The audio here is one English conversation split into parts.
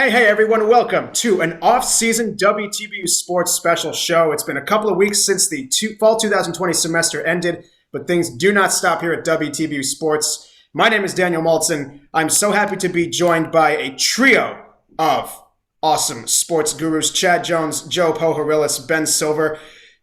Hey, everyone, welcome to an off-season WTBU sports special show. It's been a couple of weeks since the fall 2020 semester ended, but things do not stop here at WTBU Sports. My name is Daniel Multz, and I'm so happy to be joined by a trio of awesome sports gurus: Chad Jones, Joe Pohoryles, Ben Silver.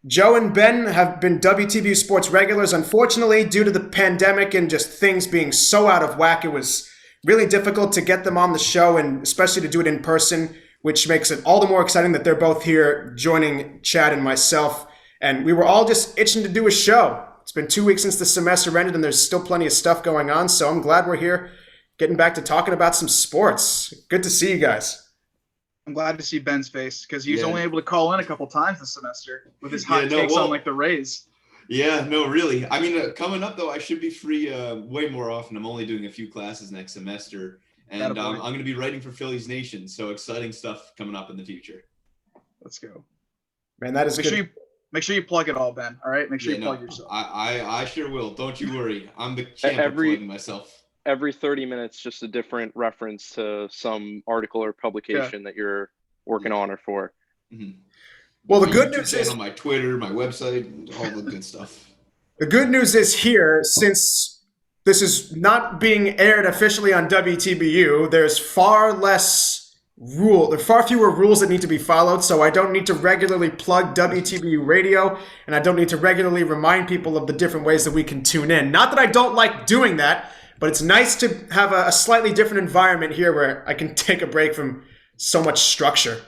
Joe and Ben have been WTBU sports regulars. Unfortunately, due to the pandemic and just things being so out of whack, it was really difficult to get them on the show, and especially to do it in person, which makes it all the more exciting that they're both here joining Chad and myself. And we were all just itching to do a show. It's been 2 weeks since the semester ended, and there's still plenty of stuff going on, so I'm glad we're here getting back to talking about some sports. Good to see you guys. I'm glad to see Ben's face because he was only able to call in a couple times this semester with his hot takes on like the Rays. Yeah, no, really. I mean, coming up, though, I should be free way more often. I'm only doing a few classes next semester, and I'm going to be writing for Phillies Nation, so exciting stuff coming up in the future. Let's go. Man, that is good. Make sure you plug it all, Ben, all right? Make sure you plug yourself. I sure will. Don't you worry. I'm the champ of plugging myself. Every 30 minutes, just a different reference to some article or publication that you're working on or for. Mm-hmm. Well, the good news is on my Twitter, my website, all the good stuff. The good news is here, since this is not being aired officially on WTBU, there's far fewer rules that need to be followed, so I don't need to regularly plug WTBU radio, and I don't need to regularly remind people of the different ways that we can tune in. Not that I don't like doing that, but it's nice to have a slightly different environment here where I can take a break from so much structure.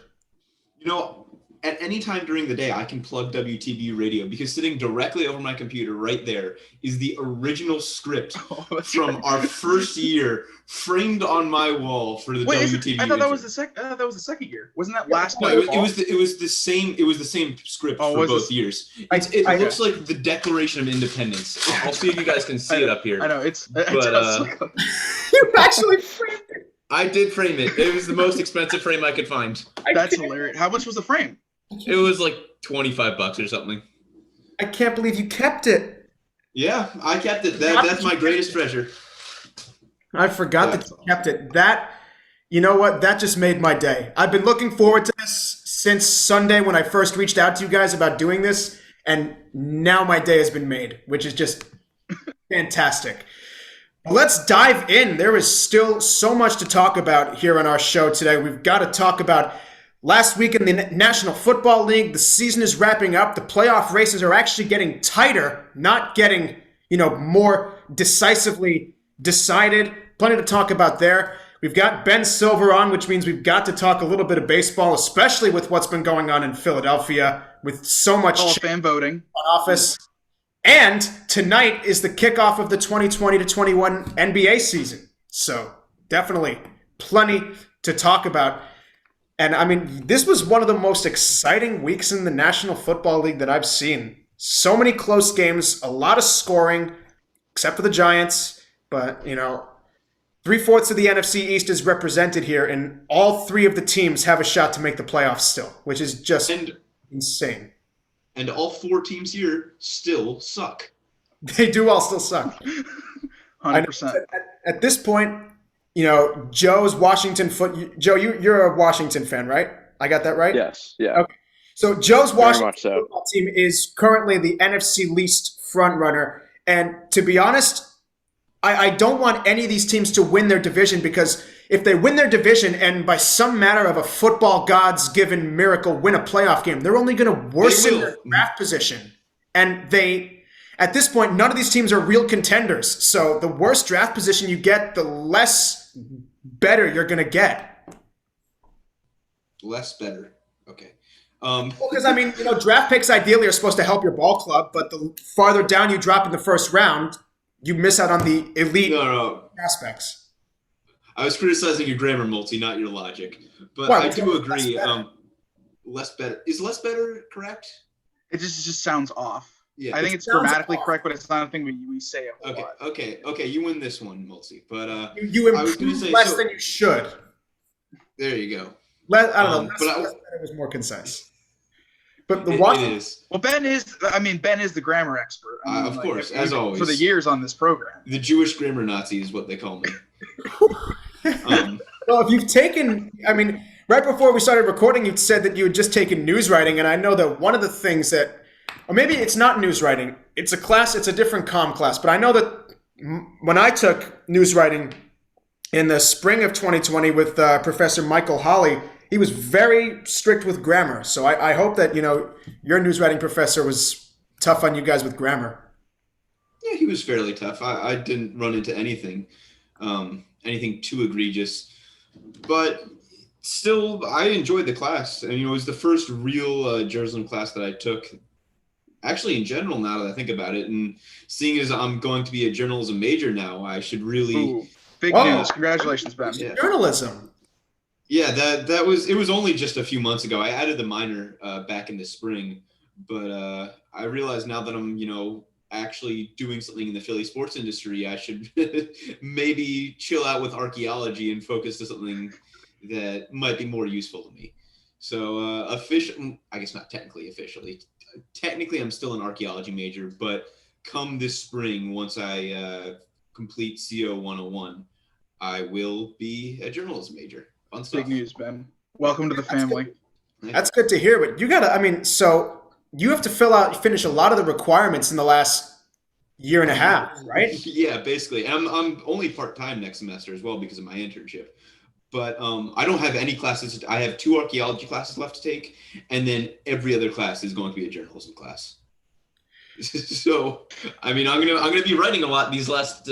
You know, at any time during the day, I can plug WTBU radio because sitting directly over my computer right there is the original script from our first year, framed on my wall for the WTBU. I thought that was the second year. Wasn't that last year? No, it was the same script for both years. It looks like the Declaration of Independence. I'll see if you guys can see it up here. I know it's You actually framed it. I did frame it. It was the most expensive frame I could find. That's hilarious. How much was the frame? It was like $25 or something. I can't believe you kept it. Yeah, I kept it. That's my greatest treasure. I forgot that you kept it. You know what? That just made my day. I've been looking forward to this since Sunday when I first reached out to you guys about doing this, and now my day has been made, which is just fantastic. Let's dive in. There is still so much to talk about here on our show today. We've got to talk about last week in the National Football League. The season is wrapping up. The playoff races are actually getting tighter, not getting, more decisively decided. Plenty to talk about there. We've got Ben Silver on, which means we've got to talk a little bit of baseball, especially with what's been going on in Philadelphia with so much fan voting office. And tonight is the kickoff of the 2020-21 NBA season. So definitely plenty to talk about. And I mean, this was one of the most exciting weeks in the National Football League that I've seen. So many close games, a lot of scoring, except for the Giants. But, 3/4 of the NFC East is represented here, and all three of the teams have a shot to make the playoffs still, which is just insane. And all four teams here still suck. They do all still suck. 100%. At this point, Joe's Washington Joe, you're a Washington fan, right? I got that right? Yes. Yeah. Okay. So Joe's Washington so. football team is currently the NFC least front runner. And to be honest, I don't want any of these teams to win their division, because if they win their division and by some matter of a football god's given miracle win a playoff game, they're only going to worsen their draft position. And at this point, none of these teams are real contenders. So the worse draft position you get, the less better you're going to get. Less better. Okay. Because, draft picks ideally are supposed to help your ball club, but the farther down you drop in the first round, you miss out on the elite aspects. I was criticizing your grammar, Multi, not your logic. But I do agree. Less better. Is less better correct? It just sounds off. Yeah, I think it's grammatically correct, but it's not a thing we say a whole lot. Okay. You win this one, Multi. But you improve less than you should. There you go. Less better was more concise. But it is. Well, Ben is the grammar expert. Of course, as always. For the years on this program. The Jewish grammar Nazi is what they call me. Well, if you've taken, I mean, right before we started recording, you said that you had just taken news writing, and I know that one of the things that, or maybe it's not news writing, it's a class, it's a different comm class, but I know that when I took news writing in the spring of 2020 with Professor Michael Holly, he was very strict with grammar. So I hope that, your news writing professor was tough on you guys with grammar. Yeah, he was fairly tough. I didn't run into anything too egregious, but still, I enjoyed the class. And, it was the first real journalism class that I took, actually in general, now that I think about it. And seeing as I'm going to be a journalism major now, I should really... Ooh, big news. Congratulations, Ben. Yeah. Journalism. Yeah, it was only just a few months ago. I added the minor back in the spring, but I realize now that I'm, actually doing something in the Philly sports industry, I should maybe chill out with archaeology and focus to something that might be more useful to me. So I guess not technically officially. Technically, I'm still an archaeology major, but come this spring, once I complete CO 101, I will be a journalism major. Fun stuff. Big news, Ben. Welcome to the family. That's good to hear, but you gotta, so you have to finish a lot of the requirements in the last year and a half, right? Yeah, basically. And I'm only part-time next semester as well because of my internship. But I don't have any classes. I have 2 archaeology classes left to take, and then every other class is going to be a journalism class. So, I'm gonna be writing a lot this last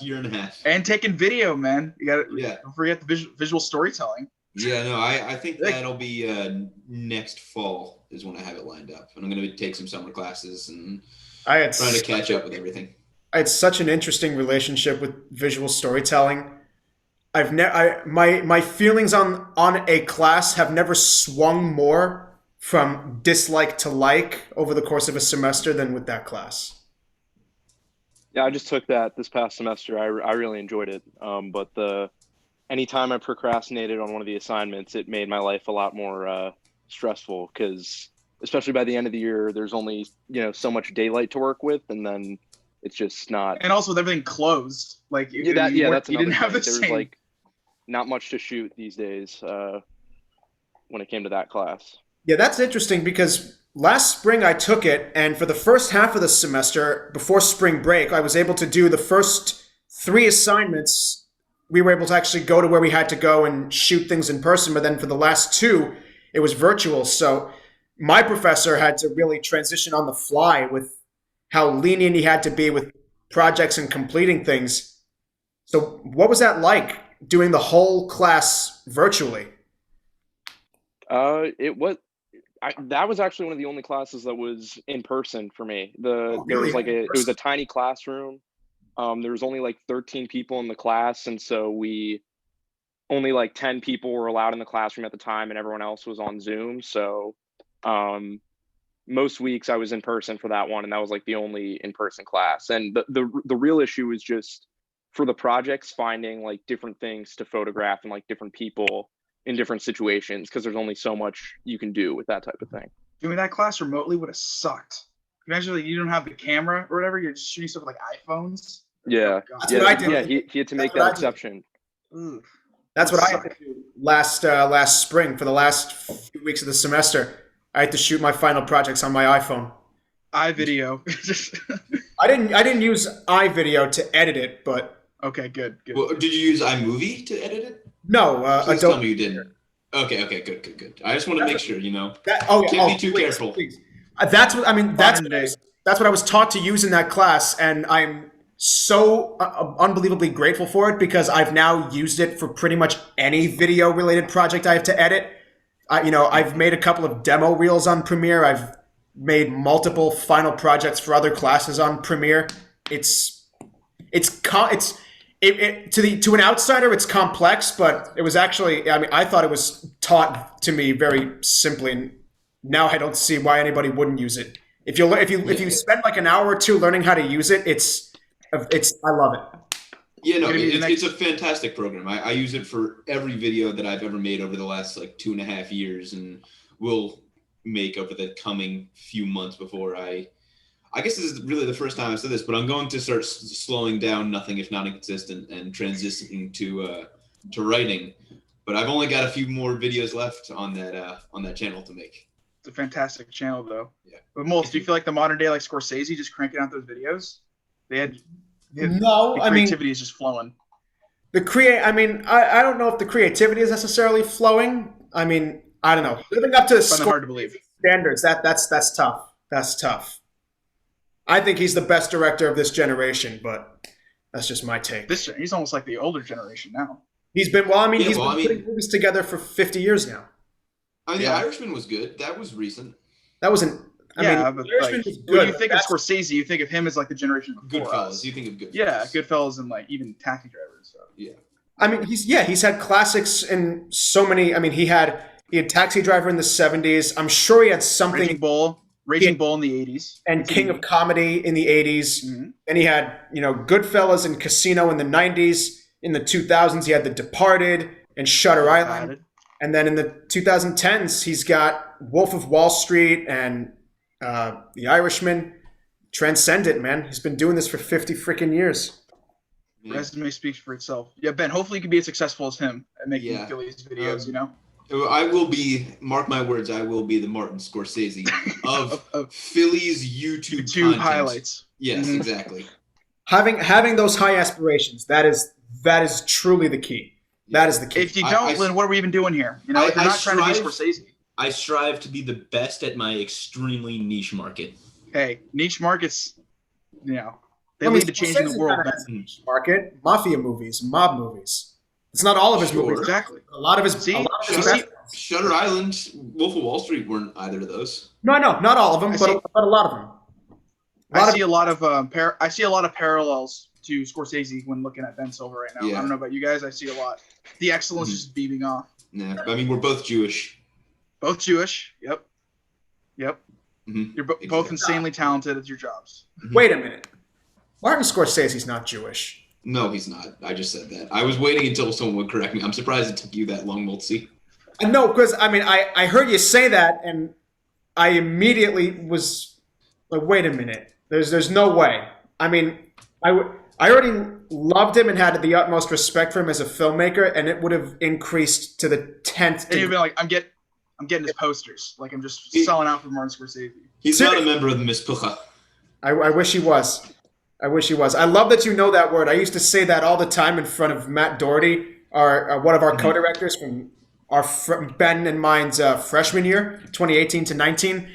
year and a half. And taking video, man. You got Yeah. Don't forget the visual storytelling. Yeah, no, I think that'll be next fall is when I have it lined up, and I'm gonna take some summer classes and trying to catch up with everything. I had such an interesting relationship with visual storytelling. My feelings on a class have never swung more from dislike to like over the course of a semester than with that class. Yeah, I just took that this past semester. I really enjoyed it. But anytime I procrastinated on one of the assignments, it made my life a lot more stressful because especially by the end of the year, there's only, so much daylight to work with, and then it's just not. And also with everything closed, like that's another you didn't have thing. the There same. was not much to shoot these days when it came to that class. Yeah, that's interesting because last spring I took it, and for the first half of the semester, before spring break, I was able to do the first 3 assignments. We were able to actually go to where we had to go and shoot things in person, but then for the last 2, it was virtual. So my professor had to really transition on the fly with how lenient he had to be with projects and completing things. So what was that like, doing the whole class virtually? That was actually one of the only classes that was in person for me. There Really? was it was a tiny classroom. There was only 13 people in the class, and so only 10 people were allowed in the classroom at the time, and everyone else was on Zoom. So most weeks I was in person for that one, and that was the only in-person class. And the real issue was just for the projects finding different things to photograph and different people in different situations, because there's only so much you can do with that type of thing. Doing that class remotely would have sucked. Imagine you don't have the camera or whatever, you're just shooting stuff with Yeah. Oh, That's what I did. Yeah, he had to make That's what that I did. exception. That's what I had to do last spring for the last few weeks of the semester. I had to shoot my final projects on my iPhone. iVideo. I didn't use iVideo to edit it, but Okay, good. Well, did you use iMovie to edit it? no, Please tell me Adobe. you didn't. Okay, good. I just want to make sure, Can't be too careful. Please. That's what Modern day. that's what I was taught to use in that class, and I'm so unbelievably grateful for it because I've now used it for pretty much any video related project I have to edit. I've made a couple of demo reels on Premiere. I've made multiple final projects for other classes on Premiere. To an outsider, it's complex, but it was actually, I thought it was taught to me very simply, and now I don't see why anybody wouldn't use it. If you spend an hour or 2 learning how to use it, I love it. Yeah, no, it's a fantastic program. I use it for every video that I've ever made over the last 2.5 years, and will make over the coming few months before I guess this is really the first time I've said this, but I'm going to start slowing down Nothing If Not Inconsistent and transitioning to to writing, but I've only got a few more videos left on that channel to make. It's a fantastic channel, though. Yeah. But Multz, do you feel like the modern day, like Scorsese, just cranking out those videos? No, the creativity is just flowing. I don't know if the creativity is necessarily flowing. I mean, I don't know. Living up to Hard to believe. standards, that's tough. That's tough. I think he's the best director of this generation, but that's just my take. He's almost like the older generation now. He's been putting movies together for 50 years now. The Irishman was good. That was recent. That wasn't. But Irishman was good. When you think of Scorsese, you think of him as like the generation before Goodfellas. us. You think of Goodfellas. Yeah, Goodfellas and like even Taxi Driver and stuff. Yeah. I mean, he's had classics in so many. I mean, he had Taxi Driver in the 70s. I'm sure he had something. Raging Bull in the 80s. And King of Comedy in the 80s. Mm-hmm. And he had, Goodfellas and Casino in the 90s. In the 2000s, he had The Departed and Shutter Island. And then in the 2010s, he's got Wolf of Wall Street and The Irishman. Transcendent, man. He's been doing this for 50 freaking years. Yeah. Resume speaks for itself. Yeah, Ben, hopefully you can be as successful as him at making Phillies videos, I will be, mark my words, I will be the Martin Scorsese of Phillies YouTube content. Highlights. Yes, exactly. Having those high aspirations, that is truly the key. That is the key. If you don't, then what are we even doing here? You're not trying to be Scorsese. I strive to be the best at my extremely niche market. Hey, niche markets, they lead to changing the world. Niche market, mafia movies, mob movies. It's not all of his movies. Exactly. A lot of his. Shutter Island, Wolf of Wall Street weren't either of those. No, not all of them, but a lot of them. I see a lot of parallels to Scorsese when looking at Ben Silver right now. Yeah. I don't know about you guys. I see a lot. The excellence just beaming off. Yeah, I mean, we're both Jewish. Both Jewish. Yep. Mm-hmm. You're both insanely talented at your jobs. Mm-hmm. Wait a minute. Martin Scorsese's not Jewish. No, he's not. I just said that. I was waiting until someone would correct me. I'm surprised it took you that long, Multz. No, because I heard you say that, and I immediately was like, wait a minute. There's no way. I mean, I already loved him and had the utmost respect for him as a filmmaker, and it would have increased to the 10th. And you'd be like, I'm getting his posters. Like I'm just selling out for Martin Scorsese. He's not a member of the Mishpucha. I wish he was. I love that you know that word. I used to say that all the time in front of Matt Doherty, one of our co-directors from Ben and mine's freshman year, 2018 to 19.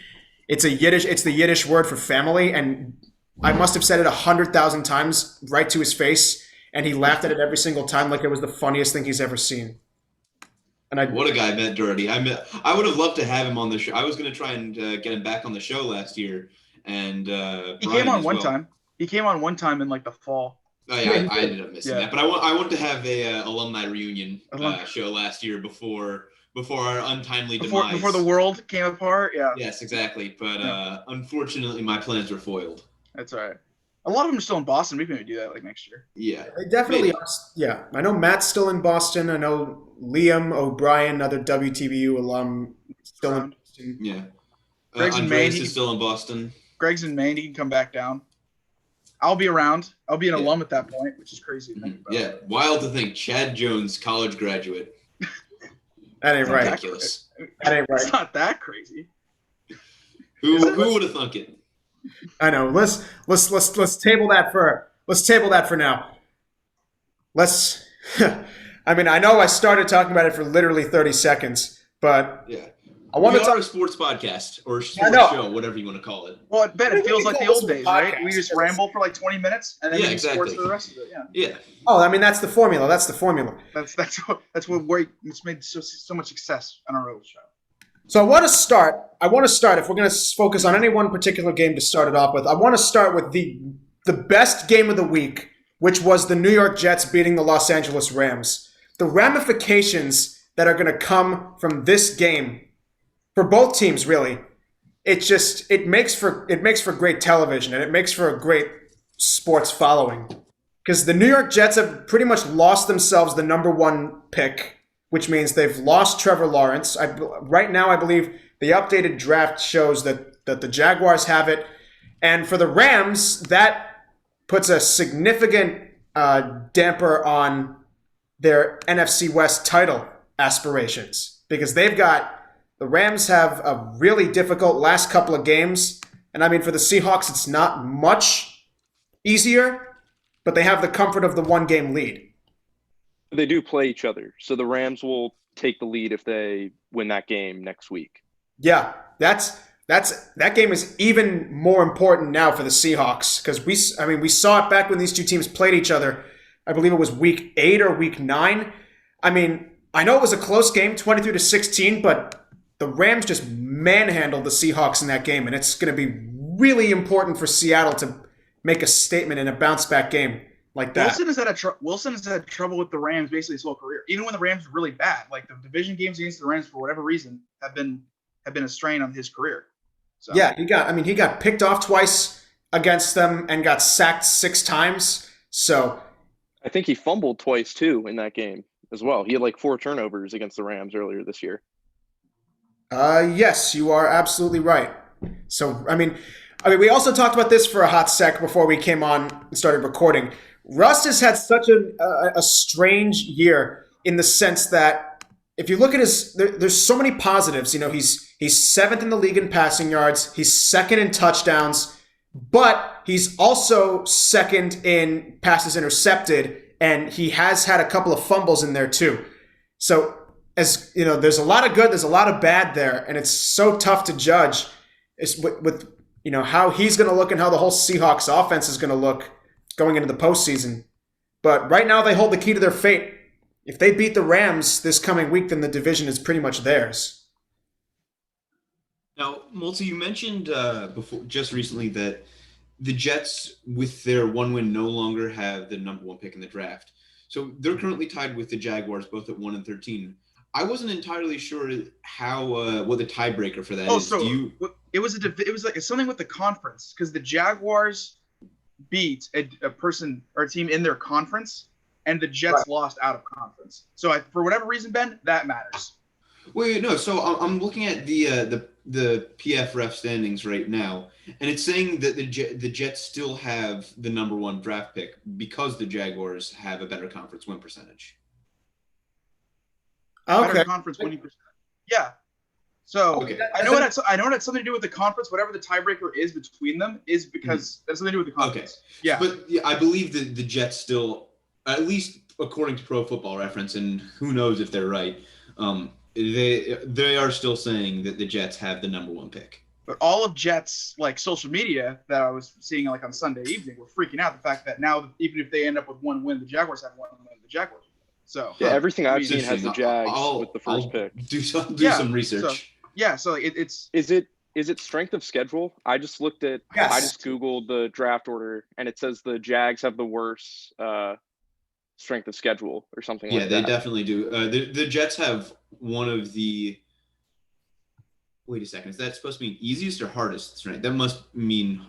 It's the Yiddish word for family, and I must have said it 100,000 times right to his face, and he laughed at it every single time like it was the funniest thing he's ever seen. And what a guy, Matt Doherty. I would have loved to have him on the show. I was going to try and get him back on the show last year, and he came on one time. He came on one time in like the fall. Oh, yeah, I ended up missing that. But I want to have a alumni reunion show last year before our untimely demise. Before the world came apart. Yeah. Yes, exactly. But unfortunately, my plans were foiled. That's all right. A lot of them are still in Boston. We can maybe do that like next year. Yeah. They definitely are. Yeah. I know Matt's still in Boston. I know Liam O'Brien, another WTBU alum, still in Boston. Yeah. Andreas is still in Boston. Greg's in Maine. He can come back down. I'll be around. I'll be an alum at that point, which is crazy to think about. Yeah. Wild to think. Chad Jones, college graduate. That ain't right. Ridiculous. That ain't right. It's not that crazy. Who would have thunk it? I know. Let's table that for now. I know I started talking about it for literally 30 seconds, but yeah. I want to talk a sports podcast or sports show, whatever you want to call it. Well, Ben, it feels like the old days, right? We just ramble for like 20 minutes and then we sports for the rest of it. Yeah. Oh, that's the formula. That's what it's made so much success on our old show. So I want to start, if we're going to focus on any one particular game to start it off with, I want to start with the best game of the week, which was the New York Jets beating the Los Angeles Rams. The ramifications that are going to come from this game for both teams, really, it makes for great television, and it makes for a great sports following. Because the New York Jets have pretty much lost themselves the number one pick, which means they've lost Trevor Lawrence. Right now, I believe the updated draft shows that the Jaguars have it. And for the Rams, that puts a significant damper on their NFC West title aspirations, because the Rams have a really difficult last couple of games. And I mean, for the Seahawks, it's not much easier, but they have the comfort of the 1-game lead. They do play each other, so the Rams will take the lead if they win that game next week. Yeah, that game is even more important now for the Seahawks, because we saw it back when these two teams played each other. I believe it was week 8 or week 9. I mean, I know it was a close game, 23-16, but the Rams just manhandled the Seahawks in that game, and it's going to be really important for Seattle to make a statement in a bounce-back game like that. Wilson has had trouble with the Rams basically his whole career. Even when the Rams were really bad, like the division games against the Rams for whatever reason have been a strain on his career. So. Yeah, he got picked off twice against them and got sacked 6 times. So I think he fumbled twice too in that game as well. He had like 4 turnovers against the Rams earlier this year. Yes, you are absolutely right. So I mean, we also talked about this for a hot sec before we came on and started recording. Russ has had such a strange year in the sense that if you look at there's so many positives. You know, he's 7th in the league in passing yards. He's 2nd in touchdowns, but he's also 2nd in passes intercepted, and he has had a couple of fumbles in there too. So, as you know, there's a lot of good, there's a lot of bad there, and it's so tough to judge with you know how he's going to look and how the whole Seahawks offense is going to look going into the postseason. But right now, they hold the key to their fate. If they beat the Rams this coming week, then the division is pretty much theirs. Now, Multz, you mentioned before just recently that the Jets, with their 1 win, no longer have the number 1 pick in the draft. So they're currently tied with the Jaguars, both at 1 and 13. I wasn't entirely sure how what the tiebreaker for that is. So it was like something with the conference, because the Jaguars beat a person or a team in their conference, and the Jets lost out of conference. So for whatever reason, Ben, that matters. Wait, no. So I'm looking at the PFRF standings right now, and it's saying that the Jets still have the number 1 draft pick because the Jaguars have a better conference win percentage. Okay. Better conference winning percentage. Yeah. So okay. I know it had something to do with the conference. Whatever the tiebreaker is between them is because that's something to do with the conference. Okay. Yeah. But I believe that the Jets still, at least according to Pro Football Reference, and who knows if they're right, they are still saying that the Jets have the number 1 pick. But all of Jets like social media that I was seeing like on Sunday evening were freaking out the fact that now even if they end up with 1 win, the Jaguars have 1 win. The Jaguars. So yeah, everything I've seen has the Jags with the first pick. Do some research. So it's is it strength of schedule? I just looked at I just Googled the draft order and it says the Jags have the worst strength of schedule or something like that. Yeah, they definitely do. The Jets have one of the wait a second, is that supposed to mean easiest or hardest strength? That must mean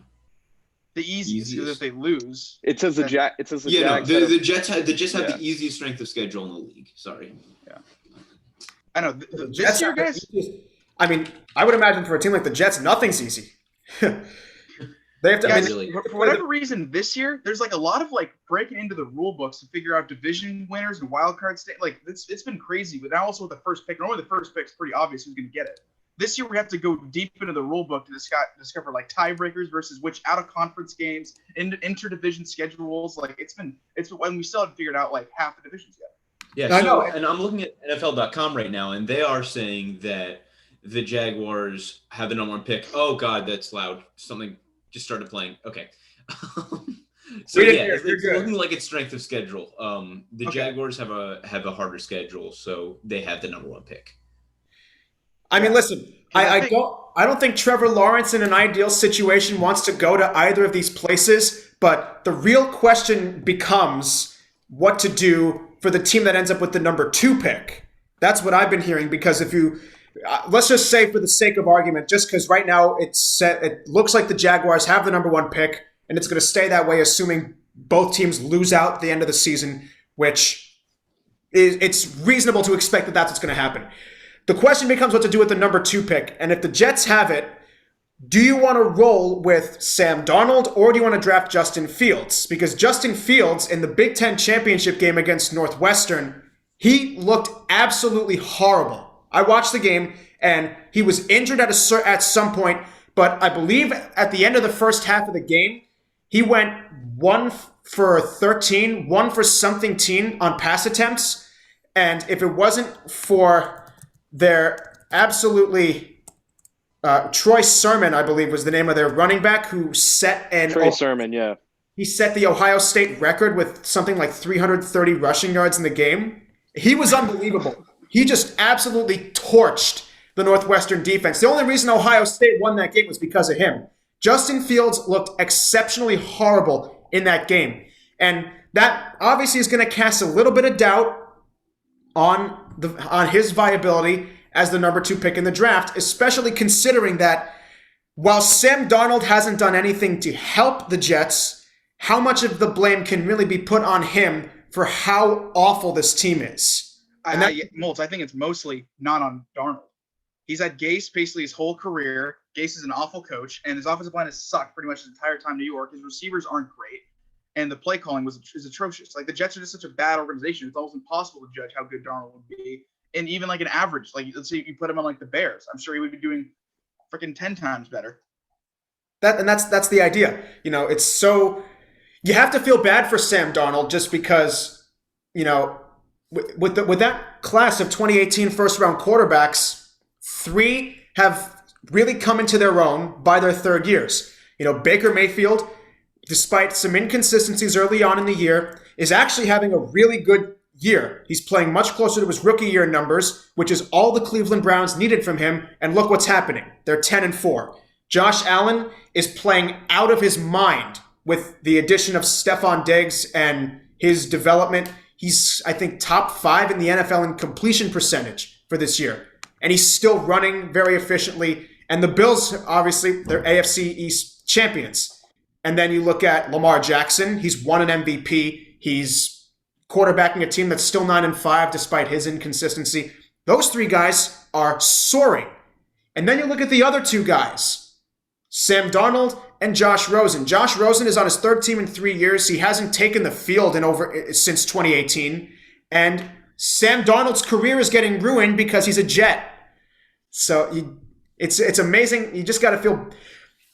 the easiest because if they lose. It says the Jags. No, the Jets have the easiest strength of schedule in the league. Sorry. Yeah. I know this year, guys. I mean, I would imagine for a team like the Jets, nothing's easy. They have to. Guys, for whatever reason, this year there's like a lot of like breaking into the rule books to figure out division winners and wild card state. Like it's been crazy. But now also with the first pick, normally the first pick's pretty obvious who's going to get it. This year we have to go deep into the rule book to discover like tiebreakers versus which out of conference games, interdivision schedules. Like it's been when we still haven't figured out like half the divisions yet. Yeah, I know. And I'm looking at NFL.com right now, and they are saying that the Jaguars have the number 1 pick. Oh God, that's loud. Something just started playing. Okay. So yeah, it's looking like it's strength of schedule. The Jaguars have a harder schedule, so they have the number 1 pick. I mean, listen, I don't think Trevor Lawrence in an ideal situation wants to go to either of these places, but the real question becomes what to do for the team that ends up with the number 2 pick. That's what I've been hearing, because if you let's just say for the sake of argument, just because right now it looks like the Jaguars have the number 1 pick, and it's going to stay that way assuming both teams lose out at the end of the season, which it's reasonable to expect that that's what's going to happen. The question becomes what to do with the number 2 pick. And if the Jets have it, do you want to roll with Sam Darnold or do you want to draft Justin Fields? Because Justin Fields in the Big Ten championship game against Northwestern, he looked absolutely horrible. I watched the game and he was injured at some point, but I believe at the end of the first half of the game, he went 1 for 13, 1 for something teen on pass attempts. And if it wasn't for their absolutely Troy Sermon, I believe, was the name of their running back who set Troy Sermon, yeah. He set the Ohio State record with something like 330 rushing yards in the game. He was unbelievable. He just absolutely torched the Northwestern defense. The only reason Ohio State won that game was because of him. Justin Fields looked exceptionally horrible in that game. And that obviously is going to cast a little bit of doubt on his viability as the number 2 pick in the draft, especially considering that while Sam Darnold hasn't done anything to help the Jets, how much of the blame can really be put on him for how awful this team is? Multz, I think it's mostly not on Darnold. He's had Gase basically his whole career. Gase is an awful coach, and his offensive line has sucked pretty much his entire time in New York. His receivers aren't great, and the play calling is atrocious. Like, the Jets are just such a bad organization. It's almost impossible to judge how good Darnold would be. And even like an average, like let's say you put him on like the Bears, I'm sure he would be doing freaking 10 times better. That's the idea. It's so you have to feel bad for Sam Darnold just because, with that class of 2018 first round quarterbacks, 3 have really come into their own by their third years. Baker Mayfield, despite some inconsistencies early on in the year, is actually having a really good year. He's playing much closer to his rookie year numbers, which is all the Cleveland Browns needed from him. And look what's happening. They're 10-4. Josh Allen is playing out of his mind with the addition of Stephon Diggs and his development. He's, I think, top 5 in the NFL in completion percentage for this year. And he's still running very efficiently. And the Bills, obviously, they're AFC East champions. And then you look at Lamar Jackson. He's won an MVP. He's quarterbacking a team that's still 9-5 despite his inconsistency. Those 3 guys are soaring. And then you look at the other 2 guys, Sam Darnold and Josh Rosen. Josh Rosen is on his 3rd team in 3 years. He hasn't taken the field since 2018. And Sam Darnold's career is getting ruined because he's a Jet. So it's amazing. You just got to feel.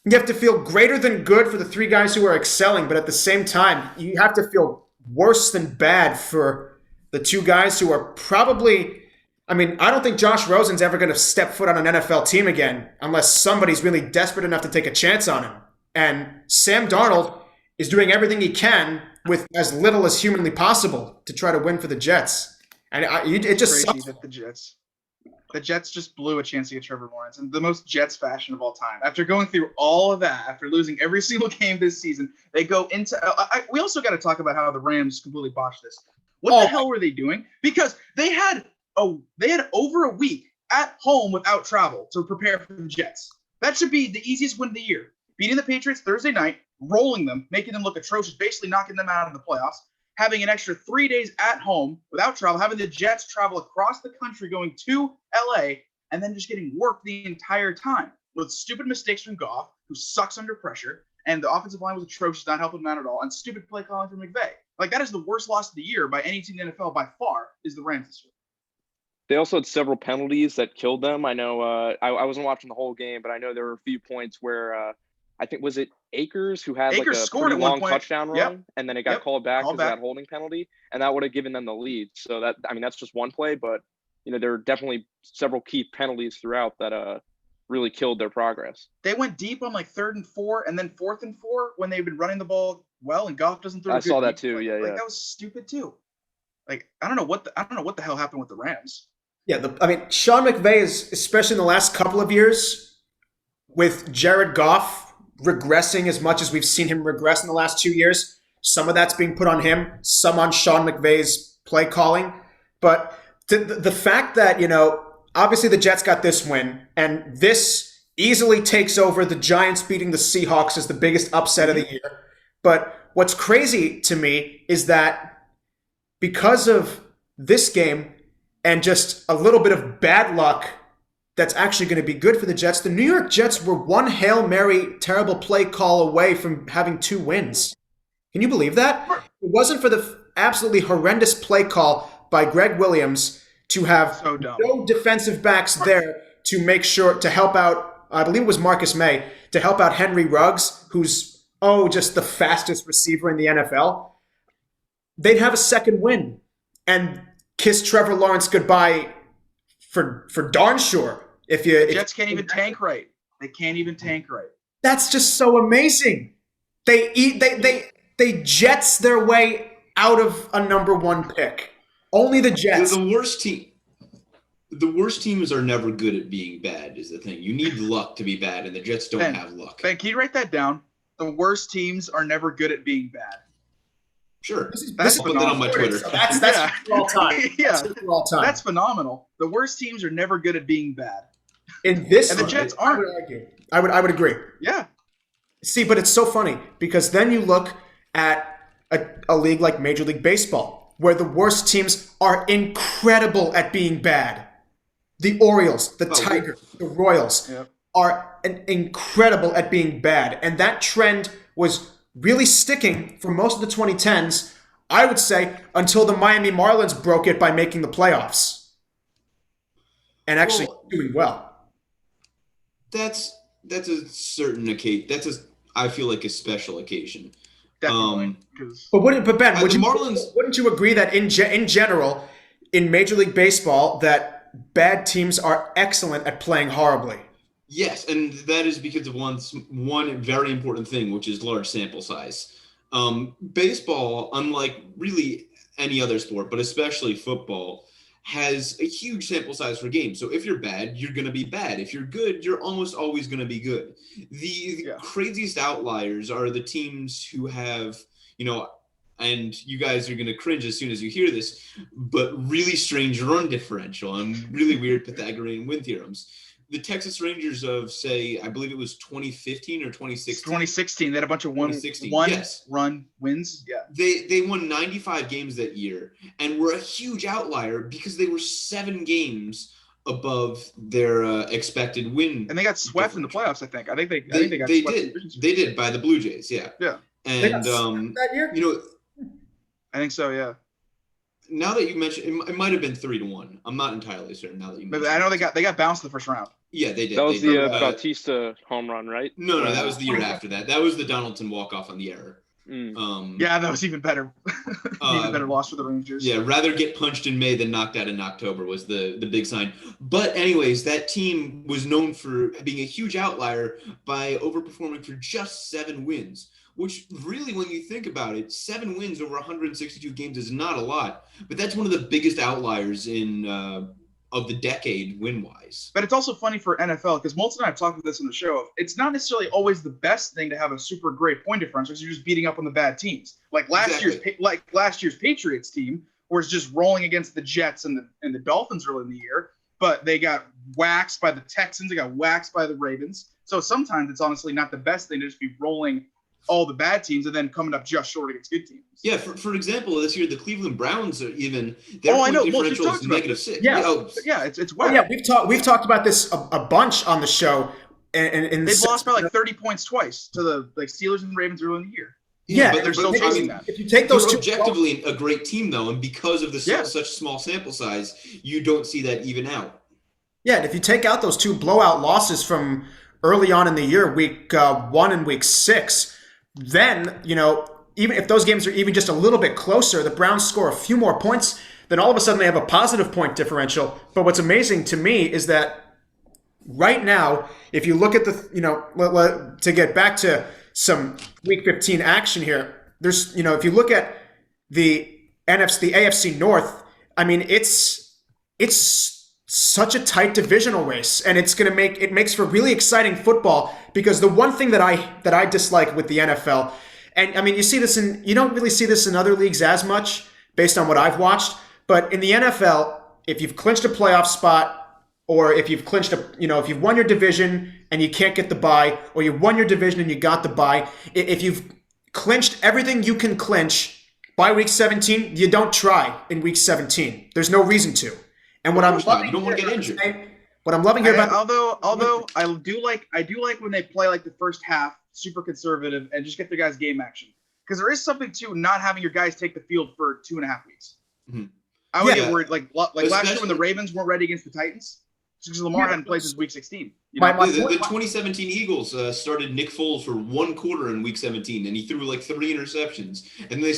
You have to feel greater than good for the 3 guys who are excelling, but at the same time, you have to feel worse than bad for the 2 guys who are probably. I mean, I don't think Josh Rosen's ever going to step foot on an NFL team again unless somebody's really desperate enough to take a chance on him. And Sam Darnold is doing everything he can with as little as humanly possible to try to win for the Jets. And it just crazy sucks. that the Jets just blew a chance to get Trevor Lawrence in the most Jets fashion of all time. After going through all of that, after losing every single game this season, they go into. We also got to talk about how the Rams completely botched this. What the hell were they doing? Because they had over a week at home without travel to prepare for the Jets. That should be the easiest win of the year. Beating the Patriots Thursday night, rolling them, making them look atrocious, basically knocking them out of the playoffs, having an extra 3 days at home without travel, having the Jets travel across the country going to LA, and then just getting worked the entire time with stupid mistakes from Goff, who sucks under pressure, and the offensive line was atrocious, not helping them out at all, and stupid play calling from McVay. Like, that is the worst loss of the year by any team in the NFL by far, is the Rams this year. They also had several penalties that killed them. I know I wasn't watching the whole game, but I know there were a few points where I think, was it Akers who had Akers like a scored pretty at long one point. touchdown run, Yep. and then it got called back because of that holding penalty, and that would have given them the lead. So that's just one play, but there were definitely several key penalties throughout that really killed their progress. They went deep on like 3rd and 4, and then 4th and 4 when they've been running the ball well, and Goff doesn't throw. I saw that too. Yeah. That was stupid too. Like, I don't know what the hell happened with the Rams. Yeah, Sean McVay is, especially in the last couple of years, with Jared Goff regressing as much as we've seen him regress in the last 2 years. Some of that's being put on him, some on Sean McVay's play calling. But the fact that, obviously the Jets got this win, and this easily takes over the Giants beating the Seahawks as the biggest upset of the year. But what's crazy to me is that because of this game, and just a little bit of bad luck that's actually going to be good for the Jets. The New York Jets were one Hail Mary terrible play call away from having 2 wins. Can you believe that? It wasn't for the absolutely horrendous play call by Greg Williams to have no defensive backs there to make sure to help out, I believe it was Marcus May, to help out Henry Ruggs, who's, just the fastest receiver in the NFL. They'd have a second win and kiss Trevor Lawrence goodbye for darn sure. The Jets can't even tank right. They can't even tank right. That's just so amazing. They Jets their way out of a number 1 pick. Only the Jets. The worst teams are never good at being bad is the thing. You need luck to be bad, and the Jets don't have luck. Ben, can you write that down? The worst teams are never good at being bad. Sure. That's I'll put that on my Twitter. That's for all time. Yeah, that's for all time. That's phenomenal. The worst teams are never good at being bad. In this, and the Jets aren't. I would agree. Yeah. See, but it's so funny because then you look at a league like Major League Baseball, where the worst teams are incredible at being bad. The Orioles, the Tigers, the Royals are incredible at being bad. And that trend was really sticking for most of the 2010s, I would say, until the Miami Marlins broke it by making the playoffs and actually doing well. That's a certain occasion. I feel like a special occasion. Definitely. But Ben, Marlins, wouldn't you agree that in general, in Major League Baseball, that bad teams are excellent at playing horribly? Yes, and that is because of one very important thing, which is large sample size. Baseball, unlike really any other sport, but especially football, has a huge sample size for games. So if you're bad, you're going to be bad. If you're good, you're almost always going to be good. The craziest outliers are the teams who have, and you guys are going to cringe as soon as you hear this, but really strange run differential and really weird Pythagorean win theorems. The Texas Rangers of, say, I believe it was 2015 or 2016. 2016. They had a bunch of one run wins. Yeah. They won 95 games that year and were a huge outlier because they were 7 games above their expected win. And they got swept in the playoffs, I think. I think they got swept. They did by the Blue Jays, yeah. Yeah. And that year? I think so, yeah. Now that you mentioned, it might have been 3-1. I'm not entirely certain. Now that you mentioned, but I know they got bounced in the first round. Yeah, they did. That was the Bautista home run, right? No, that was the year after that. That was the Donaldson walk-off on the error. Yeah, that was even better. Even better loss for the Rangers. Yeah, rather get punched in May than knocked out in October was the big sign. But anyways, that team was known for being a huge outlier by overperforming for just 7 wins. Which really, when you think about it, 7 wins over 162 games is not a lot, but that's one of the biggest outliers of the decade win-wise. But it's also funny for NFL because Multz and I have talked about this on the show. It's not necessarily always the best thing to have a super great point differential because you're just beating up on the bad teams. Like last year's Patriots team was just rolling against the Jets and the Dolphins early in the year, but they got waxed by the Texans, they got waxed by the Ravens. So sometimes it's honestly not the best thing to just be rolling all the bad teams and then coming up just short against good teams. Yeah, for example, this year the Cleveland Browns are even their point differential is -6. Yeah, it's wild. Yeah, we've talked about this a bunch on the show, and they've lost by like 30 points twice to the Steelers and Ravens early in the year. Yeah, but they're still chasing that. If you take those two, objectively a great team though, and because of such small sample size, you don't see that even out. Yeah, and if you take out those 2 blowout losses from early on in the year, week 1 and week 6. Then, even if those games are even just a little bit closer, the Browns score a few more points, then all of a sudden they have a positive point differential. But what's amazing to me is that right now, if you look at to get back to some Week 15 action here, there's, if you look at the AFC North, I mean, it's such a tight divisional race, and it makes for really exciting football because the one thing that I dislike with the NFL, and I mean you don't really see this in other leagues as much based on what I've watched, but in the NFL, if you've clinched a playoff spot or if you've clinched if you've won your division and you can't get the bye, or you won your division and you got the bye, if you've clinched everything you can clinch by week 17, you don't try in week 17. There's no reason to. And what I'm loving, you don't want to get injured. What I'm loving here about although I do like when they play like the first half super conservative and just get their guys game action, because there is something to not having your guys take the field for 2.5 weeks. Mm-hmm. I would get worried like last year when the Ravens weren't ready against the Titans because Lamar hadn't played since week 16. You know? The 2017 Eagles started Nick Foles for one quarter in week 17, and he threw like 3 interceptions. And they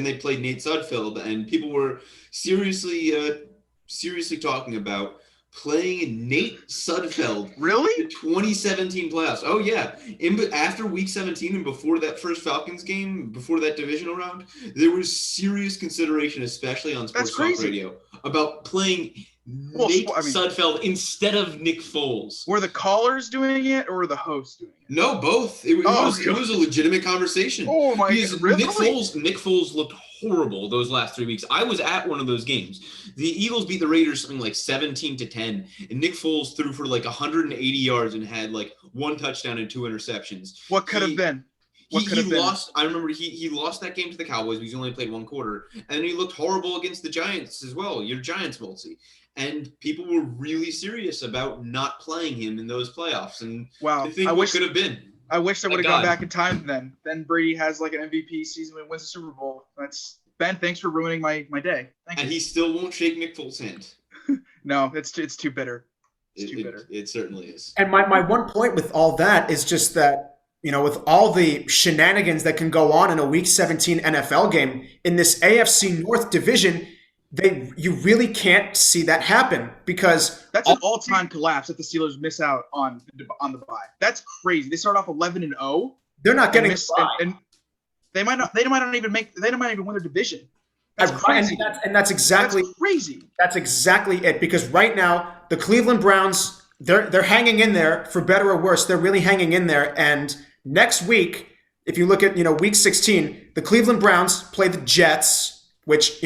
they played Nate Sudfeld, and people were seriously talking about playing Nate Sudfeld. Really? The 2017 playoffs. Oh, yeah. After week 17 and before that first Falcons game, before that divisional round, there was serious consideration, especially on Sports Talk Radio, about playing Nate Sudfeld instead of Nick Foles. Were the callers doing it or were the hosts doing it? No, both. It was a legitimate conversation. Oh, my God. Really? Nick Foles looked horrible those last 3 weeks. I was at one of those games. The Eagles beat the Raiders something like 17-10, and Nick Foles threw for like 180 yards and had like 1 touchdown and 2 interceptions. What could have been? He lost. I remember he lost that game to the Cowboys because he only played 1 quarter, and then he looked horrible against the Giants as well. Your Giants, Multz. And people were really serious about not playing him in those playoffs. And I think what could have been. I wish they would have gone back in time then. Then Brady has like an MVP season and wins the Super Bowl. That's Ben, thanks for ruining my day. Thank you. And he still won't shake Nick Foles' hand. No, it's too bitter. It's too bitter. It certainly is. And my one point with all that is just that, you know, with all the shenanigans that can go on in a Week 17 NFL game, in this AFC North division, you really can't see that happen because that's an all-time collapse if the Steelers miss out on the bye. That's crazy. They start off 11-0. They're not getting and they might not even win their division. That's crazy. And that's exactly crazy. That's exactly it, because right now the Cleveland Browns, they're hanging in there for better or worse. They're really hanging in there. And next week, if you look at, week 16, the Cleveland Browns play the Jets, which,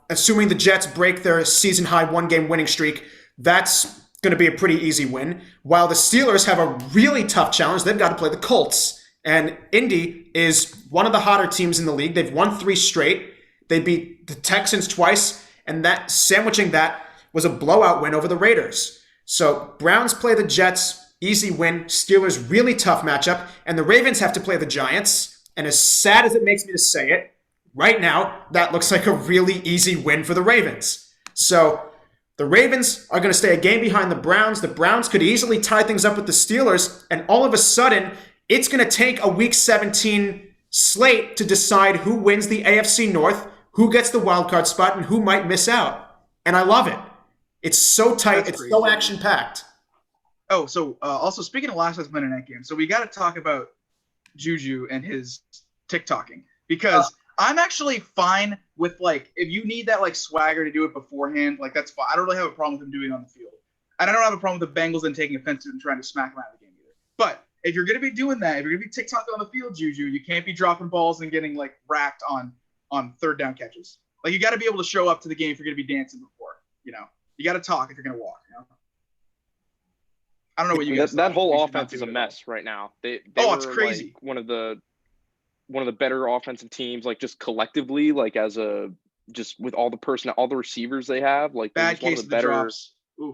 assuming the Jets break their season-high 1-game winning streak, that's going to be a pretty easy win. While the Steelers have a really tough challenge. They've got to play the Colts. And Indy is one of the hotter teams in the league. They've won 3 straight. They beat the Texans twice, and that sandwiching that was a blowout win over the Raiders. So Browns play the Jets, easy win. Steelers, really tough matchup. And the Ravens have to play the Giants. And as sad as it makes me to say it, right now, that looks like a really easy win for the Ravens. So the Ravens are going to stay a game behind the Browns. The Browns could easily tie things up with the Steelers. And all of a sudden, it's going to take a Week 17 slate to decide who wins the AFC North, who gets the wild card spot, and who might miss out. And I love it. It's so tight. It's so action-packed. Oh, so also speaking of last Monday night game, so we got to talk about Juju and his TikToking, because I'm actually fine with, if you need that, swagger to do it beforehand, that's fine. I don't really have a problem with him doing it on the field. And I don't have a problem with the Bengals then taking offense to it and trying to smack him out of the game either. But if you're going to be doing that, if you're going to be TikToking on the field, Juju, you can't be dropping balls and getting, racked on 3rd down catches. You got to be able to show up to the game if you're going to be dancing before, You got to talk if you're going to walk, I don't know what you guys that whole offense is a mess right now. They it's crazy. One of the better offensive teams, just collectively, just with all the personnel, all the receivers they have, bad case one of the better drops.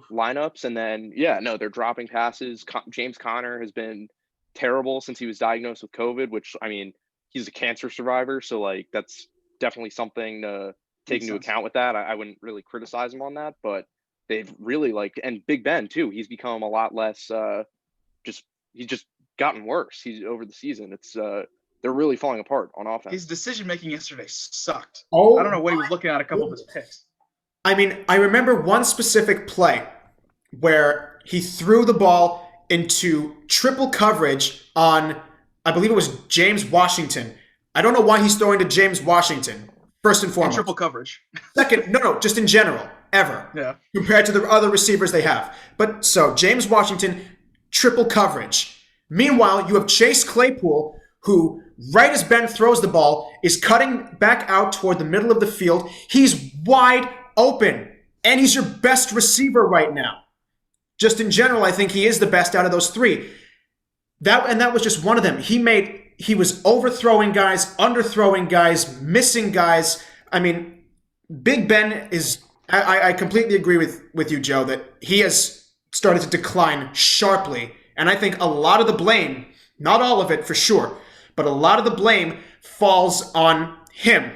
lineups. And then they're dropping passes. James Conner has been terrible since he was diagnosed with COVID, which, I mean, he's a cancer survivor, so that's definitely something to take into account with that. I wouldn't really criticize him on that, but they've really and Big Ben too. He's become a lot less. He's just gotten worse. He's over the season. It's they're really falling apart on offense. His decision making yesterday sucked. I I don't know what he was looking at. A couple of his picks. I mean, I remember one specific play where he threw the ball into triple coverage on, I believe it was James Washington. I don't know why he's throwing to James Washington, first and foremost. Triple coverage. Second, no, just in general, ever. Yeah. Compared to the other receivers they have. But so, James Washington, triple coverage. Meanwhile, you have Chase Claypool, who, right as Ben throws the ball, is cutting back out toward the middle of the field. He's wide open, and he's your best receiver right now. Just in general, I think he is the best out of those 3. That was just one of them. He was overthrowing guys, underthrowing guys, missing guys. I mean, Big Ben is. I completely agree with you, Joe, that he has started to decline sharply. And I think a lot of the blame, not all of it for sure, but a lot of the blame falls on him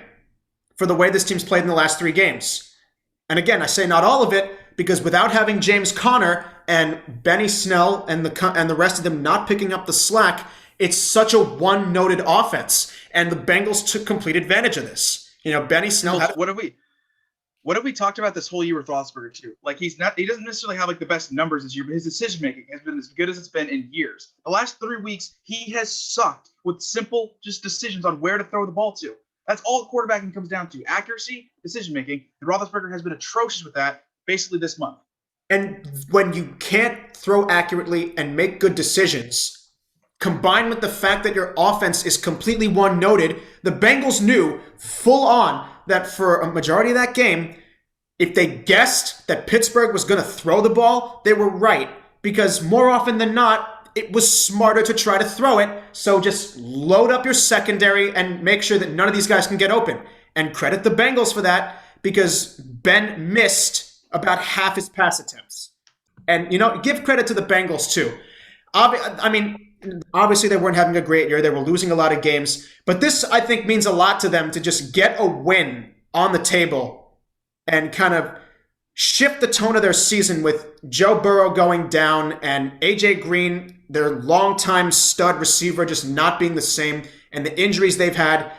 for the way this team's played in the last 3 games. And again, I say not all of it because without having James Conner and Benny Snell and the rest of them not picking up the slack, it's such a one-noted offense. And the Bengals took complete advantage of this. Benny Snell had... What have we talked about this whole year with Roethlisberger too? Like he doesn't necessarily have like the best numbers this year, but his decision making has been as good as it's been in years. The last 3 weeks, he has sucked with simple just decisions on where to throw the ball to. That's all quarterbacking comes down to: accuracy, decision making. And Roethlisberger has been atrocious with that basically this month. And when you can't throw accurately and make good decisions, combined with the fact that your offense is completely one-noted, the Bengals knew full on that for a majority of that game, if they guessed that Pittsburgh was going to throw the ball, they were right. Because more often than not, it was smarter to try to throw it. So just load up your secondary and make sure that none of these guys can get open. And credit the Bengals for that, because Ben missed about half his pass attempts. And, give credit to the Bengals too. Obviously they weren't having a great year. They were losing a lot of games. But this, I think, means a lot to them to just get a win on the table and kind of shift the tone of their season with Joe Burrow going down and A.J. Green, their longtime stud receiver, just not being the same, and the injuries they've had.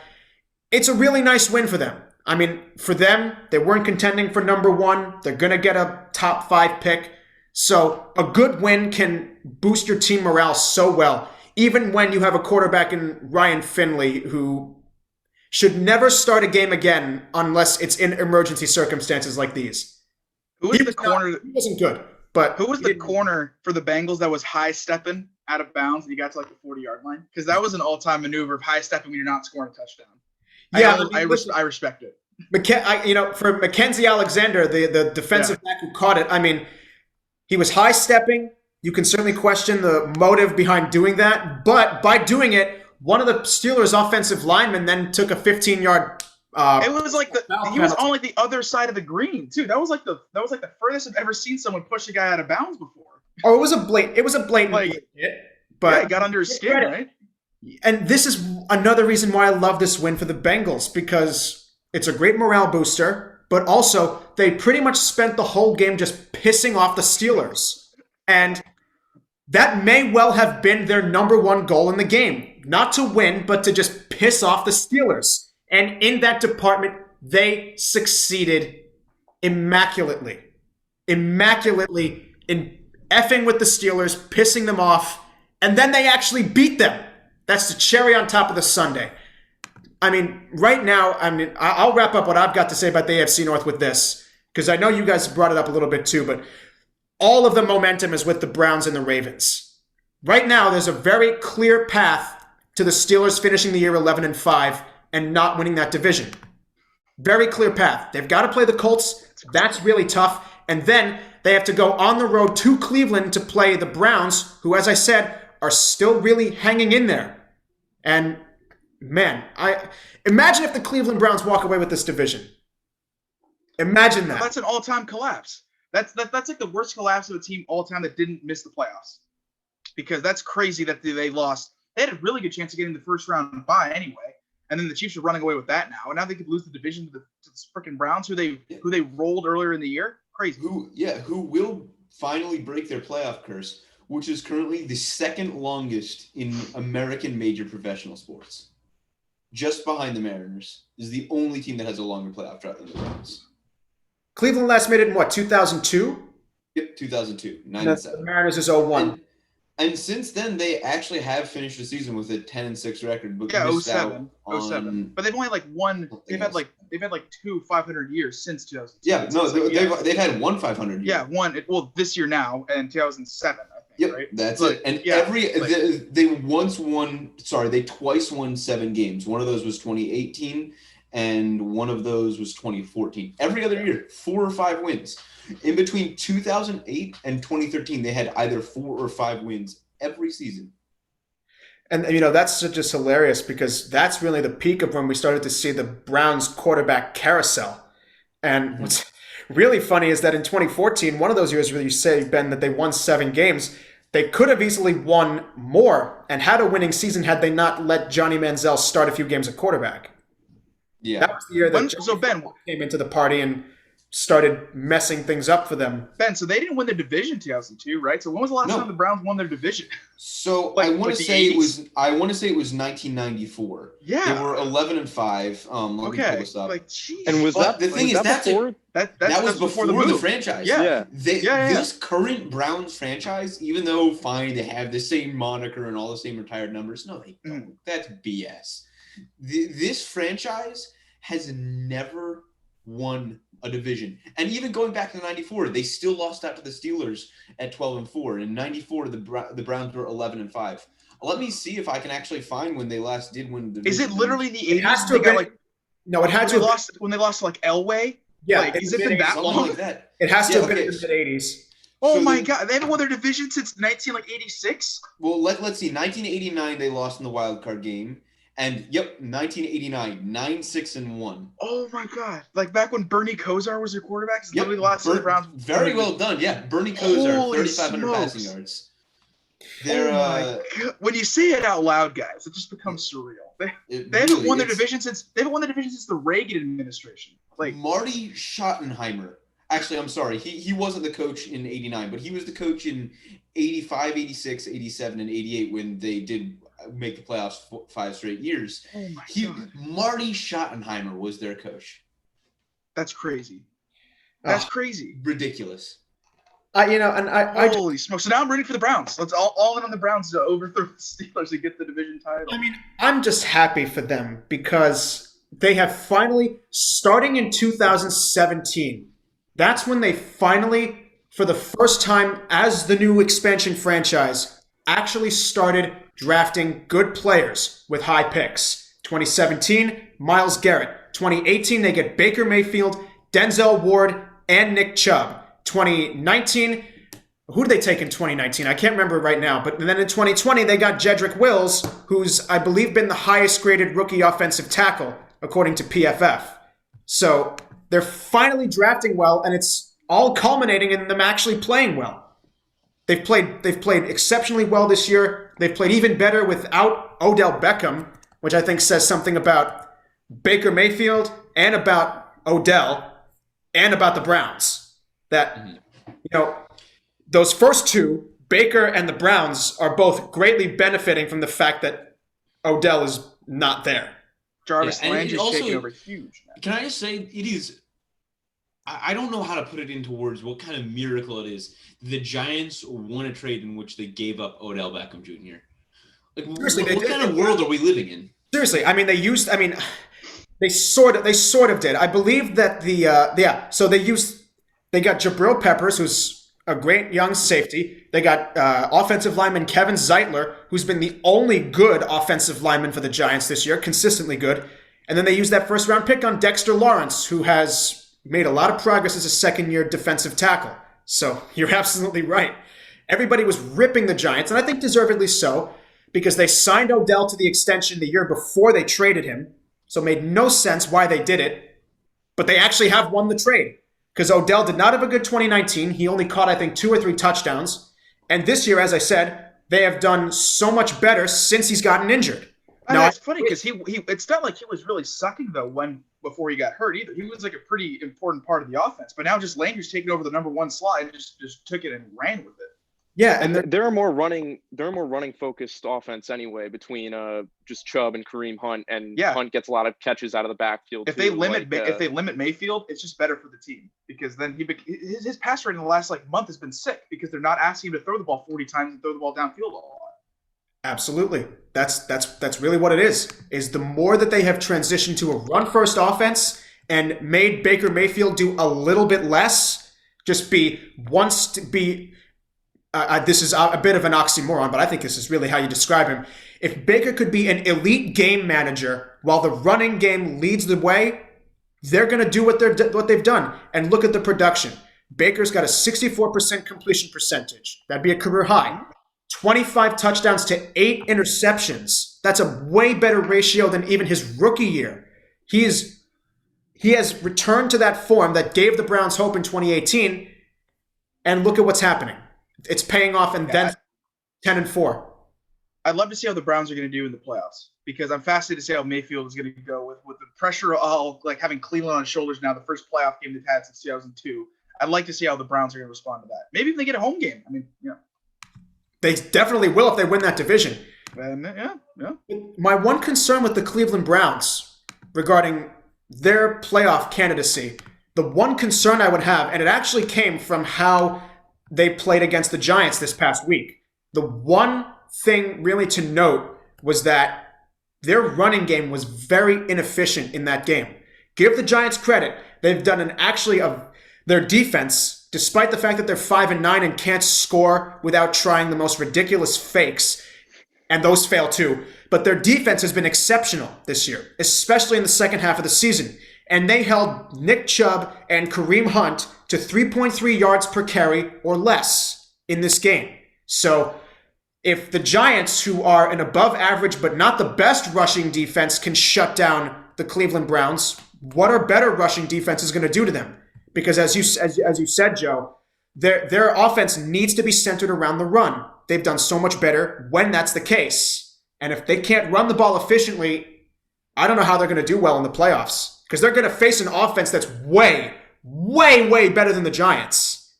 It's a really nice win for them. For them, they weren't contending for number 1. They're going to get a top 5 pick. So a good win can boost your team morale so well, even when you have a quarterback in Ryan Finley who should never start a game again unless it's in emergency circumstances like these. Who was the corner? He wasn't good, but who was the corner for the Bengals that was high stepping out of bounds and he got to like the 40-yard line? Because that was an all-time maneuver of high stepping when you're not scoring a touchdown. Yeah, I respect it. For Mackenzie Alexander, the defensive back who caught it, he was high-stepping. You can certainly question the motive behind doing that. But by doing it, one of the Steelers' offensive linemen then took a 15-yard it was like he was on like the other side of the green, too. That was like the furthest I've ever seen someone push a guy out of bounds before. Oh, it was a blatant hit. But he got under his skin, right? And this is another reason why I love this win for the Bengals, because it's a great morale booster. But also, they pretty much spent the whole game just pissing off the Steelers. And that may well have been their number 1 goal in the game. Not to win, but to just piss off the Steelers. And in that department, they succeeded immaculately. Immaculately in effing with the Steelers, pissing them off. And then they actually beat them. That's the cherry on top of the sundae. Right now, I'll wrap up what I've got to say about the AFC North with this, because I know you guys brought it up a little bit too, but all of the momentum is with the Browns and the Ravens. Right now, there's a very clear path to the Steelers finishing the year 11-5 and not winning that division. Very clear path. They've got to play the Colts. That's really tough. And then they have to go on the road to Cleveland to play the Browns, who, as I said, are still really hanging in there. And man, I imagine if the Cleveland Browns walk away with this division. Imagine that. That's an all-time collapse. That's like the worst collapse of a team all time that didn't miss the playoffs. Because that's crazy that they lost. They had a really good chance of getting the first round bye anyway, and then the Chiefs are running away with that now, and now they could lose the division to the freaking Browns, who they rolled earlier in the year. Crazy. Who will finally break their playoff curse, which is currently the second longest in American major professional sports. Just behind the Mariners is the only team that has a longer playoff drought than the Browns. Cleveland last made it in what, 2002? Yep, 2002, 9-7. The Mariners is 0-1. And since then, they actually have finished the season with a 10-6 record. But 07. But they've only won. They've had two 500 years since 2002. Yeah, no, they've had one 500 year. Yeah, one. Well, this year now and 2007. I think. Yep, right? that's it. And they twice won 7 games. One of those was 2018, and one of those was 2014. Every other year, 4 or 5 wins. In between 2008 and 2013, they had either 4 or 5 wins every season. And, that's just hilarious, because that's really the peak of when we started to see the Browns quarterback carousel. And really funny is that in 2014, one of those years where you say, Ben, that they won 7 games, they could have easily won more and had a winning season had they not let Johnny Manziel start a few games at quarterback. Yeah. That was the year that So Ben came into the party and started messing things up for them. Ben, so they didn't win the division in 2002, right? So when was the last time the Browns won their division? So Like- I want like to the say 80s? it was. I want to say it was 1994. Yeah. They were 11-5. Let me pull Okay. this up. Like, geez. And was But that the thing was is, that that's before? that that was that's before the move. franchise. Yeah. Yeah. This current Browns franchise, even though fine, they have the same moniker and all the same retired numbers. No, they don't. That's BS. This franchise has never won a division, and even going back to '94, they still lost out to the Steelers at 12-4. In '94, the Browns were 11-5. Let me see if I can actually find when they last did win the division. Is it literally the 80s? It has to They have got been, like no, it had when to they have lost when they lost to like Elway? yeah, like, in has the it been mid-eighties. that Something long? like that. It has to Yeah, have been okay. in the mid-80s. Oh So my the- god, they haven't won their division since 1986. Well, let's see. 1989, they lost in the wild card game, and 1989, 9-6-1. Oh my god, like back when Bernie Kosar was their quarterback. It's Yep, literally the last time the Browns. very well done. Yeah, Bernie Kosar, Holy 3,500 passing smokes. yards. Oh They're, my god! When you say it out loud, guys, it just becomes surreal. They it haven't really won their is. division since the Reagan administration. Like Marty Schottenheimer. Actually, I'm sorry. He wasn't the coach in 89, but he was the coach in 85, 86, 87, and 88 when they did make the playoffs 5 straight years. oh my god, Marty Schottenheimer was their coach. that's crazy. That's Oh. crazy. Ridiculous. I Holy smokes! So now I'm rooting for the Browns. Let's all in on the Browns to overthrow the Steelers and get the division title. I'm just happy for them because they have finally, starting in 2017, that's when they finally, for the first time as the new expansion franchise, actually started drafting good players with high picks. 2017, Myles Garrett. 2018, they get Baker Mayfield, Denzel Ward, and Nick Chubb. 2019, who did they take in 2019? I can't remember right now. But then in 2020, they got Jedrick Wills, who's, I believe, been the highest graded rookie offensive tackle, according to PFF. So they're finally drafting well, and it's all culminating in them actually playing well. They've played exceptionally well this year. They've played even better without Odell Beckham, which I think says something about Baker Mayfield and about Odell and about the Browns. That, those first two, Baker and the Browns, are both greatly benefiting from the fact that Odell is not there. Jarvis Yeah, and it Landry's also- taking over huge. Man. Can I just say, it is. I don't know how to put it into words what kind of miracle it is. The Giants won a trade in which they gave up Odell Beckham Jr. Like, Seriously, what, they what did. kind of world are we living in? Seriously, they sort of did. I believe that so they got Jabril Peppers, who's a great young safety. They got offensive lineman Kevin Zeitler, who's been the only good offensive lineman for the Giants this year, consistently good. And then they used that first round pick on Dexter Lawrence, who has made a lot of progress as a second-year defensive tackle. So you're absolutely right. Everybody was ripping the Giants, and I think deservedly so, because they signed Odell to the extension the year before they traded him. So it made no sense why they did it. But they actually have won the trade, because Odell did not have a good 2019. He only caught, I think, 2 or 3 touchdowns. And this year, as I said, they have done so much better since he's gotten injured. Now, it's funny because he it's not like he was really sucking though before he got hurt either. He was like a pretty important part of the offense. But now just Landry's taking over the number 1 slot and just took it and ran with it. Yeah, And they're a more running focused offense anyway between just Chubb and Kareem Hunt, and Hunt gets a lot of catches out of the backfield. If they limit Mayfield, it's just better for the team because then his pass rate in the last month has been sick because they're not asking him to throw the ball 40 times and throw the ball downfield a lot. Absolutely. That's really what it is the more that they have transitioned to a run-first offense and made Baker Mayfield do a little bit less, this is a bit of an oxymoron, but I think this is really how you describe him. If Baker could be an elite game manager while the running game leads the way, they're going to do what they've done. And look at the production. Baker's got a 64% completion percentage. That'd be a career high. 25 touchdowns to 8 interceptions. That's a way better ratio than even his rookie year. he has returned to that form that gave the Browns hope in 2018, and look at what's happening. It's paying off, and then 10-4. I'd love to see how the Browns are going to do in the playoffs because I'm fascinated to see how Mayfield is going to go with the pressure of like having Cleveland on his shoulders now, the first playoff game they've had since 2002. I'd like to see how the Browns are going to respond to that. Maybe if they get a home game. I mean, They definitely will if they win that division. Yeah. My one concern with the Cleveland Browns regarding their playoff candidacy, the one concern I would have, and it actually came from how they played against the Giants this past week. The one thing really to note was that their running game was very inefficient in that game. Give the Giants credit. They've done their defense, despite the fact that they're 5-9 and can't score without trying the most ridiculous fakes, and those fail too. But their defense has been exceptional this year, especially in the second half of the season. And they held Nick Chubb and Kareem Hunt to 3.3 yards per carry or less in this game. So if the Giants, who are an above average but not the best rushing defense, can shut down the Cleveland Browns, what are better rushing defenses going to do to them? Because as you said, Joe, their offense needs to be centered around the run. They've done so much better when that's the case. And if they can't run the ball efficiently, I don't know how they're going to do well in the playoffs. Because they're going to face an offense that's way, way, way better than the Giants.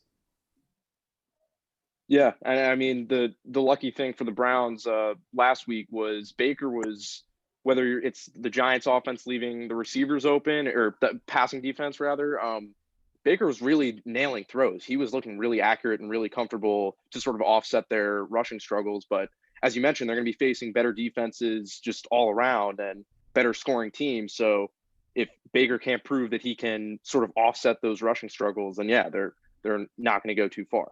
Yeah, and I mean the lucky thing for the Browns last week was Baker was, whether it's the Giants offense leaving the receivers open or the passing defense rather, Baker was really nailing throws. He was looking really accurate and really comfortable to sort of offset their rushing struggles. But as you mentioned, they're going to be facing better defenses just all around and better scoring teams. So if Baker can't prove that he can sort of offset those rushing struggles, then yeah, they're not going to go too far.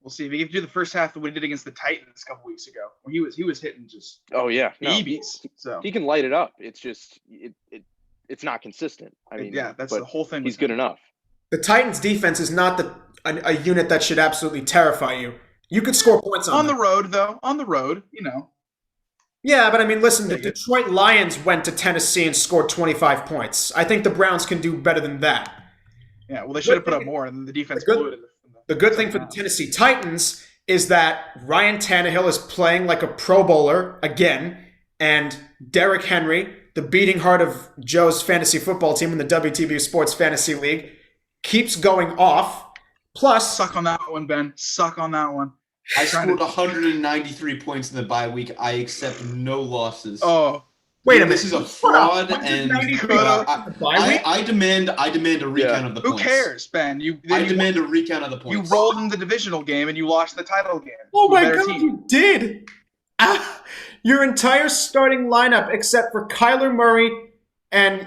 We'll see if he can do the first half of what he did against the Titans a couple weeks ago, when he was hitting just BBs. So he can light it up. It's just it's not consistent. I mean, yeah, that's the whole thing. He's good enough. The Titans' defense is not a unit that should absolutely terrify you. You could score points on the road, though. On the road, Yeah, but I mean, listen, the Detroit Lions went to Tennessee and scored 25 points. I think the Browns can do better than that. Yeah, well, they should have put up more, and the defense blew it. The good thing for the Tennessee Titans is that Ryan Tannehill is playing like a Pro Bowler again, and Derrick Henry, the beating heart of Joe's fantasy football team in the WTBU Sports Fantasy League, keeps going off. Plus, suck on that one, Ben. Suck on that one. I scored 193 points in the bye week. I accept no losses. Oh, wait a minute. This is a fraud, and I demand a recount of the points. Who cares, Ben? I demand a recount of the points. You rolled in the divisional game and you lost the title game. Oh my God, you did! Your entire starting lineup, except for Kyler Murray and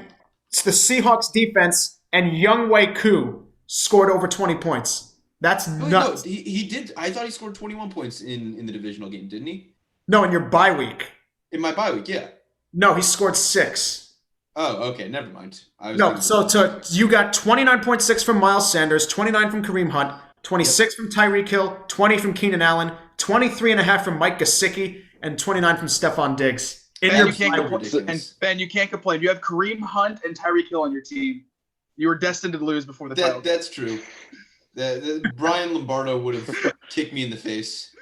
the Seahawks defense and Younghoe Koo, scored over 20 points. That's nuts. No, he did. I thought he scored 21 points in the divisional game, didn't he? No, in your bye week. In my bye week, yeah. No, he scored 6. Oh, okay. Never mind. You got 29.6 from Miles Sanders, 29 from Kareem Hunt, 26 from Tyreek Hill, 20 from Keenan Allen, 23.5 from Mike Gesicki, and 29 from Stephon Diggs. Ben, you can't complain. You have Kareem Hunt and Tyreek Hill on your team. You were destined to lose before the title. That's true. Brian Lombardo would have kicked me in the face.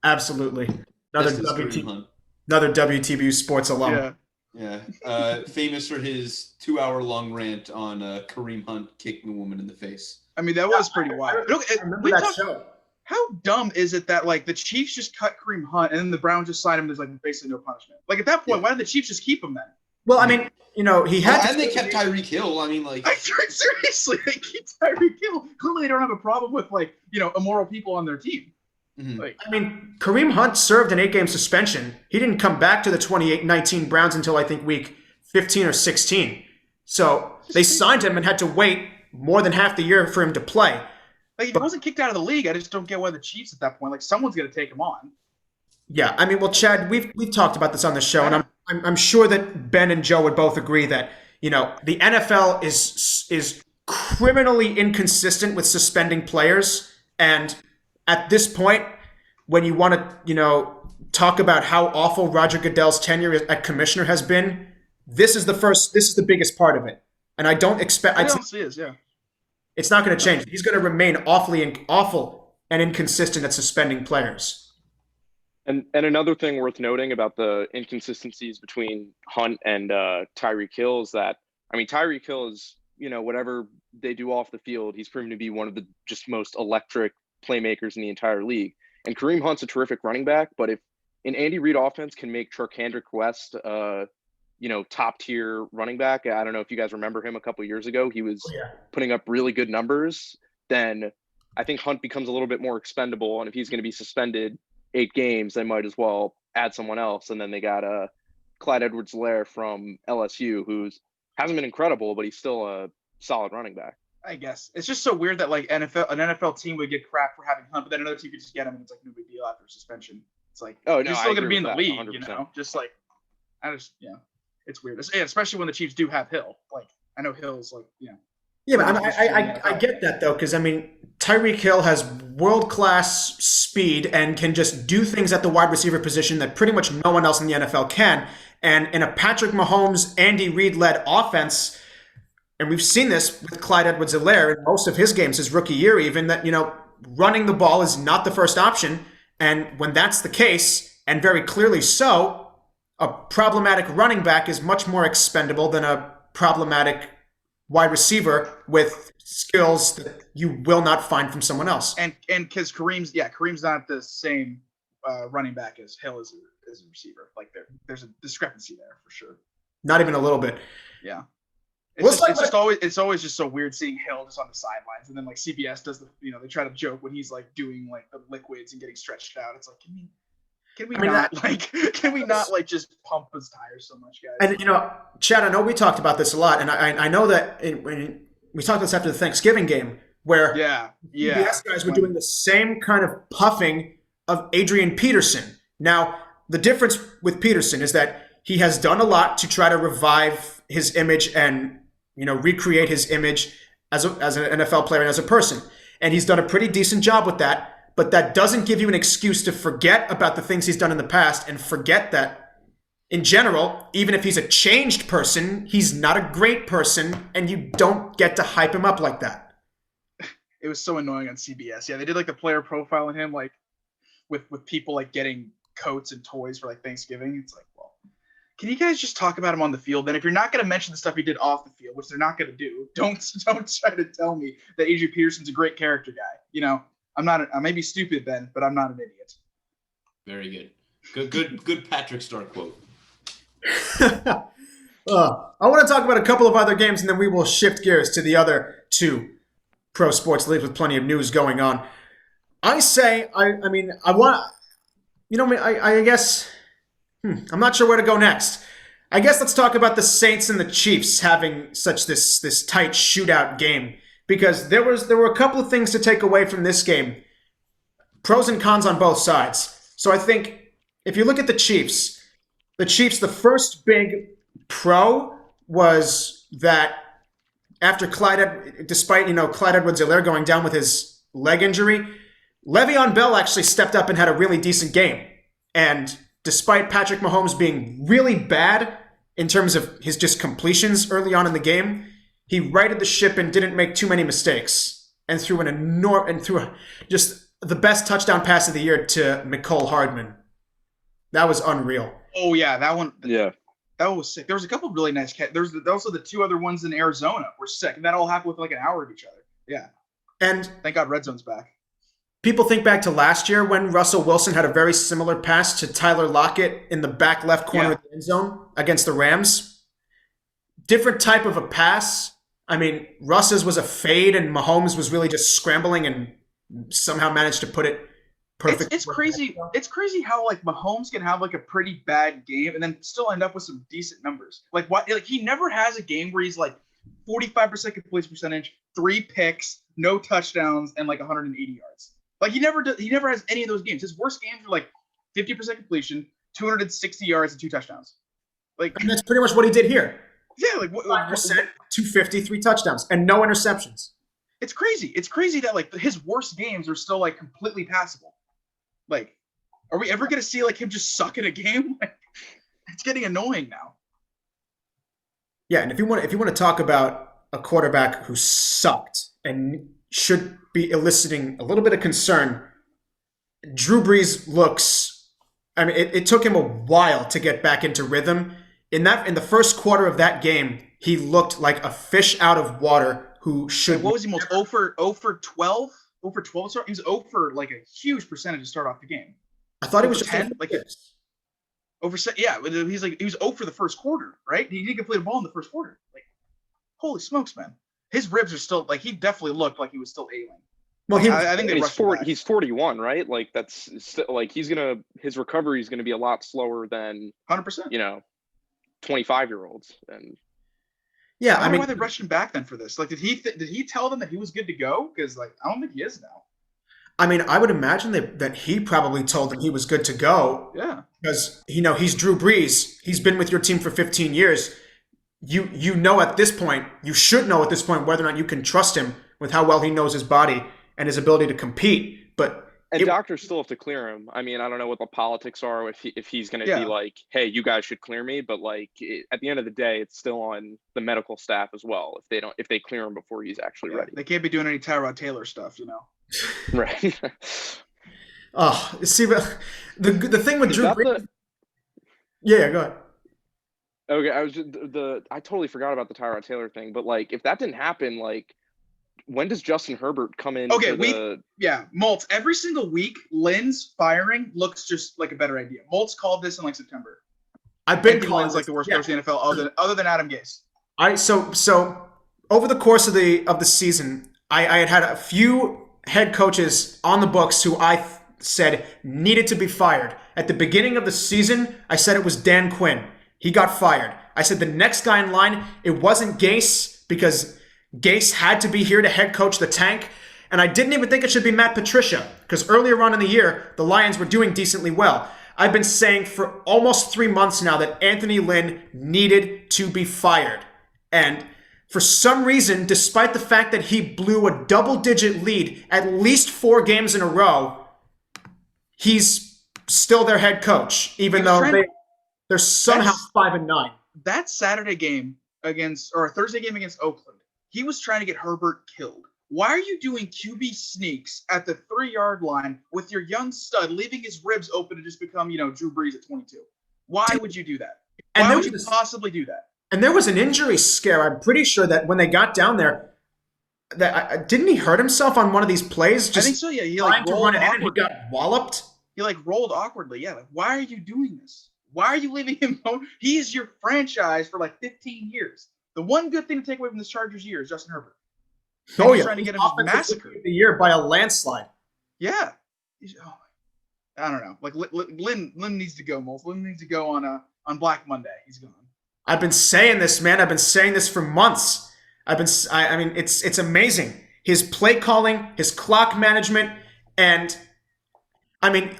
Absolutely. Another WTBU sports alum. Yeah. Famous for his 2-hour-long rant on Kareem Hunt kicking a woman in the face. I mean, that was pretty wild. I remember that show. How dumb is it that the Chiefs just cut Kareem Hunt and then the Browns just signed him? There's basically no punishment. At that point, why did the Chiefs just keep him then? Well, I mean, he had. And they kept Tyreek Hill. I mean, seriously, they keep Tyreek Hill. Clearly, they don't have a problem with immoral people on their team. Mm-hmm. I mean, Kareem Hunt served an 8-game suspension. He didn't come back to the 2019 Browns until I think week 15 or 16. So they signed him and had to wait more than half the year for him to play. He wasn't kicked out of the league. I just don't get why the Chiefs at that point. Someone's going to take him on. Yeah, I mean, well, Chad, we've talked about this on the show, and I'm sure that Ben and Joe would both agree that the NFL is criminally inconsistent with suspending players, and at this point, when you want to talk about how awful Roger Goodell's tenure at commissioner has been, this is the biggest part of it. And I don't expect It honestly is, yeah. it's not going to change. He's going to remain awful and inconsistent at suspending players. And another thing worth noting about the inconsistencies between Hunt and Tyreek Hill is that, I mean, Tyreek Hill is, whatever they do off the field, he's proven to be one of the just most electric playmakers in the entire league. And Kareem Hunt's a terrific running back, but if an Andy Reid offense can make Charkandrick West, top tier running back, I don't know if you guys remember him a couple of years ago, he was putting up really good numbers, then I think Hunt becomes a little bit more expendable. And if he's going to be suspended 8 games, they might as well add someone else. And then they got Clyde Edwards-Helaire from LSU, who's hasn't been incredible, but he's still a solid running back. I guess it's just so weird that like an NFL team would get crap for having Hunt, but then another team could just get him, and it's like no big deal after suspension. It's like, oh no, you're still going to be in the league, 100%. Just like it's weird. Especially when the Chiefs do have Hill. Like I know Hill's like Yeah, but I get that though, because I mean Tyreek Hill has world-class speed and can just do things at the wide receiver position that pretty much no one else in the NFL can. And in a Patrick Mahomes, Andy Reid-led offense, and we've seen this with Clyde Edwards-Helaire in most of his games, his rookie year even, that running the ball is not the first option. And when that's the case, and very clearly so, a problematic running back is much more expendable than a problematic wide receiver with skills that you will not find from someone else. And because Kareem's not the same running back as Hill as a receiver. Like there's a discrepancy there for sure. Not even a little bit. Yeah. It's always just so weird seeing Hill just on the sidelines, and then like CBS does they try to joke when he's like doing like the liquids and getting stretched out. It's like can we not just pump his tires so much, guys? And Chad, I know we talked about this a lot, and I know that when we talked about this after the Thanksgiving game, where CBS guys were doing the same kind of puffing of Adrian Peterson. Now, the difference with Peterson is that he has done a lot to try to revive his image and recreate his image as an NFL player and as a person, and he's done a pretty decent job with that. But that doesn't give you an excuse to forget about the things he's done in the past and forget that, in general, even if he's a changed person, he's not a great person, and you don't get to hype him up like that. It was so annoying on CBS. Yeah, they did like the player profile on him, like with people like getting coats and toys for like Thanksgiving. It's like, well, can you guys just talk about him on the field? Then if you're not going to mention the stuff he did off the field, which they're not going to do, don't try to tell me that Adrian Peterson's a great character guy. I may be stupid, Ben, but I'm not an idiot. Very good. Good Patrick Star quote. I want to talk about a couple of other games, and then we will shift gears to the other 2 pro sports leagues with plenty of news going on. I say, guess, I'm not sure where to go next. I guess let's talk about the Saints and the Chiefs having such this tight shootout game. Because there were a couple of things to take away from this game. Pros and cons on both sides. So I think if you look at the Chiefs, the first big pro was that after despite Clyde Edwards-Helaire going down with his leg injury, Le'Veon Bell actually stepped up and had a really decent game. And despite Patrick Mahomes being really bad in terms of his just completions early on in the game, he righted the ship and didn't make too many mistakes, and threw just the best touchdown pass of the year to Mecole Hardman. That was unreal. Oh yeah, that one. Yeah, that was sick. There was a couple of really nice catches. There's also the 2 other ones in Arizona were sick, and that all happened with like an hour of each other. Yeah, and thank God Red Zone's back. People think back to last year when Russell Wilson had a very similar pass to Tyler Lockett in the back left corner of the end zone against the Rams. Different type of a pass. I mean, Russ's was a fade, and Mahomes was really just scrambling and somehow managed to put it perfect. It's crazy. It's crazy how like Mahomes can have like a pretty bad game and then still end up with some decent numbers. Like what? Like he never has a game where he's like 45% completion percentage, 3 picks, no touchdowns, and like 180 yards. Like he never has any of those games. His worst games are like 50% completion, 260 yards, and 2 touchdowns. Like, and that's pretty much what he did here. Yeah, like 5%, 250, 3 touchdowns, and no interceptions. It's crazy. It's crazy that like his worst games are still like completely passable. Like, are we ever gonna see like him just suck in a game? Like, it's getting annoying now. Yeah, and if you want to talk about a quarterback who sucked and should be eliciting a little bit of concern, Drew Brees looks. I mean, it took him a while to get back into rhythm. In the first quarter of that game, he looked like a fish out of water who should. What was he most 0 for 12? 0 for 12 start? He was 0 for like a huge percentage to start off the game. I thought he was just 10, like over. Yeah, he was 0 for the first quarter, right? He didn't complete a ball in the first quarter. Like, holy smokes, man! His ribs are still like he definitely looked like he was still ailing. Well, I think he's 41, right? Like that's still, like his recovery is gonna be a lot slower than 100%. 25-year-olds. And yeah, I mean, why they rushed him back then for this? Like, did he tell them that he was good to go? Because like I don't think he is now. I mean, I would imagine that he probably told them he was good to go. Yeah, because he's Drew Brees. He's been with your team for 15 years. You know at this point, you should know at this point whether or not you can trust him with how well he knows his body and his ability to compete. And doctors still have to clear him. I mean, I don't know what the politics are if he's going to be like, hey, you guys should clear me. But like at the end of the day, it's still on the medical staff as well. If they clear him before he's actually ready, they can't be doing any Tyrod Taylor stuff, Right. Oh, see, the thing with Drew Brees. Yeah, go ahead. Okay, I totally forgot about the Tyrod Taylor thing, but like if that didn't happen, like when does Justin Herbert come in? Okay, Multz. Every single week, Lynn's firing looks just like a better idea. Multz called this in like September. I've been calling Lynn's like the worst coach in the NFL other than Adam Gase. So over the course of the season, I had a few head coaches on the books who I said needed to be fired. At the beginning of the season, I said it was Dan Quinn. He got fired. I said the next guy in line, it wasn't Gase because Gase had to be here to head coach the tank. And I didn't even think it should be Matt Patricia because earlier on in the year, the Lions were doing decently well. I've been saying for almost 3 months now that Anthony Lynn needed to be fired. And for some reason, despite the fact that he blew a double-digit lead at least 4 games in a row, he's still their head coach, even though they're somehow 5-9. That Saturday game Thursday game against Oakland, he was trying to get Herbert killed. Why are you doing QB sneaks at the 3-yard line with your young stud, leaving his ribs open to just become, Drew Brees at 22? Why would you do that? Why would you possibly do that? And there was an injury scare. I'm pretty sure that when they got down there, didn't he hurt himself on one of these plays? I think so. Yeah, he trying to run it in and he got walloped. He rolled awkwardly. Yeah, why are you doing this? Why are you leaving him alone? He is your franchise for 15 years. The one good thing to take away from this Chargers year is Justin Herbert. Trying to get him massacred the year by a landslide. Yeah. I don't know. Lynn needs to go, Multz. Lynn needs to go on Black Monday. He's gone. I've been saying this, man. I've been saying this for months. I mean, it's amazing. His play calling, his clock management, and I mean,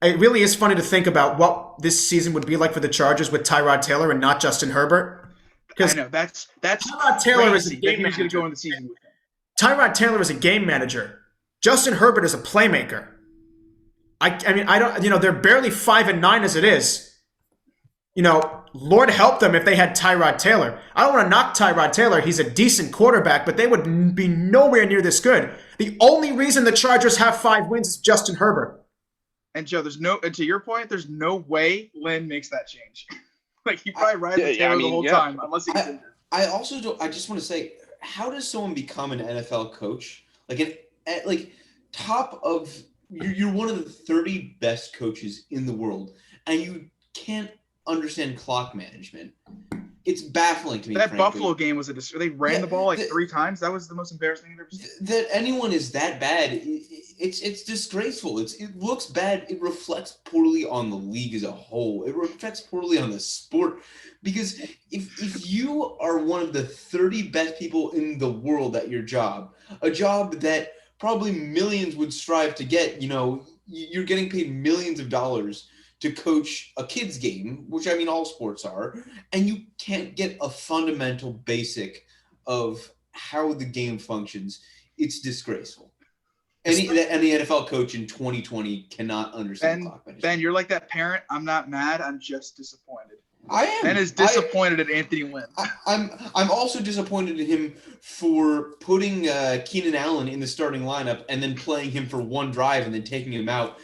it really is funny to think about what this season would be like for the Chargers with Tyrod Taylor and not Justin Herbert. I know that's Tyrod Taylor is a game manager. Going to go in the season with him. Tyrod Taylor is a game manager. Justin Herbert is a playmaker. I mean, I don't. They're barely 5-9 as it is. Lord help them if they had Tyrod Taylor. I don't want to knock Tyrod Taylor. He's a decent quarterback, but they would be nowhere near this good. The only reason the Chargers have 5 wins is Justin Herbert. And Joe, to your point, there's no way Lynn makes that change. He probably rides the Taylor the whole time, unless he gets injured. I also don't. I just want to say, how does someone become an NFL coach? Top of you're one of the 30 best coaches in the world, and you can't understand clock management. It's baffling to me. That Buffalo game was they ran the ball 3 times. That was the most embarrassing thing I've ever seen. That anyone is that bad, it's disgraceful. It looks bad. It reflects poorly on the league as a whole. It reflects poorly on the sport. Because if you are one of the 30 best people in the world at your job, a job that probably millions would strive to get, you're getting paid millions of dollars to coach a kid's game, which I mean all sports are, and you can't get a fundamental basic of how the game functions, it's disgraceful. Any NFL coach in 2020 cannot understand clock management. Ben, you're like that parent. I'm not mad. I'm just disappointed. I am. Ben is disappointed at Anthony Lynn. I'm also disappointed in him for putting Keenan Allen in the starting lineup and then playing him for one drive and then taking him out.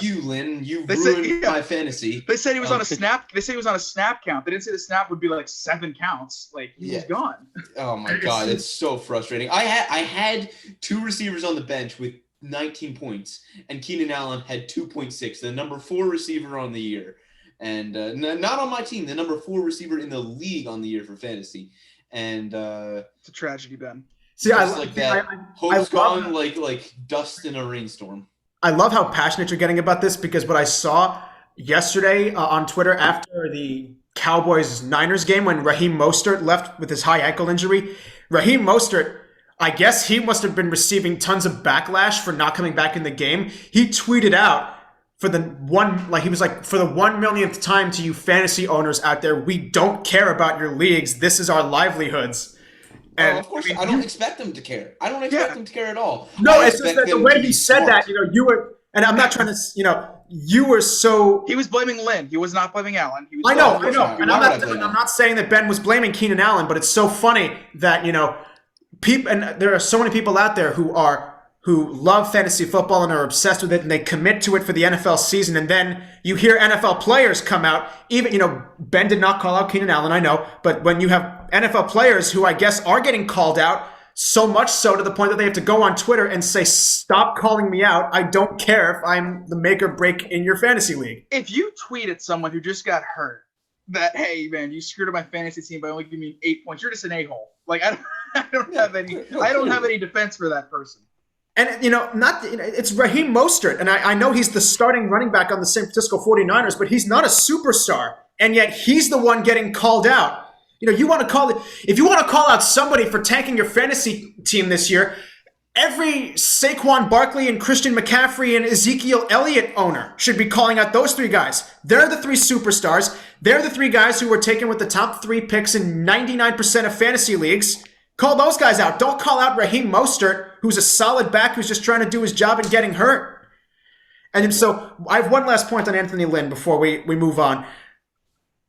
You, Lynn. You ruined my fantasy. They said he was on a snap. They said he was on a snap count. They didn't say the snap would be like 7 counts. Like he was gone. Oh my God, it's so frustrating. I had 2 receivers on the bench with 19 points, and Keenan Allen had 2.6, the number 4 receiver on the year. And not on my team, the number 4 receiver in the league on the year for fantasy. And it's a tragedy, Ben. See, I like that. Hope's gone like dust in a rainstorm. I love how passionate you're getting about this, because what I saw yesterday on Twitter after the Cowboys-Niners game when Raheem Mostert left with his high ankle injury, Raheem Mostert, I guess he must have been receiving tons of backlash for not coming back in the game. He tweeted out, for the 1 millionth time to you fantasy owners out there, we don't care about your leagues. This is our livelihoods. And of course, I don't expect them to care. I don't expect them to care at all. No, it's just that the way he said that, you were, and I'm not trying to, you were so. He was blaming Lynn. He was not blaming Allen. He was I know. And I'm not saying that Ben was blaming Keenan Allen, but it's so funny that, people, and there are so many people out there who love fantasy football and are obsessed with it, and they commit to it for the NFL season. And then you hear NFL players come out, even, Ben did not call out Keenan Allen, I know, but when you have NFL players who I guess are getting called out, so much so to the point that they have to go on Twitter and say, stop calling me out. I don't care if I'm the make or break in your fantasy league. If you tweet at someone who just got hurt that, hey, man, you screwed up my fantasy team by only giving me 8 points, you're just an a-hole. Like, I don't have any defense for that person. And, it's Raheem Mostert. And I know he's the starting running back on the San Francisco 49ers, but he's not a superstar. And yet he's the one getting called out. If you want to call out somebody for tanking your fantasy team this year, every Saquon Barkley and Christian McCaffrey and Ezekiel Elliott owner should be calling out those 3 guys. They're the 3 superstars. They're the 3 guys who were taken with the top 3 picks in 99% of fantasy leagues. Call those guys out. Don't call out Raheem Mostert, who's a solid back who's just trying to do his job and getting hurt. And so I have one last point on Anthony Lynn before we move on.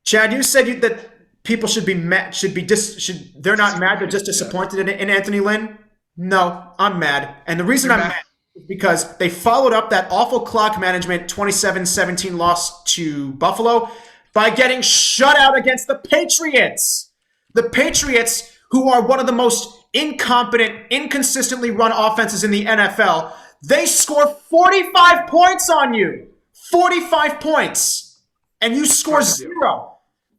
Chad, you said that people should be mad. They're not mad. They're just disappointed in Anthony Lynn. No, I'm mad. And the reason I'm mad is because they followed up that awful clock management 27-17 loss to Buffalo by getting shut out against the Patriots. The Patriots, who are one of the most incompetent, inconsistently run offenses in the NFL, they score 45 points on you. 45 points. And you score 0.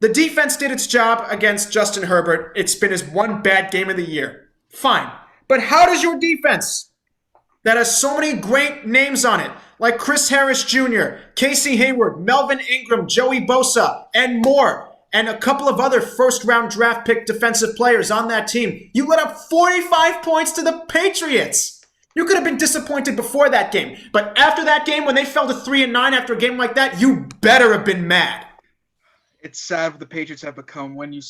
The defense did its job against Justin Herbert. It's been his one bad game of the year. Fine. But how does your defense, that has so many great names on it, like Chris Harris Jr., Casey Hayward, Melvin Ingram, Joey Bosa, and more, and a couple of other first-round draft pick defensive players on that team, you let up 45 points to the Patriots. You could have been disappointed before that game. But after that game, when they fell to 3-9 after a game like that, you better have been mad. It's sad what the Patriots have become when they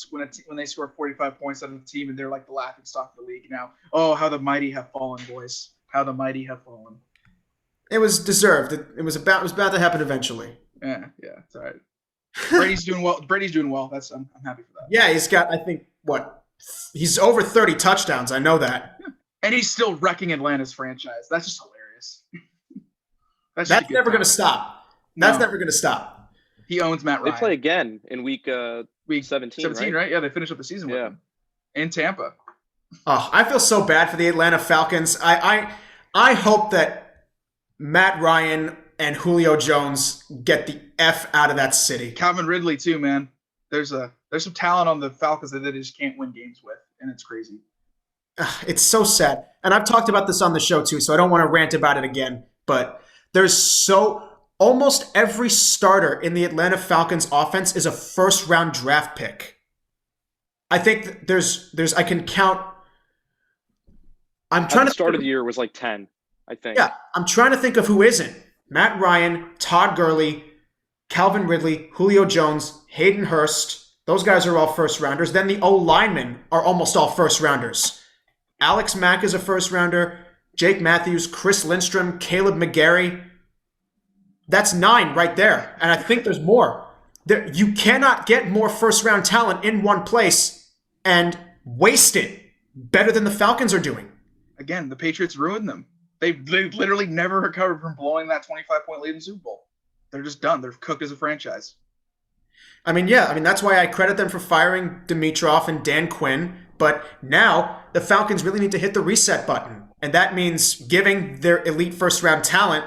score 45 points on the team and they're like the laughingstock of the league now. Oh, how the mighty have fallen, boys. How the mighty have fallen. It was deserved. It was about to happen eventually. Yeah, it's all right. Brady's doing well. I'm happy for that. Yeah, he's got, I think, he's over 30 touchdowns. I know that. Yeah. And he's still wrecking Atlanta's franchise. That's just hilarious. That's never going to stop. That's never going to stop. He owns Matt Ryan. They play again in week 17, 17, right? Yeah, they finished up the season with him in Tampa. Oh, I feel so bad for the Atlanta Falcons. I hope that Matt Ryan and Julio Jones get the F out of that city. Calvin Ridley too, man. There's some talent on the Falcons that they just can't win games with, and it's crazy. It's so sad. And I've talked about this on the show too, so I don't want to rant about it again. But almost every starter in the Atlanta Falcons offense is a first-round draft pick. I think I can count. I'm trying to start of the year was like 10, I think. Yeah, I'm trying to think of who isn't. Matt Ryan, Todd Gurley, Calvin Ridley, Julio Jones, Hayden Hurst. Those guys are all first-rounders. Then the O-linemen are almost all first-rounders. Alex Mack is a first-rounder. Jake Matthews, Chris Lindstrom, Caleb McGarry. That's 9 right there. And I think there's more. You cannot get more first-round talent in one place and waste it better than the Falcons are doing. Again, the Patriots ruined them. They literally never recovered from blowing that 25-point lead in the Super Bowl. They're just done. They're cooked as a franchise. I mean, that's why I credit them for firing Dimitroff and Dan Quinn. But now the Falcons really need to hit the reset button. And that means giving their elite first-round talent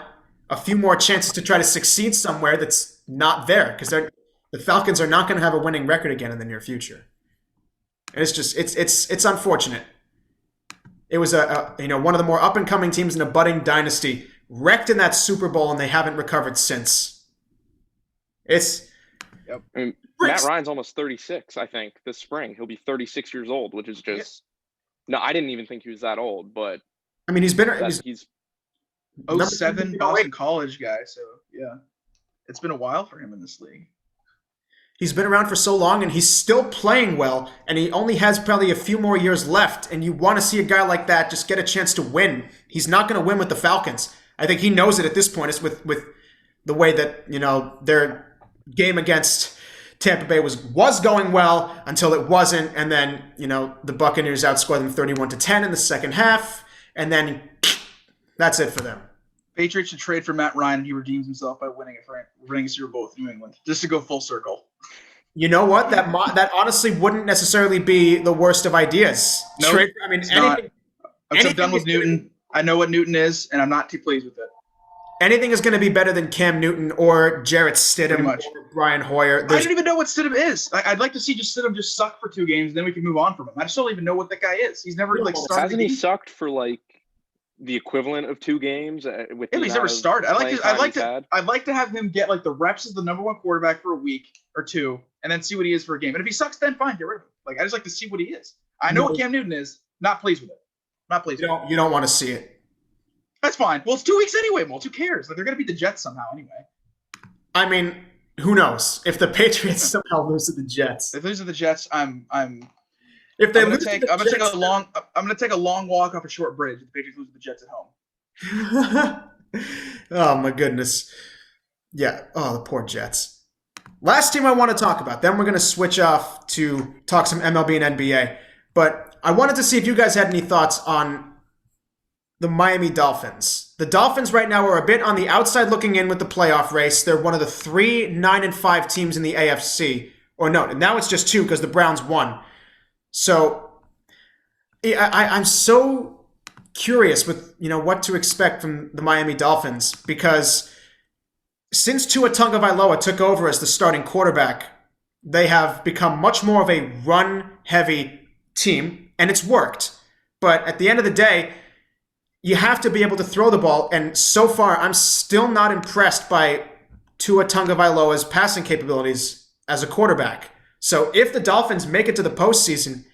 a few more chances to try to succeed somewhere that's not there. Because the Falcons are not going to have a winning record again in the near future. And it's just, it's unfortunate. It was one of the more up-and-coming teams in a budding dynasty, wrecked in that Super Bowl, and they haven't recovered since. It's... Yep. I mean, Matt Ryan's almost 36, I think, this spring. He'll be 36 years old, which is just no, I didn't even think he was that old, but I mean, he's 07 Boston College guy, so yeah. It's been a while for him in this league. He's been around for so long, and he's still playing well, and he only has probably a few more years left, and you want to see a guy like that just get a chance to win. He's not going to win with the Falcons. I think he knows it at this point. It's with the way that, their game against Tampa Bay was going well until it wasn't, and then the Buccaneers outscored them 31-10 in the second half, and then that's it for them. Patriots should trade for Matt Ryan, and he redeems himself by winning a Super Bowl with New England, just to go full circle. You know what? That honestly wouldn't necessarily be the worst of ideas. No, nope, I'm so done with Newton. I know what Newton is, and I'm not too pleased with it. Anything is going to be better than Cam Newton or Jarrett Stidham or Brian Hoyer. I don't even know what Stidham is. I'd like to see Stidham just suck for 2 games, then we can move on from him. I just don't even know what that guy is. He's never started. Hasn't he sucked for the equivalent of 2 games? He's never started. I'd like to have him get the reps as the number 1 quarterback for a week or 2, and then see what he is for a game. And if he sucks, then fine, get rid of him. I just like to see what he is. I know what Cam Newton is. Not pleased with it. Not pleased. You don't want to see it. That's fine. Well, it's 2 weeks anyway, Multz. Who cares? They're going to beat the Jets somehow anyway. I mean, who knows? If the Patriots somehow lose to the Jets. If they lose to the Jets, I'm If they I'm lose going to take a long walk off a short bridge if the Patriots lose to the Jets at home. Oh my goodness. Yeah. Oh, the poor Jets. Last team I want to talk about. Then we're going to switch off to talk some MLB and NBA. But I wanted to see if you guys had any thoughts on the Miami Dolphins. The Dolphins right now are a bit on the outside looking in with the playoff race. They're one of the 3 9-5 teams in the AFC. Or no, now it's just 2 because the Browns won. So I'm so curious with what to expect from the Miami Dolphins, because since Tua Tagovailoa took over as the starting quarterback, they have become much more of a run-heavy team, and it's worked. But at the end of the day, you have to be able to throw the ball, and so far, I'm still not impressed by Tua Tagovailoa's passing capabilities as a quarterback. So if the Dolphins make it to the postseason,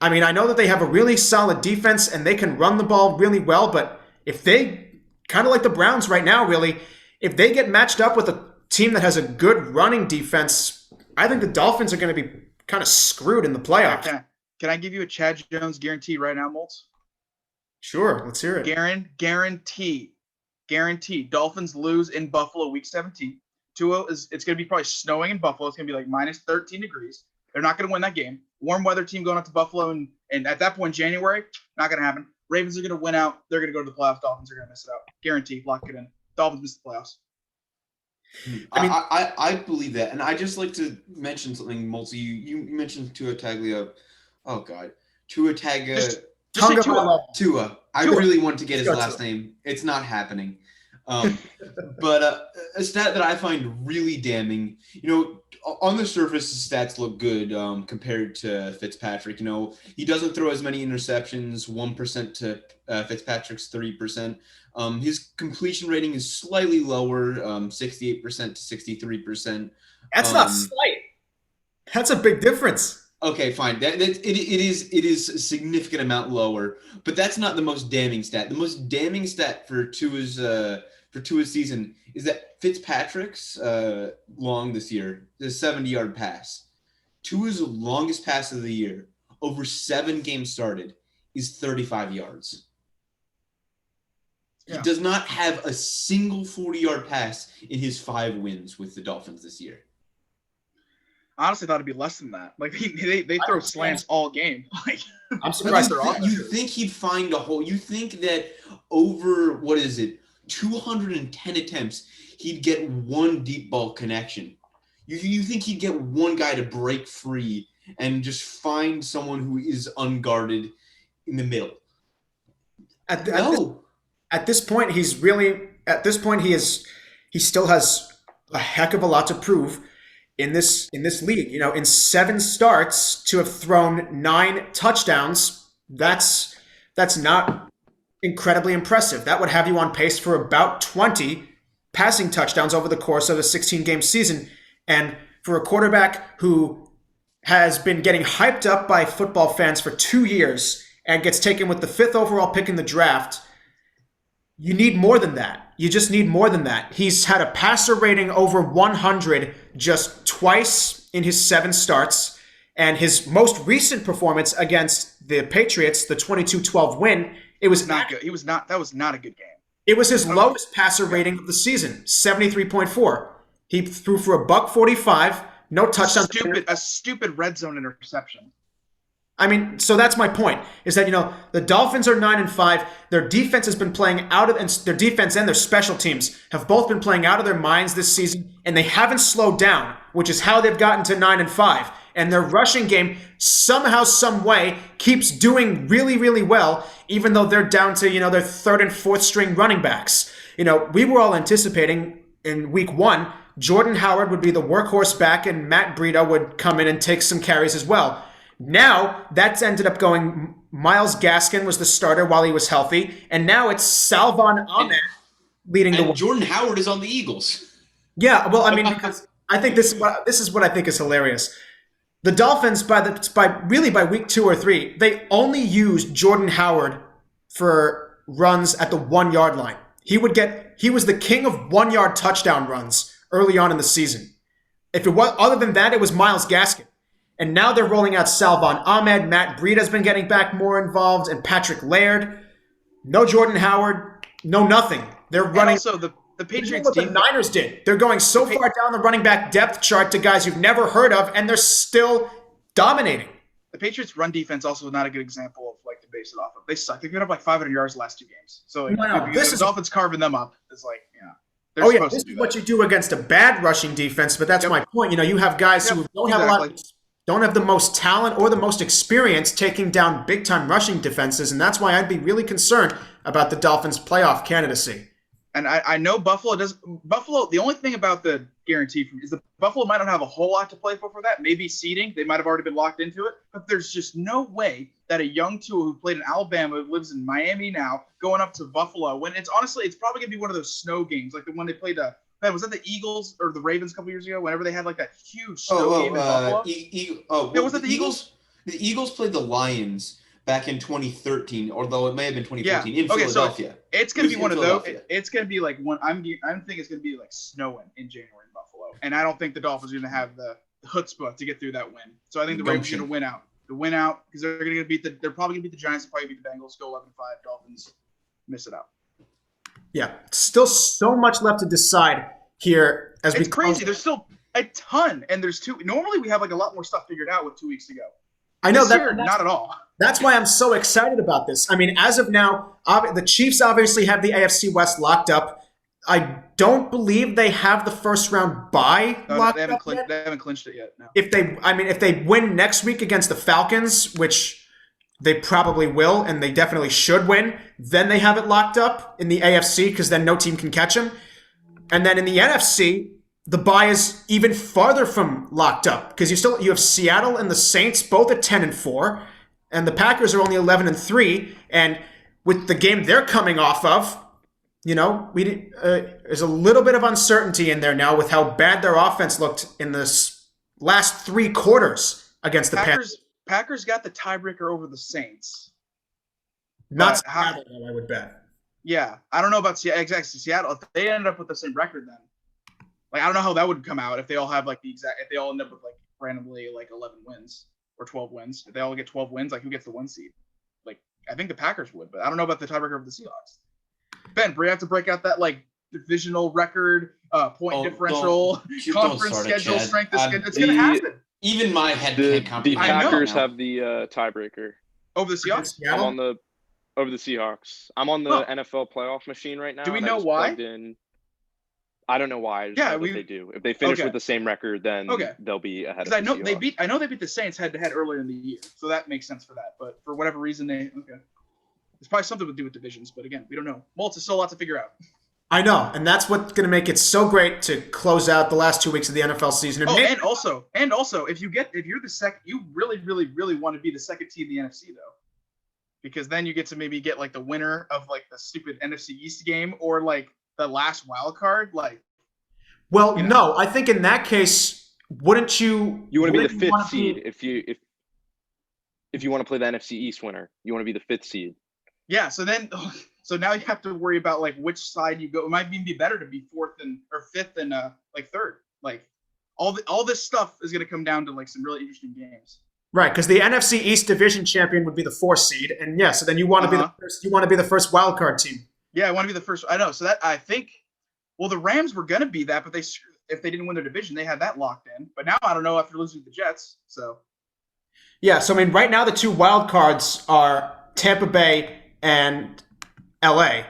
I mean, I know that they have a really solid defense and they can run the ball really well, but if they, kind of like the Browns right now, really, if they get matched up with a team that has a good running defense, I think the Dolphins are going to be kind of screwed in the playoffs. Can I give you a Chad Jones guarantee right now, Multz? Sure, let's hear it. Guarantee. Dolphins lose in Buffalo week 17. It's going to be probably snowing in Buffalo. It's going to be minus 13 degrees. They're not going to win that game. Warm weather team going out to Buffalo, and at that point, January, not going to happen. Ravens are going to win out. They're going to go to the playoffs. Dolphins are going to miss it out. Guaranteed. Lock it in. Dolphins miss the playoffs. I believe that. And I just like to mention something, Multz. You mentioned Tua Tagovailoa. Oh, God. Tua Tagovailoa. Just say Tua. Tua. I really want to get his last name. It's not happening. But a stat that I find really damning, on the surface, the stats look good compared to Fitzpatrick. He doesn't throw as many interceptions, 1% to Fitzpatrick's 3%. His completion rating is slightly lower, 68% to 63%. That's not slight. That's a big difference. Okay, fine. It is a significant amount lower, but that's not the most damning stat. The most damning stat for Tua's season is that Fitzpatrick's long this year, the 70-yard pass. Tua's longest pass of the year, over 7 games started, is 35 yards. Yeah. He does not have a single 40-yard pass in his 5 wins with the Dolphins this year. honestly thought it'd be less than that. Like they throw slants all game. Like I'm surprised. You think he'd find a hole? You think that over 210 attempts, he'd get one deep ball connection? You think he'd get one guy to break free and just find someone who is unguarded in the middle? At this point, he still has a heck of a lot to prove in this league. You know, in 7 starts to have thrown 9 touchdowns, that's not incredibly impressive. That would have you on pace for about 20 passing touchdowns over the course of a 16-game season. And for a quarterback who has been getting hyped up by football fans for 2 years and gets taken with the 5th overall pick in the draft, you need more than that. You just need more than that. He's had a passer rating over 100 just twice in his 7 starts, and his most recent performance against the Patriots, the 22-12 win, it was not good. That was not a good game. It was his lowest passer rating of the season, 73.4. He threw for $145, no touchdown. A stupid red zone interception. I mean, so that's my point, is that, you know, the Dolphins are 9-5. Their defense has been playing out of, and their defense and their special teams have both been playing out of their minds this season, and they haven't slowed down, which is how they've gotten to 9-5. And their rushing game somehow, some way, keeps doing really, really well, even though they're down to, you know, their 3rd and 4th string running backs. You know, we were all anticipating in week 1, Jordan Howard would be the workhorse back and Matt Breida would come in and take some carries as well. Now, that's ended up going, Myles Gaskin was the starter while he was healthy, and now it's Salvon Ahmed leading the way. And Jordan Howard is on the Eagles. Yeah, well, I mean, because I think this is what I think is hilarious. The Dolphins, by week 2 or 3, they only used Jordan Howard for runs at the 1-yard line. He was the king of 1-yard touchdown runs early on in the season. If it was other than that, it was Myles Gaskin. And now they're rolling out Salvon Ahmed. Matt Breida has been getting back more involved, and Patrick Laird. No Jordan Howard. No nothing. They're running. And also, the Patriots what the Niners did. They're going so far down the running back depth chart to guys you've never heard of, and they're still dominating. The Patriots' run defense also is not a good example of like to base it off of. They suck. They've given up like 500 yards the last 2 games. So like, the Dolphins carving them up is like, yeah. This is what you do against a bad rushing defense, but that's my point. You know, you have guys who don't have the most talent or the most experience taking down big-time rushing defenses, and that's why I'd be really concerned about the Dolphins' playoff candidacy. And I know Buffalo, the only thing about the guarantee is that Buffalo might not have a whole lot to play for that. Maybe seeding. They might have already been locked into it. But there's just no way that a young Tua who played in Alabama, who lives in Miami now, going up to Buffalo, when it's probably going to be one of those snow games, like the one they played was that the Eagles or the Ravens a couple years ago? Whenever they had like that huge snow game in Buffalo. Was it the Eagles? The Eagles played the Lions back in 2013, although it may have been 2014 in Philadelphia. So it's going to be one of those. It's going to be like one. I'm thinking it's going to be like snowing in January in Buffalo, and I don't think the Dolphins are going to have the chutzpah to get through that win. So I think the Ravens are going to win out. Because they're going to they're probably going to beat the Giants and probably beat the Bengals. Go 11-5. Dolphins miss it out. Yeah, still so much left to decide here. It's crazy. There's still a ton, and there's 2. Normally we have like a lot more stuff figured out with 2 weeks to go. I know that not at all. That's why I'm so excited about this. I mean, as of now, the Chiefs obviously have the AFC West locked up. I don't believe they have the first round bye locked up yet. They haven't clinched it yet. No. If they win next week against the Falcons, which they probably will, and they definitely should win, then they have it locked up in the AFC because then no team can catch them. And then in the NFC, the bye is even farther from locked up because you have Seattle and the Saints both at 10-4, and the Packers are only 11-3. And with the game they're coming off of, you know, there's a little bit of uncertainty in there now with how bad their offense looked in this last 3 quarters against the Packers. Packers got the tiebreaker over the Saints. Not Seattle, though, I would bet. Yeah, I don't know about Seattle. If they ended up with the same record, then like I don't know how that would come out if they all have like if they all end up with like randomly like 11 wins or 12 wins. If they all get 12 wins, like who gets the 1 seed? Like I think the Packers would, but I don't know about the tiebreaker of the Seahawks. Ben, we have to break out that like divisional record, point differential, conference schedule strength. It's going to happen. Even my head The can't comprehend. Packers now. have the tiebreaker. Over the Seahawks? I'm on the over the Seahawks. I'm on the Huh. NFL playoff machine right now. Do we and know I just why? plugged in. I don't know why. I just Yeah, know that they do. If they finish with the same record, then they'll be ahead of the Seahawks. I know they beat the Saints head-to-head earlier in the year, so that makes sense for that. But for whatever reason, it's probably something to do with divisions. But again, we don't know. Multz is still a lot to figure out. I know, and that's what's going to make it so great to close out the last 2 weeks of the NFL season. And also, if you're the second, you really, really, really want to be the second team in the NFC though, because then you get to maybe get like the winner of like the stupid NFC East game or like the last wild card. Like, well, no, I think in that case, wouldn't you? You want to be the fifth seed if you want to play the NFC East winner. You want to be the fifth seed. Yeah. So now you have to worry about like which side you go. It might even be better to be fifth and like third. Like all this stuff is going to come down to like some really interesting games. Right, because the NFC East division champion would be the 4th seed, and so then you want to be the first. You want to be the first wild card team. Yeah, I want to be the first. I know. So that I think. Well, the Rams were going to be that, but if they didn't win their division, they had that locked in. But now I don't know after losing to the Jets. So. Yeah, so I mean, right now the 2 wild cards are Tampa Bay and LA,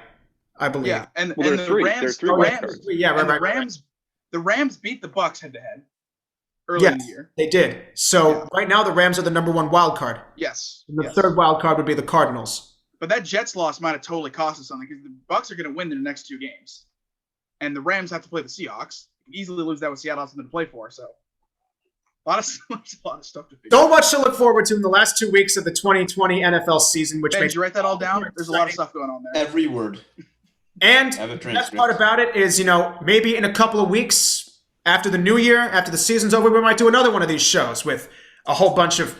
I believe. Yeah, and the three. Rams. The Rams beat the Bucs head-to-head early in the year. They did. So right now the Rams are the number 1 wild card. Yes. And the third wild card would be the Cardinals. But that Jets loss might have totally cost us something because the Bucs are going to win their next 2 games, and the Rams have to play the Seahawks. Easily lose that with Seattle has something to play for. So a lot of stuff to figure. So much to look forward to in the last 2 weeks of the 2020 NFL season. Which Ben, makes did you write that all down? There's a lot of stuff going on there. Every word. And the best part about it is, maybe in a couple of weeks after the new year, after the season's over, we might do another one of these shows with a whole bunch of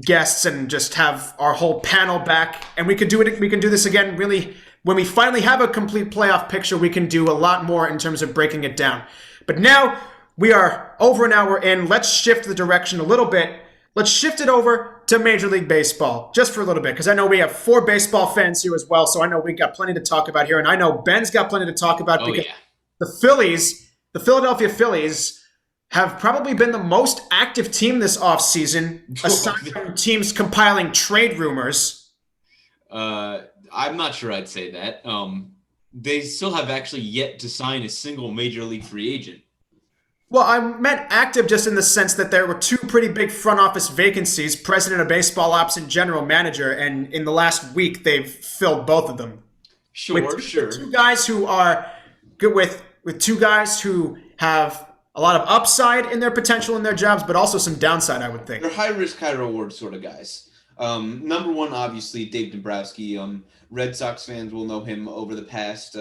guests and just have our whole panel back. And we could do it. We can do this again. Really, when we finally have a complete playoff picture, we can do a lot more in terms of breaking it down. But now we are over an hour in. Let's shift the direction a little bit. Let's shift it over to Major League Baseball just for a little bit, because I know we have 4 baseball fans here as well, so I know we got plenty to talk about here, and I know Ben's got plenty to talk about because the Philadelphia Phillies, have probably been the most active team this offseason, aside from teams compiling trade rumors. I'm not sure I'd say that. They still have actually yet to sign a single major league free agent. Well, I meant active just in the sense that there were 2 pretty big front office vacancies, president of baseball ops and general manager, and in the last week they've filled both of them. Sure. With 2 guys who are good with 2 guys who have a lot of upside in their potential in their jobs, but also some downside, I would think. They're high risk, high reward sort of guys. Number 1, obviously, Dave Dombrowski. Red Sox fans will know him over the past.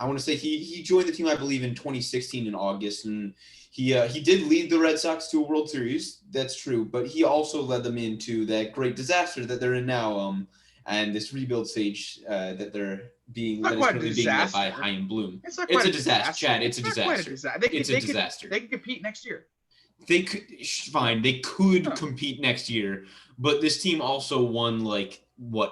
I want to say he joined the team, I believe, in 2016 in August, and he did lead the Red Sox to a World Series. That's true, but he also led them into that great disaster that they're in now, and this rebuild stage that they're being led by Chaim Bloom. It's a disaster, Chad. It's a disaster. It's a disaster. They could compete next year. They could They could compete next year, but this team also won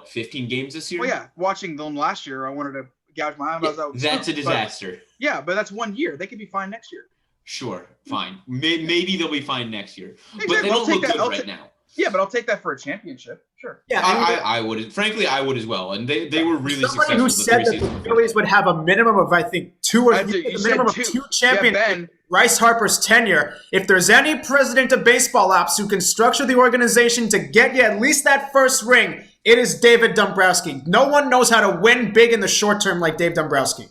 15 games this year. Well, yeah, watching them last year, I wanted to gouge my eye. That's a disaster. But that's 1 year. They could be fine next year. Sure, fine. Maybe they'll be fine next year, exactly. But they don't look good right now. Yeah, but I'll take that for a championship. Sure. Yeah, I would. Frankly, I would as well. And they were really successful. Somebody who said that the Phillies would have a minimum of, I think, 2 or 3, a minimum of 2 championships. Bryce Harper's tenure. If there's any president of baseball ops who can structure the organization to get you at least that first ring, it is David Dombrowski. No one knows how to win big in the short term like Dave Dombrowski.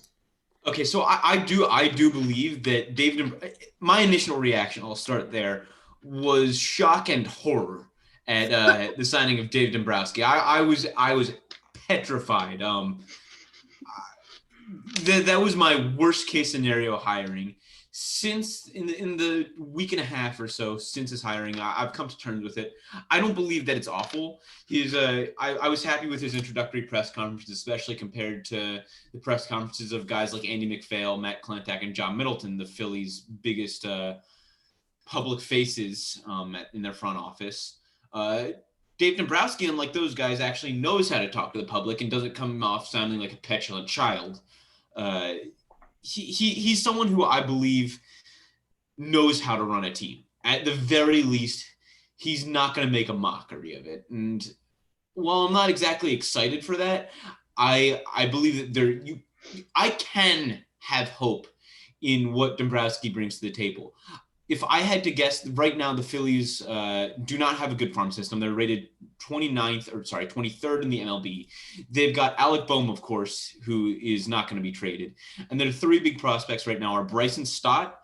Okay, so I do believe that my initial reaction, I'll start there, was shock and horror at the signing of Dave Dombrowski. I was petrified. That was my worst case scenario hiring. Since in the week and a half or so since his hiring, I've come to terms with it. I don't believe that it's awful. I was happy with his introductory press conferences, especially compared to the press conferences of guys like Andy McPhail, Matt Klentak, and John Middleton, the Phillies' biggest public faces in their front office. Dave Dombrowski, unlike those guys, actually knows how to talk to the public and doesn't come off sounding like a petulant child. He's someone who I believe knows how to run a team. at the very least, he's not going to make a mockery of it. And while I'm not exactly excited for that, I believe that I can have hope in what Dombrowski brings to the table. If I had to guess, right now the Phillies do not have a good farm system. They're rated 23rd in the MLB. They've got Alec Boehm, of course, who is not going to be traded. And their three big prospects right now are Bryson Stott,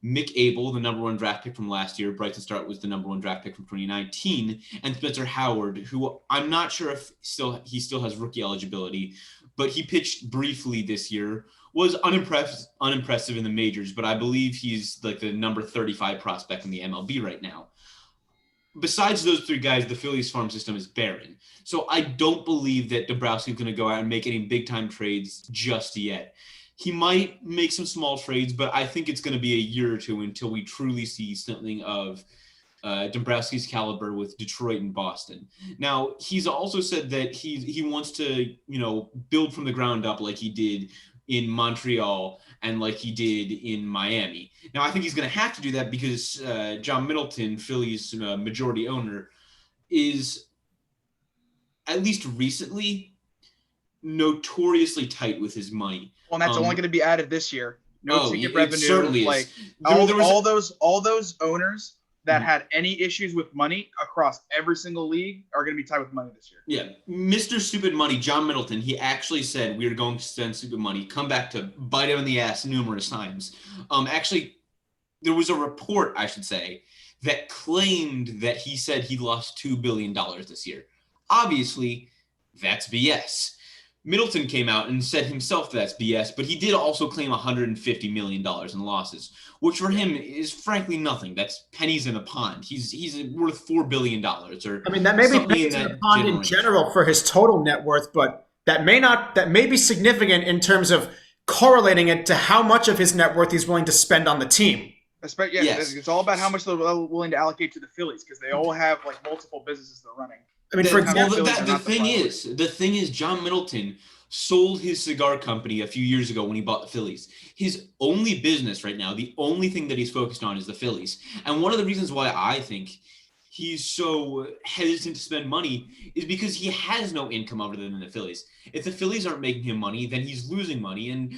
Mick Abel, the number one draft pick from last year. Bryson Stott was the number one draft pick from 2019. And Spencer Howard, who I'm not sure if he still has rookie eligibility, but he pitched briefly this year. Was unimpressive in the majors, but I believe he's like the number 35 prospect in the MLB right now. Besides those three guys, the Phillies farm system is barren. So I don't believe that Dombrowski is going to go out and make any big-time trades just yet. He might make some small trades, but I think it's going to be a year or two until we truly see something of Dombrowski's caliber with Detroit and Boston. Now, he's also said that he wants to, build from the ground up like he did in Montreal and like he did in Miami. Now, I think he's going to have to do that because John Middleton, Philly's majority owner, is at least recently notoriously tight with his money. Well, and that's only going to be added this year. Ticket revenue. It certainly like is. all those owners that had any issues with money across every single league are going to be tied with money this year. Yeah. Mr. Stupid Money, John Middleton, he actually said we are going to spend stupid money, come back to bite him in the ass numerous times. Actually, there was a report, I should say, that claimed that he said he lost $2 billion this year. Obviously, that's BS. Middleton came out and said himself that's BS, but he did also claim $150 million in losses, which for him is frankly nothing. That's pennies in a pond. He's worth $4 billion. That may be pennies in a pond in general for his total net worth, but that may be significant in terms of correlating it to how much of his net worth he's willing to spend on the team. Yes. It's all about how much they're willing to allocate to the Phillies because they all have like multiple businesses they're running. For example, the thing is, John Middleton sold his cigar company a few years ago when he bought the Phillies. His only business right now, the only thing that he's focused on is the Phillies. And one of the reasons why I think he's so hesitant to spend money is because he has no income other than the Phillies. If the Phillies aren't making him money, then he's losing money. And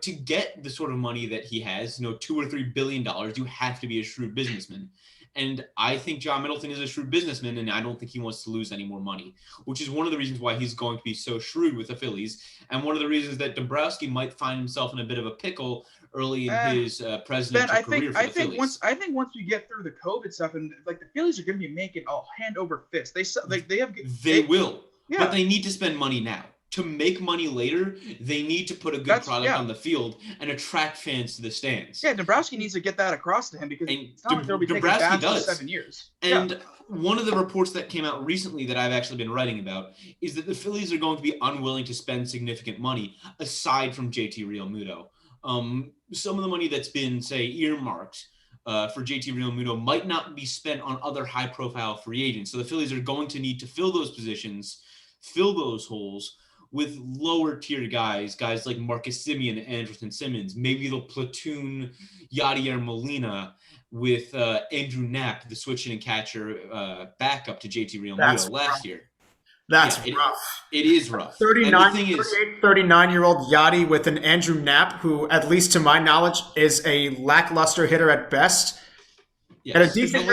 to get the sort of money that he has, $2 or $3 billion, you have to be a shrewd businessman. And I think John Middleton is a shrewd businessman, and I don't think he wants to lose any more money, which is one of the reasons why he's going to be so shrewd with the Phillies, and one of the reasons that Dombrowski might find himself in a bit of a pickle early in his presidential career for the Phillies. I think once we get through the COVID stuff, and like the Phillies are going to be making hand over fist. They will, but they need to spend money now. To make money later, they need to put a good product on the field and attract fans to the stands. Yeah, Dombrowski needs to get that across to him because it's not like they'll be taking back for 7 years. And one of the reports that came out recently that I've actually been writing about is that the Phillies are going to be unwilling to spend significant money aside from JT Realmuto. Some of the money that's been, say, earmarked for JT Realmuto might not be spent on other high-profile free agents. So the Phillies are going to need to fill those positions, fill those holes, with lower tier guys like Marcus Semien and Andrelton Simmons. Maybe they'll platoon Yadier Molina with Andrew Knapp, the switch hitting catcher, back up to JT Realmuto last year. That's rough. It is rough. 39-year-old Yadi with an Andrew Knapp, who, at least to my knowledge, is a lackluster hitter at best. Yes. And a decent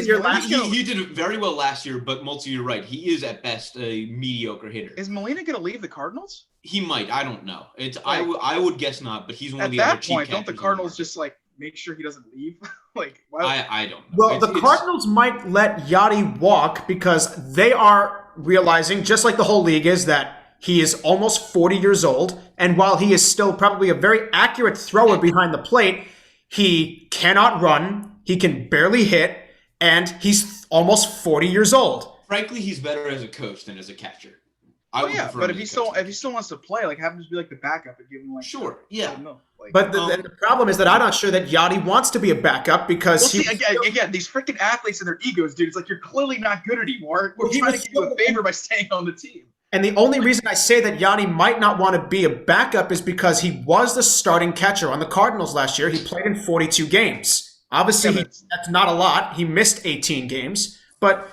year last year. He did very well last year, but Multz, you're right. He is at best a mediocre hitter. Is Molina going to leave the Cardinals? He might. I don't know. I would guess not, but he's one of the other cheap catchers. At that point, don't the Cardinals just make sure he doesn't leave? I don't know. Well, the Cardinals might let Yadi walk because they are realizing, just like the whole league is, that he is almost 40 years old, and while he is still probably a very accurate thrower behind the plate, he cannot run. He can barely hit, and he's almost 40 years old. Frankly, he's better as a coach than as a catcher. But if he still wants to play, have him just be like the backup and give him But the problem is that I'm not sure that Yadi wants to be a backup because again, these freaking athletes and their egos, dude. It's like you're clearly not good anymore. We're trying to give you a favor by staying on the team. And the only reason I say that Yadi might not want to be a backup is because he was the starting catcher on the Cardinals last year. He played in 42 games. Obviously, Yeah, that's not a lot. He missed 18 games, but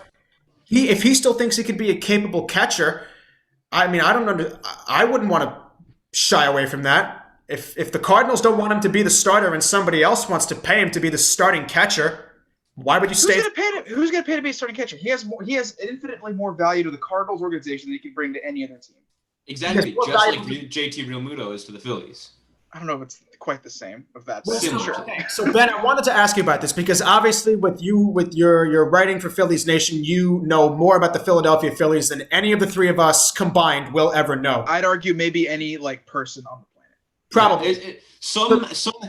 if he still thinks he could be a capable catcher, I mean, I don't know. I wouldn't want to shy away from that. If the Cardinals don't want him to be the starter and somebody else wants to pay him to be the starting catcher, why would you stay? Who's going to pay to be a starting catcher? He has infinitely more value to the Cardinals organization than he can bring to any other team. Exactly, just like JT Realmuto is to the Phillies. I don't know if it's quite the same of that. So Ben, I wanted to ask you about this because obviously with your writing for Phillies Nation, you know more about the Philadelphia Phillies than any of the three of us combined will ever know. I'd argue maybe any person on the planet. Probably. Yeah, some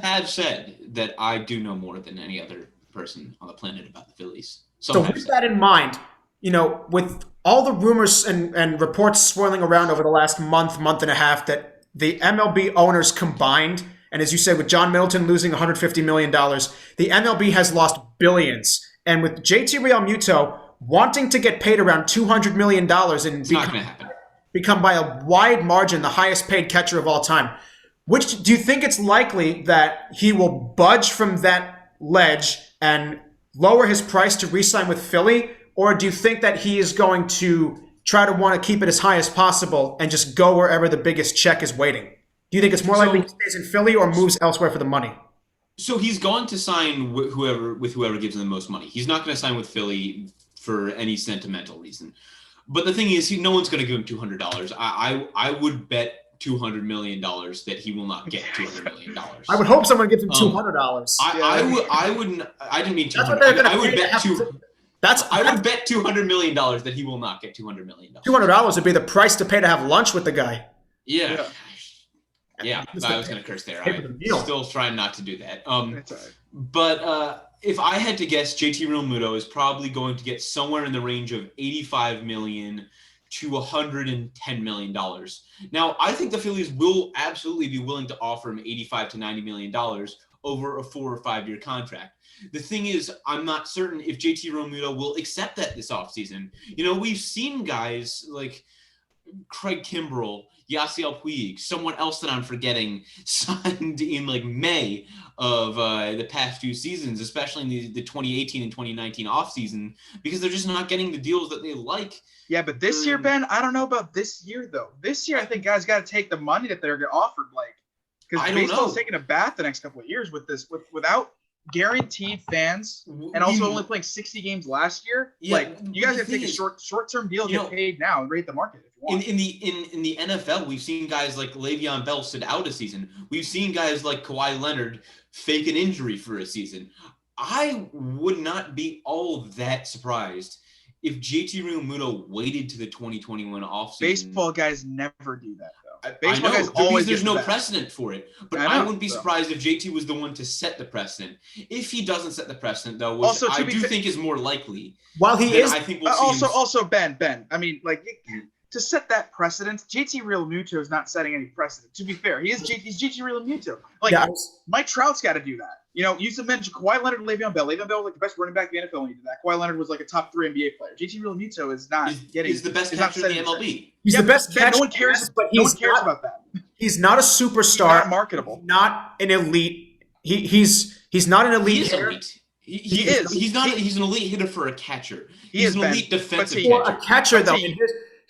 have said that I do know more than any other person on the planet about the Phillies. So with that in mind, with all the rumors and reports swirling around over the last month and a half that the MLB owners combined, and as you said, with John Middleton losing $150 million, the MLB has lost billions. And with JT Realmuto wanting to get paid around $200 million and become by a wide margin the highest paid catcher of all time, which do you think it's likely that he will budge from that ledge and lower his price to re-sign with Philly? Or do you think that he is going to try to want to keep it as high as possible and just go wherever the biggest check is waiting? Do you think it's more likely he stays in Philly or moves elsewhere for the money? So he's going to sign with whoever gives him the most money. He's not going to sign with Philly for any sentimental reason. But the thing is, no one's going to give him $200. I would bet $200 million that he will not get $200 million. I would hope someone gives him $200. I wouldn't. I didn't mean $200. I would bet I would bet $200 million that he will not get $200 million. $200 would be the price to pay to have lunch with the guy. Yeah. I was going to curse there. I'm still trying not to do that. That's all right. But if I had to guess, JT Realmuto is probably going to get somewhere in the range of $85 million to $110 million. Now, I think the Phillies will absolutely be willing to offer him $85 to $90 million over a 4 or 5 year contract. The thing is, I'm not certain if JT Realmuto will accept that this offseason. We've seen guys like Craig Kimbrell, Yasiel Puig, someone else that I'm forgetting, signed in May of the past few seasons, especially in the 2018 and 2019 offseason, because they're just not getting the deals that they like. Yeah, but this year, Ben, I don't know about this year, though. This year, I think guys got to take the money that they're offered, because baseball's taking a bath the next couple of years without guaranteed fans and also only playing 60 games last year. You guys have to take a short-term deal and get paid now and rate the market if you want. In the NFL, we've seen guys like Le'Veon Bell sit out a season. We've seen guys like Kawhi Leonard fake an injury for a season. I would not be all that surprised if JT Realmuto waited to the 2021 offseason. Baseball guys never do that, though. Baseball guys always there's no precedent for it. But I wouldn't be surprised if JT was the one to set the precedent. If he doesn't set the precedent, though, which I do think is more likely. While he is, I think we'll see also Ben. I mean, to set that precedent, JT Realmuto is not setting any precedent. To be fair, he's JT Realmuto. Mike Trout's got to do that. You used to mention Kawhi Leonard and Le'Veon Bell. Le'Veon Bell was the best running back in the NFL when he did that. Kawhi Leonard was a top 3 NBA player. JT Realmuto is not getting. He's the best catcher in the MLB. He's the best catcher. No one cares. But no one cares about that. He's not a superstar. He's not marketable. Not an elite. He's not an elite. He is elite. He is. He's not. He's an elite hitter for a catcher. He's an elite defensive catcher. For a catcher, though.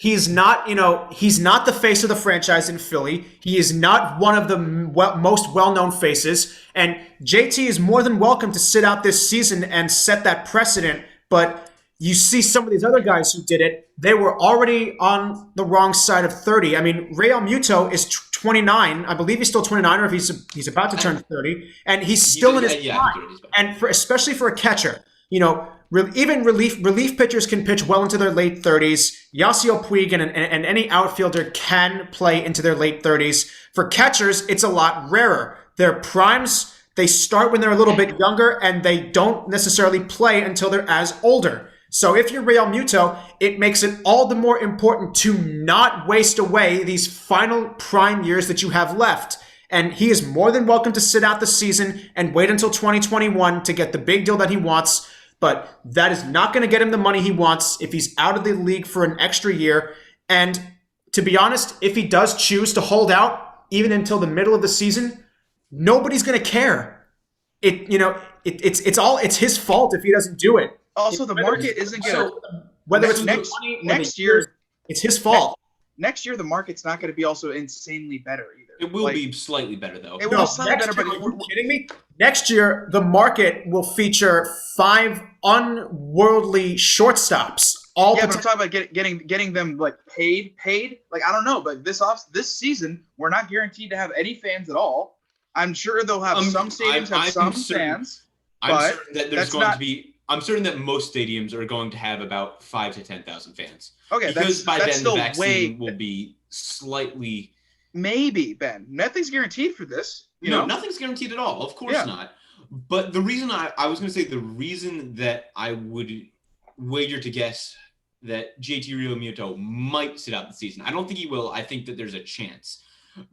He's not, he's not the face of the franchise in Philly. He is not one of the most well-known faces. And JT is more than welcome to sit out this season and set that precedent. But you see some of these other guys who did it, they were already on the wrong side of 30. I mean, Realmuto is 29. I believe he's still 29, or if he's about to turn 30. And he's still in his prime. And especially for a catcher, even relief pitchers can pitch well into their late 30s. Yasiel Puig and any outfielder can play into their late 30s. For catchers, it's a lot rarer. Their primes, they start when they're a little bit younger, and they don't necessarily play until they're as older. So if you're Realmuto, it makes it all the more important to not waste away these final prime years that you have left. And he is more than welcome to sit out the season and wait until 2021 to get the big deal that he wants. But that is not going to get him the money he wants if he's out of the league for an extra year. And to be honest, if he does choose to hold out even until the middle of the season, nobody's going to care. it's his fault if he doesn't do it. Also, the market isn't going to whether it's next year. It's his fault. Next year, the market's not going to be also insanely better either. It will be slightly better though. It will be slightly better. But are you kidding me? Next year, the market will feature 5 unworldly shortstops. But I'm talking about getting them like paid. Like I don't know, but this season we're not guaranteed to have any fans at all. I'm sure they'll have some stadiums have some fans. I'm certain that there's going to be. I'm certain that most stadiums are going to have about 5,000 to 10,000 fans. Okay, because by that's then the vaccine will be slightly. Maybe, Ben. Nothing's guaranteed for this. You know? Nothing's guaranteed at all. Of course not. But the reason I was going to say the reason that I would wager to guess that JT Realmuto might sit out the season. I don't think he will. I think that there's a chance.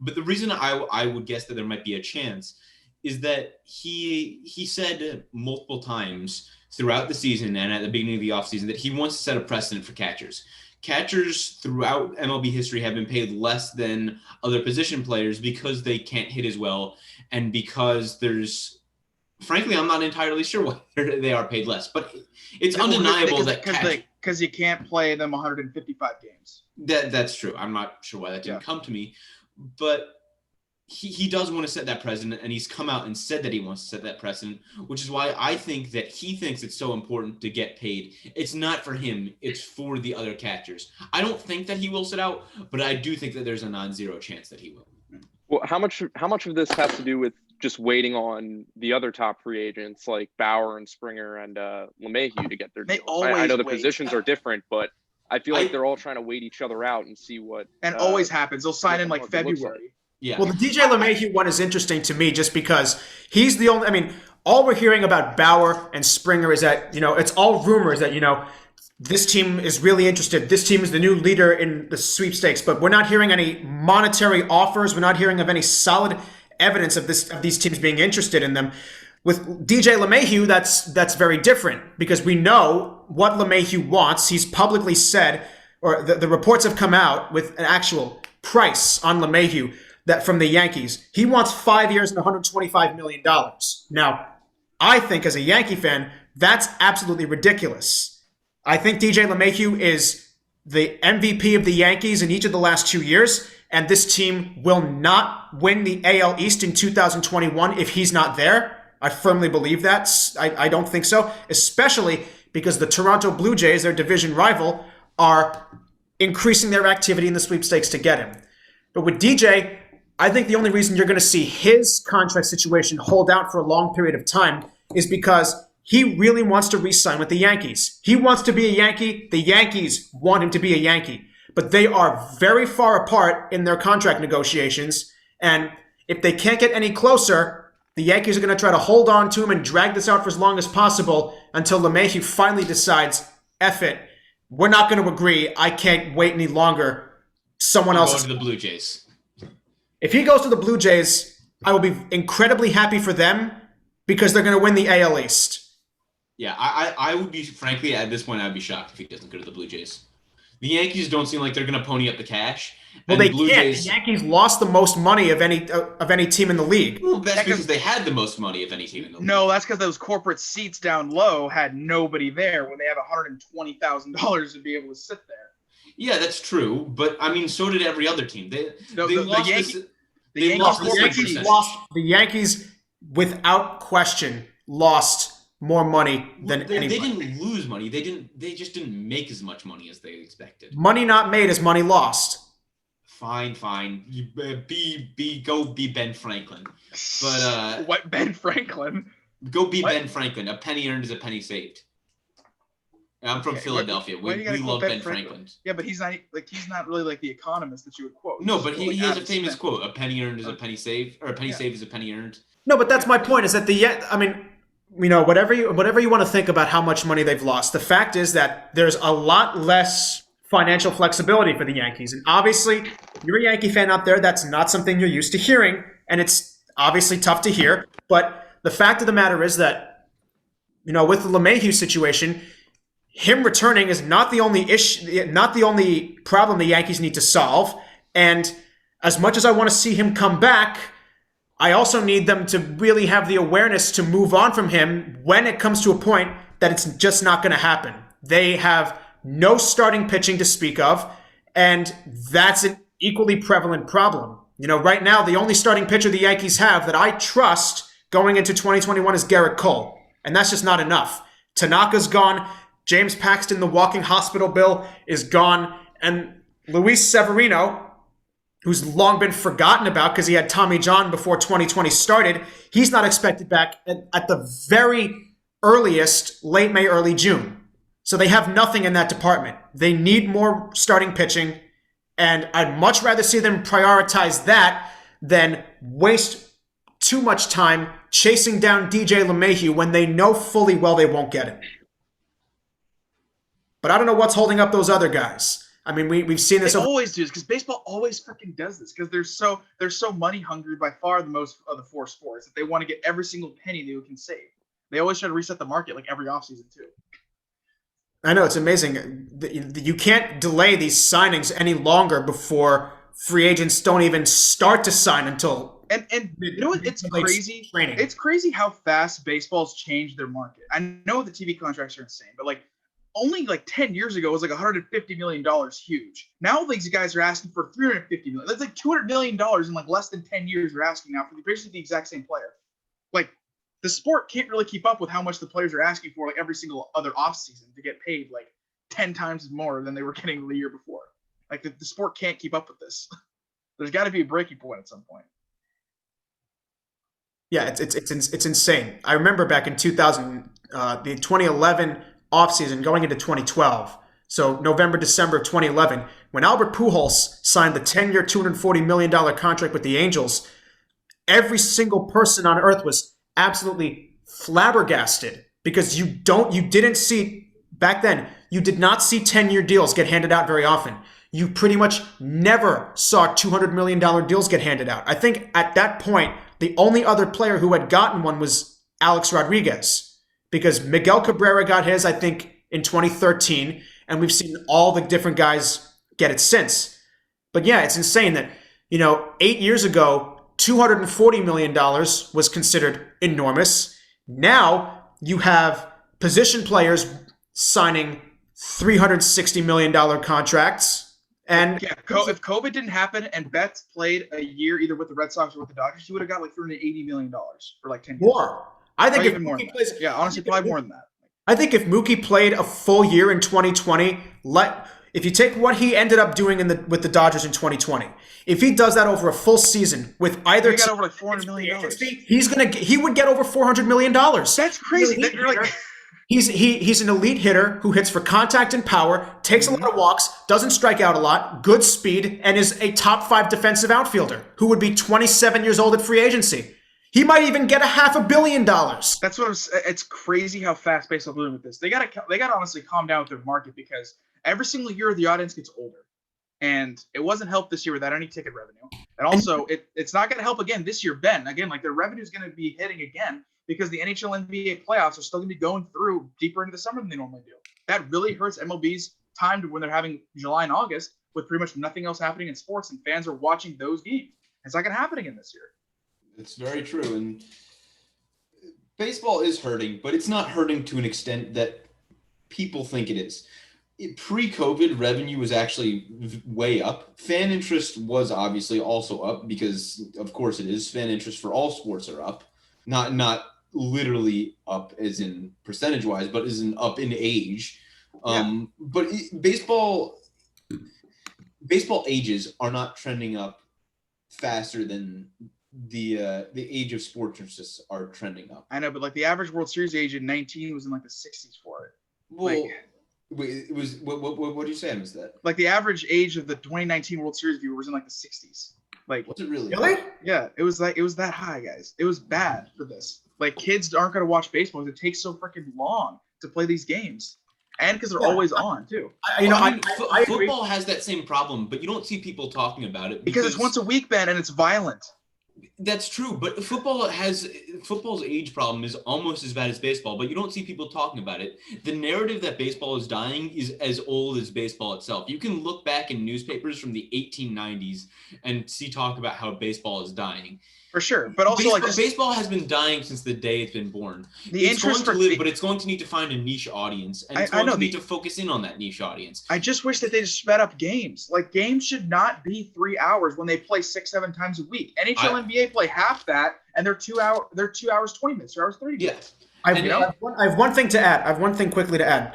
But the reason I would guess that there might be a chance is that he said multiple times throughout the season and at the beginning of the offseason that he wants to set a precedent for catchers. Catchers throughout MLB history have been paid less than other position players because they can't hit as well and because frankly, I'm not entirely sure why they are paid less. But it's undeniable because you can't play them 155 games. That's true. I'm not sure why that didn't come to me. But he does want to set that precedent, and he's come out and said that he wants to set that precedent, which is why I think that he thinks it's so important to get paid. It's not for him. It's for the other catchers. I don't think that he will sit out, but I do think that there's a non-zero chance that he will. Well, how much of this has to do with just waiting on the other top free agents like Bauer and Springer and LeMahieu to get their deals? I know the positions are different, but I feel like they're all trying to wait each other out and see what. And always happens. They'll sign in like February. Yeah. Well, the DJ LeMahieu one is interesting to me just because he's the only. I mean, all we're hearing about Bauer and Springer is that it's all rumors that this team is really interested. This team is the new leader in the sweepstakes, but we're not hearing any monetary offers. We're not hearing of any solid evidence of these teams being interested in them. With DJ LeMahieu, that's very different because we know what LeMahieu wants. He's publicly said, or the reports have come out with an actual price on LeMahieu that from the Yankees. He wants 5 years and $125 million. Now, I think as a Yankee fan, that's absolutely ridiculous. I think DJ LeMahieu is the MVP of the Yankees in each of the last 2 years, and this team will not win the AL East in 2021 if he's not there. I firmly believe that. I don't think so, especially because the Toronto Blue Jays, their division rival, are increasing their activity in the sweepstakes to get him. But with DJ, I think the only reason you're going to see his contract situation hold out for a long period of time is because he really wants to re-sign with the Yankees. He wants to be a Yankee. The Yankees want him to be a Yankee. But they are very far apart in their contract negotiations. And if they can't get any closer, the Yankees are going to try to hold on to him and drag this out for as long as possible until LeMahieu finally decides, F it, we're not going to agree. I can't wait any longer. Someone else is going to the Blue Jays. If he goes to the Blue Jays, I will be incredibly happy for them because they're going to win the AL East. Yeah, I would be, frankly, at this point, I'd be shocked if he doesn't go to the Blue Jays. The Yankees don't seem like they're going to pony up the cash. Well, they can't. The Yankees lost the most money of any team in the league. Well, that's because they had the most money of any team in the league. No, that's because those corporate seats down low had nobody there when they have $120,000 to be able to sit there. Yeah, that's true. But, I mean, so did every other team. The Yankees, without question, lost more money than anyone. They didn't lose money. They just didn't make as much money as they expected. Money not made is money lost. Fine. Go be Ben Franklin. But what, Ben Franklin? Go be Ben Franklin. A penny earned is a penny saved. I'm from Philadelphia. We love Ben Franklin. Yeah, but he's not really like the economist that you would quote. No, but he has a famous quote: "A penny earned is a penny saved," or "A penny saved is a penny earned." No, but that's my point. Is that whatever you want to think about how much money they've lost, the fact is that there's a lot less financial flexibility for the Yankees, and obviously, if you're a Yankee fan out there, that's not something you're used to hearing, and it's obviously tough to hear. But the fact of the matter is that, with the LeMahieu situation, him returning is not the only issue, not the only problem the Yankees need to solve. And as much as I want to see him come back, I also need them to really have the awareness to move on from him when it comes to a point that it's just not going to happen. They have no starting pitching to speak of, and that's an equally prevalent problem. Right now, the only starting pitcher the Yankees have that I trust going into 2021 is Garrett Cole, and that's just not enough. Tanaka's gone. James Paxton, the walking hospital bill, is gone. And Luis Severino, who's long been forgotten about because he had Tommy John before 2020 started, he's not expected back at the very earliest, late May, early June. So they have nothing in that department. They need more starting pitching, and I'd much rather see them prioritize that than waste too much time chasing down DJ LeMahieu when they know fully well they won't get him. But I don't know what's holding up those other guys. I mean, we've seen this. They always do this because baseball always freaking does this because they're so money hungry by far the most of the four sports that they want to get every single penny they can save. They always try to reset the market like every offseason too. I know, it's amazing. You can't delay these signings any longer before free agents don't even start to sign until. And you know what? It's crazy. Training. It's crazy how fast baseball's changed their market. I know the TV contracts are insane, but only 10 years ago it was $150 million huge. Now these guys are asking for $350 million. That's $200 million in less than 10 years they're asking now for basically the exact same player. The sport can't really keep up with how much the players are asking for every single other offseason to get paid 10 times more than they were getting the year before. The sport can't keep up with this. There's got to be a breaking point at some point. Yeah, it's insane. I remember back in 2000, the 2011 offseason going into 2012. So November, December of 2011, when Albert Pujols signed the 10-year, $240 million contract with the Angels, every single person on earth was absolutely flabbergasted because you didn't see back then. You did not see 10-year deals get handed out very often. You pretty much never saw $200 million deals get handed out. I think at that point, the only other player who had gotten one was Alex Rodriguez, because Miguel Cabrera got his, I think, in 2013, and we've seen all the different guys get it since. But yeah, it's insane that, 8 years ago, $240 million was considered enormous. Now you have position players signing $360 million contracts. And yeah, if COVID didn't happen and Betts played a year either with the Red Sox or with the Dodgers, he would have got $380 million for 10 years. More. I think if more plays, yeah, honestly, probably more than that. I think if Mookie played a full year in 2020, if you take what he ended up doing with the Dodgers in 2020, if he does that over a full season with either he got over $400 million. He would get over $400 million. That's crazy. He's an elite hitter who hits for contact and power, takes a lot of walks, doesn't strike out a lot, good speed, and is a top 5 defensive outfielder who would be 27 years old at free agency. He might even get $500 million. That's what it's crazy how fast baseball's moving with this. They gotta honestly calm down with their market because every single year the audience gets older, and it wasn't helped this year without any ticket revenue. And also, it's not going to help again this year. Ben, again, their revenue is going to be hitting again because the NHL NBA playoffs are still going to be going through deeper into the summer than they normally do. That really hurts MLB's time to when they're having July and August with pretty much nothing else happening in sports, and fans are watching those games. It's not going to happen again this year. It's very true, and baseball is hurting, but it's not hurting to an extent that people think it is. Pre-COVID, revenue was actually way up. Fan interest was obviously also up because, of course, it is. Fan interest for all sports are up, not literally up as in percentage-wise, but as in up in age. But baseball ages are not trending up faster than the age of sports interests are trending up. I know, but the average World Series age in 19 was in the 60s for it. Well, it was what do you say? I missed that. The average age of the 2019 World Series viewer was in the 60s. Was it really? Really? Yeah, it was that high, guys. It was bad for this. Kids aren't gonna watch baseball because it takes so freaking long to play these games, and because they're always on too. Football has that same problem, but you don't see people talking about it because it's once a week, Ben, and it's violent. That's true, but football's age problem is almost as bad as baseball, but you don't see people talking about it. The narrative that baseball is dying is as old as baseball itself. You can look back in newspapers from the 1890s and see talk about how baseball is dying. For sure, but also baseball has been dying since the day it's been born. But it's going to need to find a niche audience, and it's going to need to focus in on that niche audience. I just wish that they just sped up games. Like, games should not be 3 hours when they play 6-7 times a week. NHL, NBA play half that, and they're 2 hours 20 minutes, 2 hours 30 minutes. I have one thing to add. I have one thing quickly to add,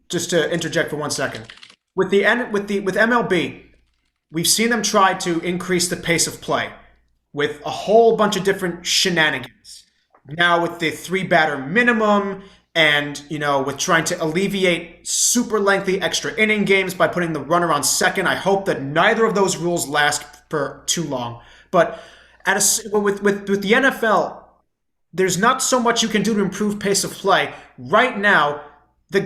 just to interject for 1 second. With MLB, we've seen them try to increase the pace of play with a whole bunch of different shenanigans. Now with the 3-batter minimum and, with trying to alleviate super lengthy extra inning games by putting the runner on second. I hope that neither of those rules last for too long. But with the NFL, there's not so much you can do to improve pace of play. Right now, the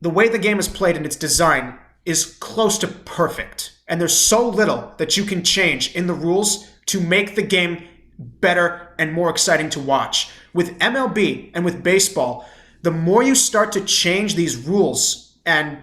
way the game is played and its design is close to perfect. And there's so little that you can change in the rules to make the game better and more exciting to watch. With MLB and with baseball, the more you start to change these rules and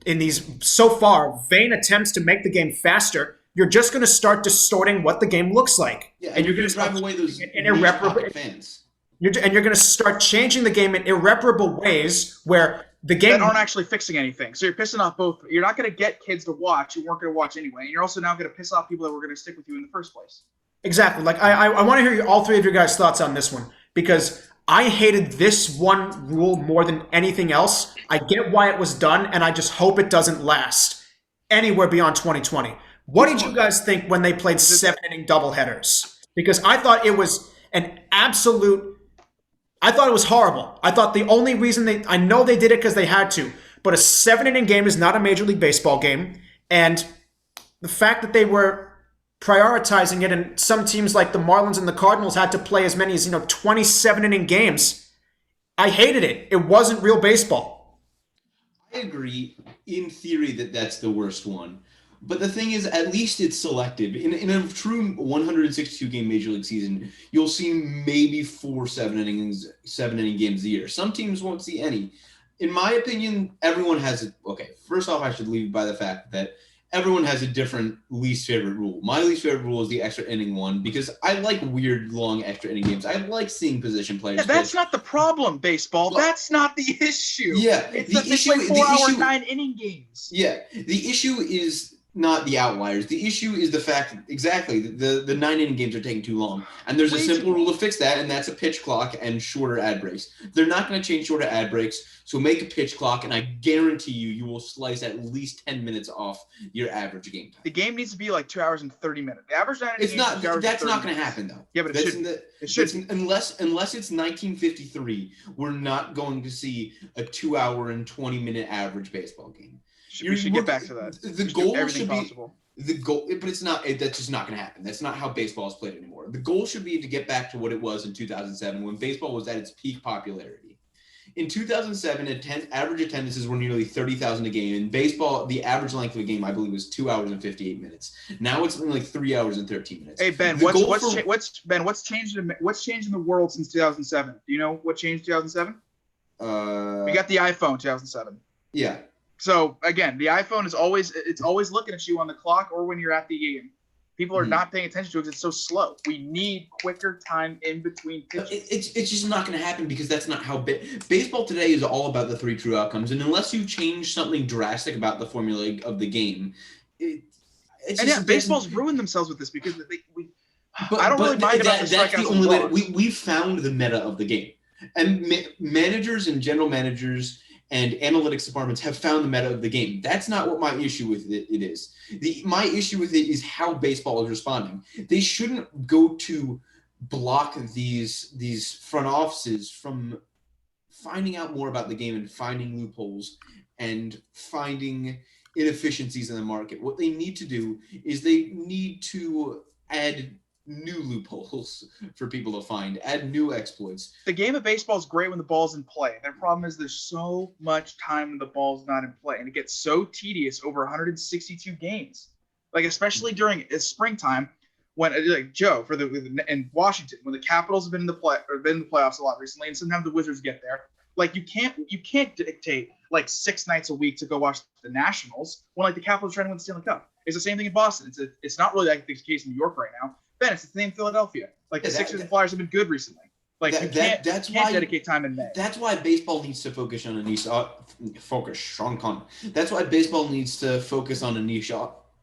in these, so far, vain attempts to make the game faster, you're just going to start distorting what the game looks like. Yeah, and you're going to drive away those irreparable fans. And you're going to start changing the game in irreparable ways where the game that aren't actually fixing anything. So you're pissing off both. You're not going to get kids to watch. You weren't going to watch anyway. And you're also now going to piss off people that were going to stick with you in the first place. Exactly. Like I want to hear all three of your guys' thoughts on this one, because I hated this one rule more than anything else. I get why it was done, and I just hope it doesn't last anywhere beyond 2020. What did you guys think when they played 7-inning doubleheaders? Because I thought it was I thought it was horrible. I thought the only reason I know they did it because they had to, but a 7-inning game is not a Major League Baseball game. And the fact that they were prioritizing it, and some teams like the Marlins and the Cardinals had to play as many as 27-inning games, I hated it. It wasn't real baseball. I agree in theory that that's the worst one. But the thing is, at least it's selective. In a true 162 game Major League season, you'll see maybe 4 7-inning games a year. Some teams won't see any. In my opinion, everyone has it. Okay, first off, I should lead by the fact that everyone has a different least favorite rule. My least favorite rule is the extra inning one, because I like weird long extra inning games. I like seeing position players. Yeah, that's not the problem, baseball. That's not the issue. Yeah, it's that they play 4-hour 9-inning games. Yeah, the issue is not the outliers. The issue is the fact that exactly the 9-inning games are taking too long. And there's a simple rule to fix that, and that's a pitch clock and shorter ad breaks. They're not going to change shorter ad breaks, so make a pitch clock, and I guarantee you will slice at least 10 minutes off your average game time. The game needs to be like 2 hours and 30 minutes. The average 9 it's not. That's not going to happen though. Yeah, but it should. Unless it's 1953, we're not going to see a 2 hour and 20 minute average baseball game. We should get back to that. The goal should be the goal, but it's not. That's just not going to happen. That's not how baseball is played anymore. The goal should be to get back to what it was in 2007, when baseball was at its peak popularity. In 2007, average attendances were nearly 30,000 a game. In baseball, the average length of a game, I believe, was 2 hours and 58 minutes. Now it's only like 3 hours and 13 minutes. Hey Ben, what's changed in the world since 2007? Do you know what changed 2007? We got the iPhone 2007. Yeah. So again, the iPhone is always looking at you on the clock or when you're at the game. People are not paying attention to it because it's so slow. We need quicker time in between pitches. It's just not going to happen, because that's not how baseball today is all about the 3 true outcomes. And unless you change something drastic about the formula of the game, baseball's ruined themselves with this, because I don't really mind about the strikeouts. That's the only way. We've found the meta of the game, and managers and general managers and analytics departments have found the meta of the game. That's not what my issue with it is. My issue with it is how baseball is responding. They shouldn't go to block these front offices from finding out more about the game and finding loopholes and finding inefficiencies in the market. What they need to do is they need to add new loopholes for people to find, add new exploits. The game of baseball is great when the ball's in play. Their problem is there's so much time when the ball's not in play, and it gets so tedious over 162 games. Like, especially during springtime, when like Joe for in Washington, when the Capitals have been in the playoffs a lot recently, and sometimes the Wizards get there. Like you can't dictate like 6 nights a week to go watch the Nationals when like the Capitals are trying to win the Stanley Cup. It's the same thing in Boston. It's not really like the case in New York right now. Ben, it's the same in Philadelphia. Like the Sixers and Flyers have been good recently. Like you can't dedicate time in May. That's why baseball needs to focus on a niche. Sean Conn. That's why baseball needs to focus on a niche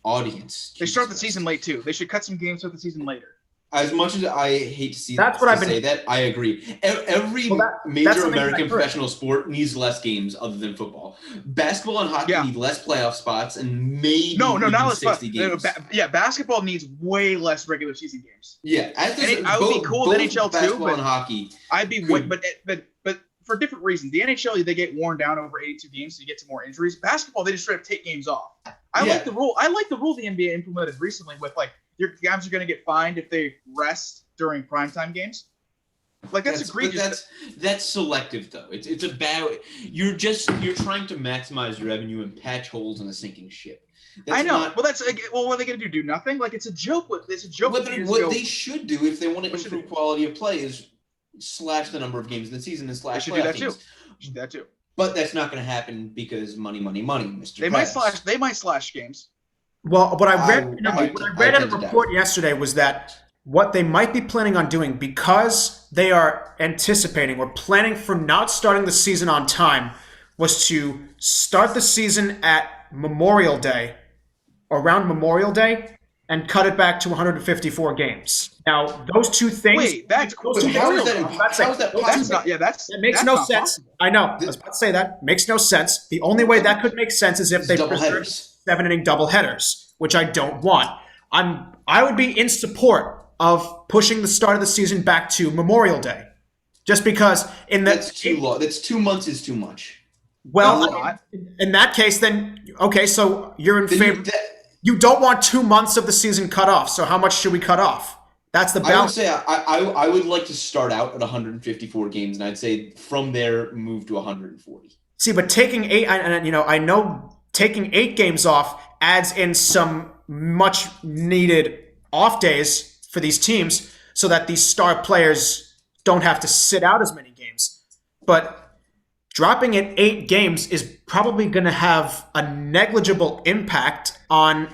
audience. They start the season late too. They should cut some games, start the season later. As much as I hate to see that's what I've been say that, I agree. Every major American professional sport needs less games other than football. Basketball and hockey need less playoff spots and maybe not less 60 games. Basketball needs way less regular season games. Yeah, I would be cool with NHL too, basketball and hockey. I'd be but for different reasons. The NHL they get worn down over 82 games, so you get to more injuries. Basketball they just straight up take games off. I like the rule. I like the rule the NBA implemented recently with like. Your guys are going to get fined if they rest during primetime games. Like that's egregious. That's selective though. It's about you're trying to maximize revenue and patch holes in a sinking ship. I know. What are they going to do? Do nothing? Like it's a joke. What they should do if they want to improve quality of play is slash the number of games in the season and slash playoff games. They should do that too. But that's not going to happen because money, Mr. They might slash games. Well, what I read in a report yesterday was that what they might be planning on doing, because they are anticipating or planning for not starting the season on time, was to start the season at Memorial Day, around Memorial Day, and cut it back to 154 games. Now, those two things. Wait, that's cool. That makes no sense. I know. I was about to say that. Makes no sense. The only way that could make sense is if they preserve 7-inning doubleheaders, which I don't want. I would be in support of pushing the start of the season back to Memorial Day, just because that's too long. That's 2 months is too much. Well, in that case, then okay. So you're in favor. You don't want 2 months of the season cut off. So how much should we cut off? That's the balance. I would say I would like to start out at 154 games, and I'd say from there move to 140. See, but taking 8, I know taking 8 games off adds in some much needed off days for these teams, so that these star players don't have to sit out as many games. But dropping it 8 games is probably going to have a negligible impact on,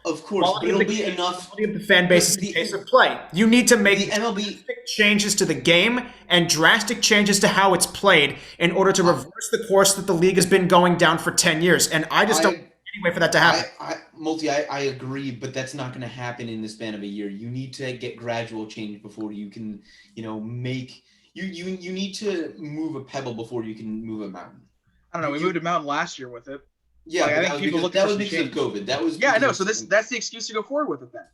of course, it'll be enough. Quality of the fan base's pace of play. You need to make drastic changes to the game and drastic changes to how it's played in order to reverse the course that the league has been going down for 10 years. And I just don't any way for that to happen. I agree, but that's not going to happen in the span of a year. You need to get gradual change before you can, make. You need to move a pebble before you can move a mountain. I don't know. We moved a mountain last year with it. Yeah, I think people look. That was because of COVID. That was. Yeah, I know. So that's the excuse to go forward with it then.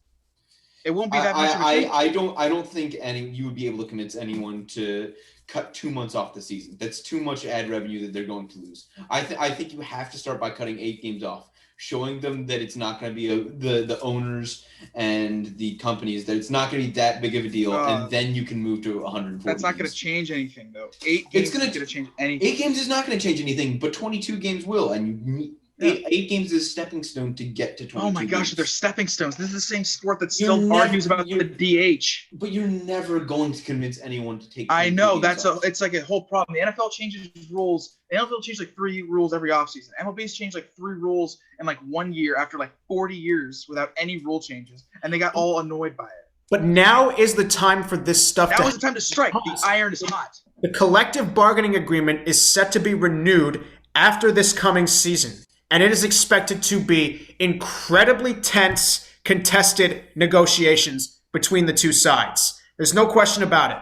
It won't be that much of a change. I don't think you would be able to convince anyone to cut 2 months off the season. That's too much ad revenue that they're going to lose. I think you have to start by cutting 8 games off, showing them that it's not going to be the owners and the companies, that it's not going to be that big of a deal, and then you can move to 140. That's not going to change anything, though. 8 games is going to change anything. 8 games is not going to change anything, but 22 games will, and eight games is a stepping stone to get to 22 Oh my gosh, games. they're stepping stones. This is the same sport that still argues about the DH. But you're never going to convince anyone to take. I know it's like a whole problem. The NFL changes rules. The NFL changed like 3 rules every offseason. MLB's changed like 3 rules in like 1 year after like 40 years without any rule changes, and they got all annoyed by it. But now is the time for this stuff. Now is the time to strike. The iron is hot. The collective bargaining agreement is set to be renewed after this coming season. And it is expected to be incredibly tense, contested negotiations between the two sides. There's no question about it.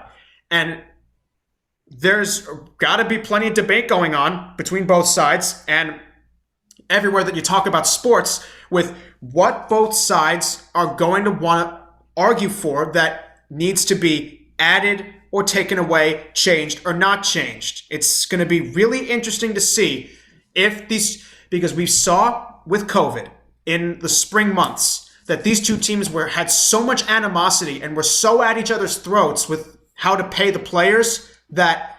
And there's got to be plenty of debate going on between both sides and everywhere that you talk about sports, with what both sides are going to want to argue for that needs to be added or taken away, changed or not changed. It's going to be really interesting to see if these... Because we saw with COVID in the spring months that these two teams had so much animosity and were so at each other's throats with how to pay the players that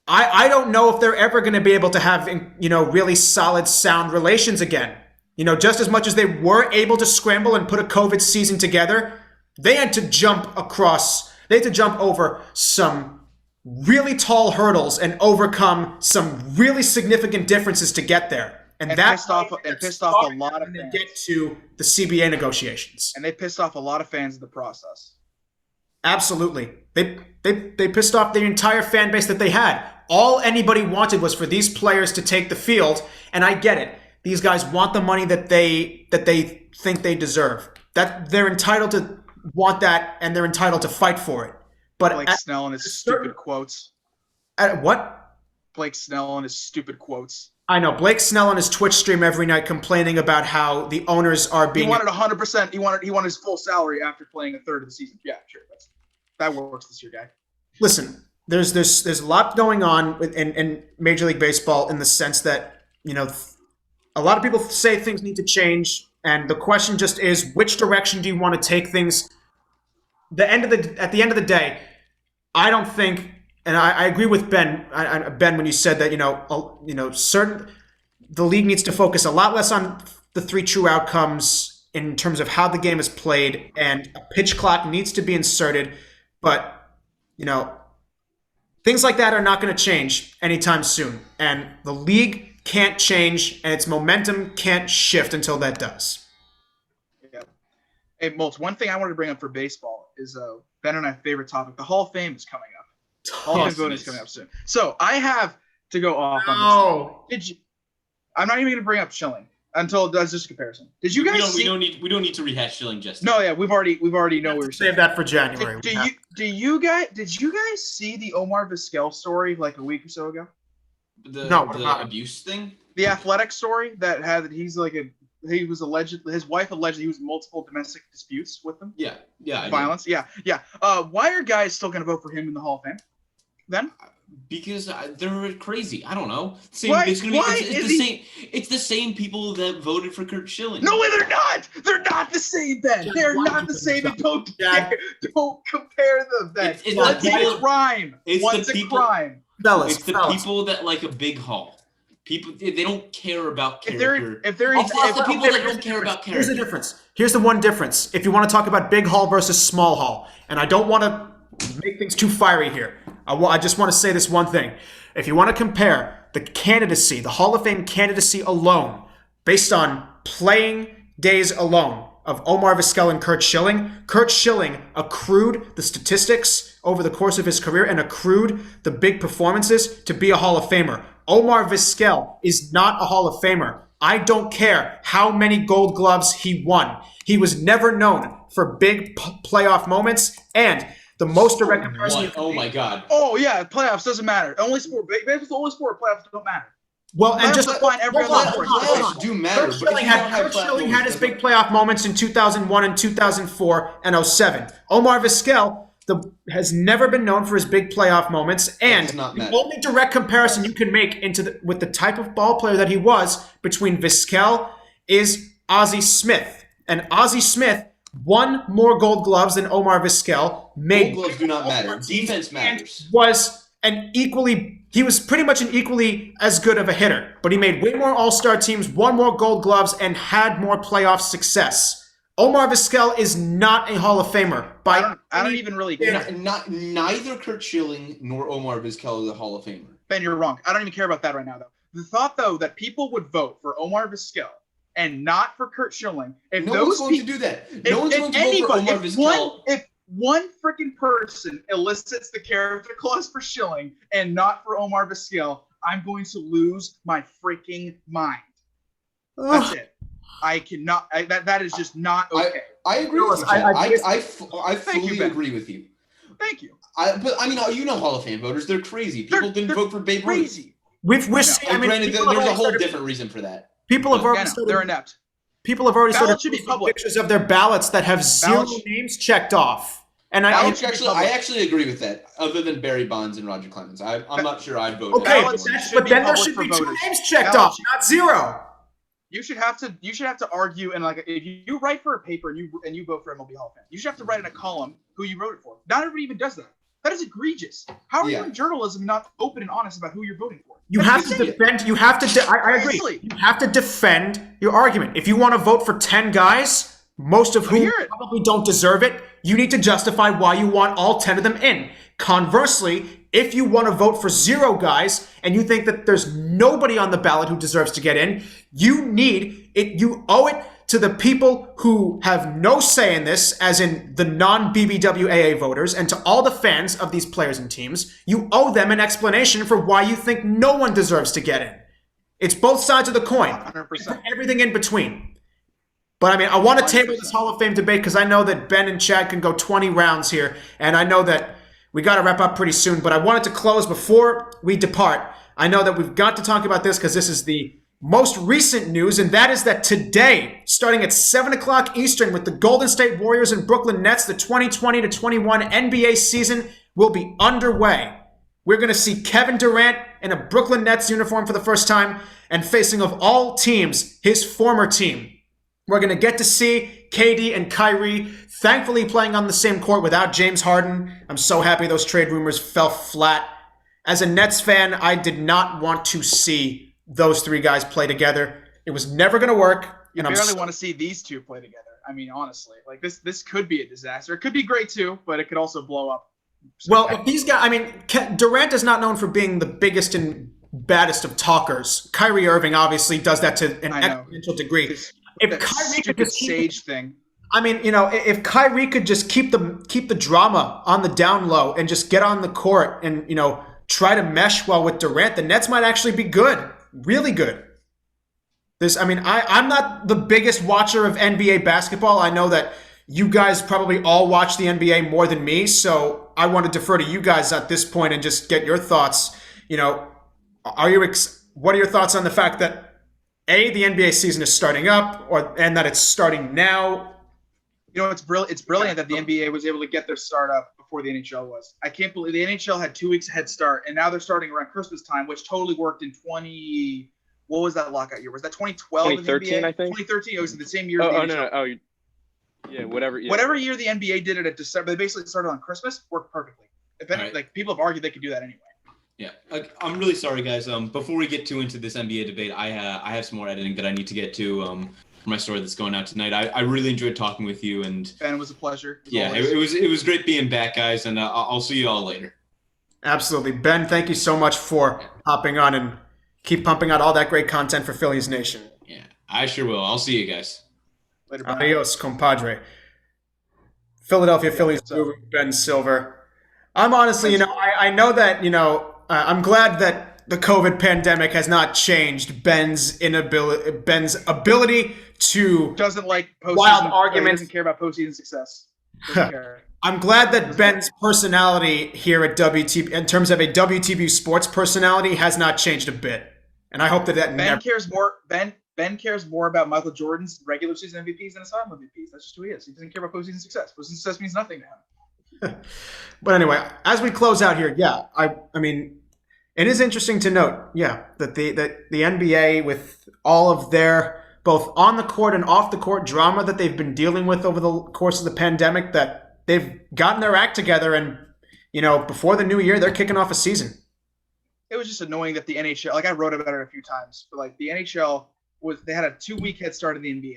I don't know if they're ever going to be able to have, really solid, sound relations again. Just as much as they were able to scramble and put a COVID season together, They had to jump over some really tall hurdles and overcome some really significant differences to get there. And that pissed off a lot of fans. Get to the CBA negotiations. And they pissed off a lot of fans in the process. Absolutely. They pissed off the entire fan base that they had. All anybody wanted was for these players to take the field, and I get it. These guys want the money that they think they deserve. That they're entitled to want that, and they're entitled to fight for it. But Blake Snell and his stupid quotes. What? Blake Snell and his stupid quotes. I know. Blake Snell on his Twitch stream every night complaining about how the owners are being... He wanted 100%. He wanted his full salary after playing a third of the season. Yeah, sure. That works this year, guy. Listen, there's a lot going on in Major League Baseball in the sense that, a lot of people say things need to change, and the question just is, which direction do you want to take things? At the end of the day, I don't think, and I agree with Ben. Ben, when you said that, the league needs to focus a lot less on the 3 true outcomes in terms of how the game is played, and a pitch clock needs to be inserted. But, things like that are not going to change anytime soon. And the league can't change, and its momentum can't shift until that does. Yeah. Hey, Multz, one thing I wanted to bring up for baseball is Ben and I's favorite topic. The Hall of Fame is coming up. Hall of Fame voting is coming up soon. So I have to go off on this. I'm not even going to bring up Schilling until it does this comparison. Did you guys we don't need to rehash Schilling just. No, yeah, we've already know we were save that for January. Did you guys see the Omar Vizquel story like a week or so ago? The abuse thing? The Athletic story that had his wife alleged he was in multiple domestic disputes with them. Yeah. Violence. Yeah. Why are guys still going to vote for him in the Hall of Fame? Then? Because they're crazy. I don't know. It's the same people that voted for Curt Schilling. No, they're not. They're not the same, Ben. They're not the same. Don't compare them, Ben. One's a crime. One's a crime. It's the people that like a big haul. People, they don't care about character. It's the people that don't care about character. Here's the difference. Here's the one difference. If you want to talk about big haul versus small haul, and I don't want to make things too fiery here, I just want to say this one thing. If you want to compare the candidacy, the Hall of Fame candidacy alone, based on playing days alone of Omar Vizquel and Curt Schilling accrued the statistics over the course of his career and accrued the big performances to be a Hall of Famer. Omar Vizquel is not a Hall of Famer. I don't care how many Gold Gloves he won. He was never known for big playoff moments, and the most direct comparison. Oh my God. Oh yeah, playoffs doesn't matter. Only sport. Baseball's the only sport. Playoffs don't matter. Well, and just define every other sport. Playoffs do matter. Curt Schilling had his big playoff moments in 2001 and 2004 and 07. Omar Vizquel has never been known for his big playoff moments, and the only direct comparison you can make with the type of ball player that he was between Vizquel is Ozzie Smith. And Ozzie Smith won more Gold Gloves than Omar Vizquel. Gold Gloves do not matter. Defense matters. He was pretty much an equally as good of a hitter, but he made way more All-Star teams, won more Gold Gloves, and had more playoff success. Omar Vizquel is not a Hall of Famer. I don't even really care. Neither Curt Schilling nor Omar Vizquel is a Hall of Famer. Ben, you're wrong. I don't even care about that right now, though. The thought, though, that people would vote for Omar Vizquel and not for Curt Schilling. No one's going to do that. No one's going to vote for Omar Vizquel. If one freaking person elicits the character clause for Schilling and not for Omar Vizquel, I'm going to lose my freaking mind. That's it. I cannot. That is just not okay. I agree with you. I fully agree with you. Thank you. But I mean, Hall of Fame voters, they're crazy. People didn't vote for Babe Ruth. Granted, there's a whole different reason for that. People have already they're inept. People have already started posting pictures of their ballots that have zero names checked off. And I actually agree with that. Other than Barry Bonds and Roger Clemens, I'm not sure I'd vote. Okay, but then there should be 2 names checked off, not 0. You should have to argue, and like if you write for a paper and you vote for MLB Hall of Fame, you should have to write in a column who you voted for. Not everybody even does that. That is egregious. How are you in journalism not open and honest about who you're voting for? You have to defend. You have to. I agree. You have to defend your argument. If you want to vote for 10 guys, most of whom probably don't deserve it, you need to justify why you want all 10 of them in. Conversely, if you want to vote for 0 guys and you think that there's nobody on the ballot who deserves to get in, you owe it to the people who have no say in this, as in the non-BBWAA voters, and to all the fans of these players and teams, you owe them an explanation for why you think no one deserves to get in. It's both sides of the coin. 100%. Everything in between. But I mean, I want to table 100%. this Hall of Fame debate because I know that Ben and Chad can go 20 rounds here, and I know that we got to wrap up pretty soon. But I wanted to close before we depart. I know that we've got to talk about this because this is the most recent news, and that is that today, starting at 7 o'clock Eastern with the Golden State Warriors and Brooklyn Nets, the 2020-21 NBA season will be underway. We're going to see Kevin Durant in a Brooklyn Nets uniform for the first time and facing, of all teams, his former team. We're going to get to see KD and Kyrie thankfully playing on the same court without James Harden. I'm so happy those trade rumors fell flat. As a Nets fan, I did not want to see those 3 guys play together. It was never going to work. You barely want to see these 2 play together. I mean, honestly, like this could be a disaster. It could be great too, but it could also blow up. Well, if these guys, I mean, Durant is not known for being the biggest and baddest of talkers. Kyrie Irving obviously does that to an exponential degree. If Kyrie could just sage thing. I mean, if Kyrie could just keep the drama on the down low and just get on the court and, try to mesh well with Durant, the Nets might actually be good. Really good. I'm not the biggest watcher of NBA basketball. I know that you guys probably all watch the NBA more than me, so I want to defer to you guys at this point and just get your thoughts. What are your thoughts on the fact that the NBA season is starting up, and that it's starting now? It's brilliant that the NBA was able to get their start up before the NHL was. I can't believe the NHL had 2 weeks head start, and now they're starting around Christmas time, which totally worked in what was that lockout year? Was that 2012? 2013, I think. 2013. It was the same year. Whatever. Yeah. Whatever year the NBA did it at December, they basically started on Christmas. Worked perfectly. Like people have argued they could do that anyway. Yeah, I'm really sorry, guys. Before we get too into this NBA debate, I have some more editing that I need to get to. For my story that's going out tonight. I really enjoyed talking with you, and Ben, it was a pleasure. It was great being back, guys, and I'll see you all later. Absolutely. Ben, thank you so much for hopping on and keep pumping out all that great content for Phillies Nation. Yeah, I sure will. I'll see you guys. Later, Ben. Adios, compadre. Philadelphia Phillies guru Ben Silver. I'm honestly, I know that, I'm glad that the COVID pandemic has not changed Ben's ability to doesn't like wild arguments. Doesn't care about postseason success. I'm glad that Ben's personality here at WTB, in terms of a WTBU sports personality, has not changed a bit. And I hope that Ben cares more. Ben cares more about Michael Jordan's regular season MVPs than asylum MVPs. That's just who he is. He doesn't care about postseason success. Postseason success means nothing to him. But anyway, as we close out here, I mean, it is interesting to note, that the NBA, with all of their both on the court and off the court drama that they've been dealing with over the course of the pandemic, that they've gotten their act together, and before the new year, they're kicking off a season. It was just annoying that the NHL, like I wrote about it a few times, but like the NHL they had a 2-week head start in the NBA,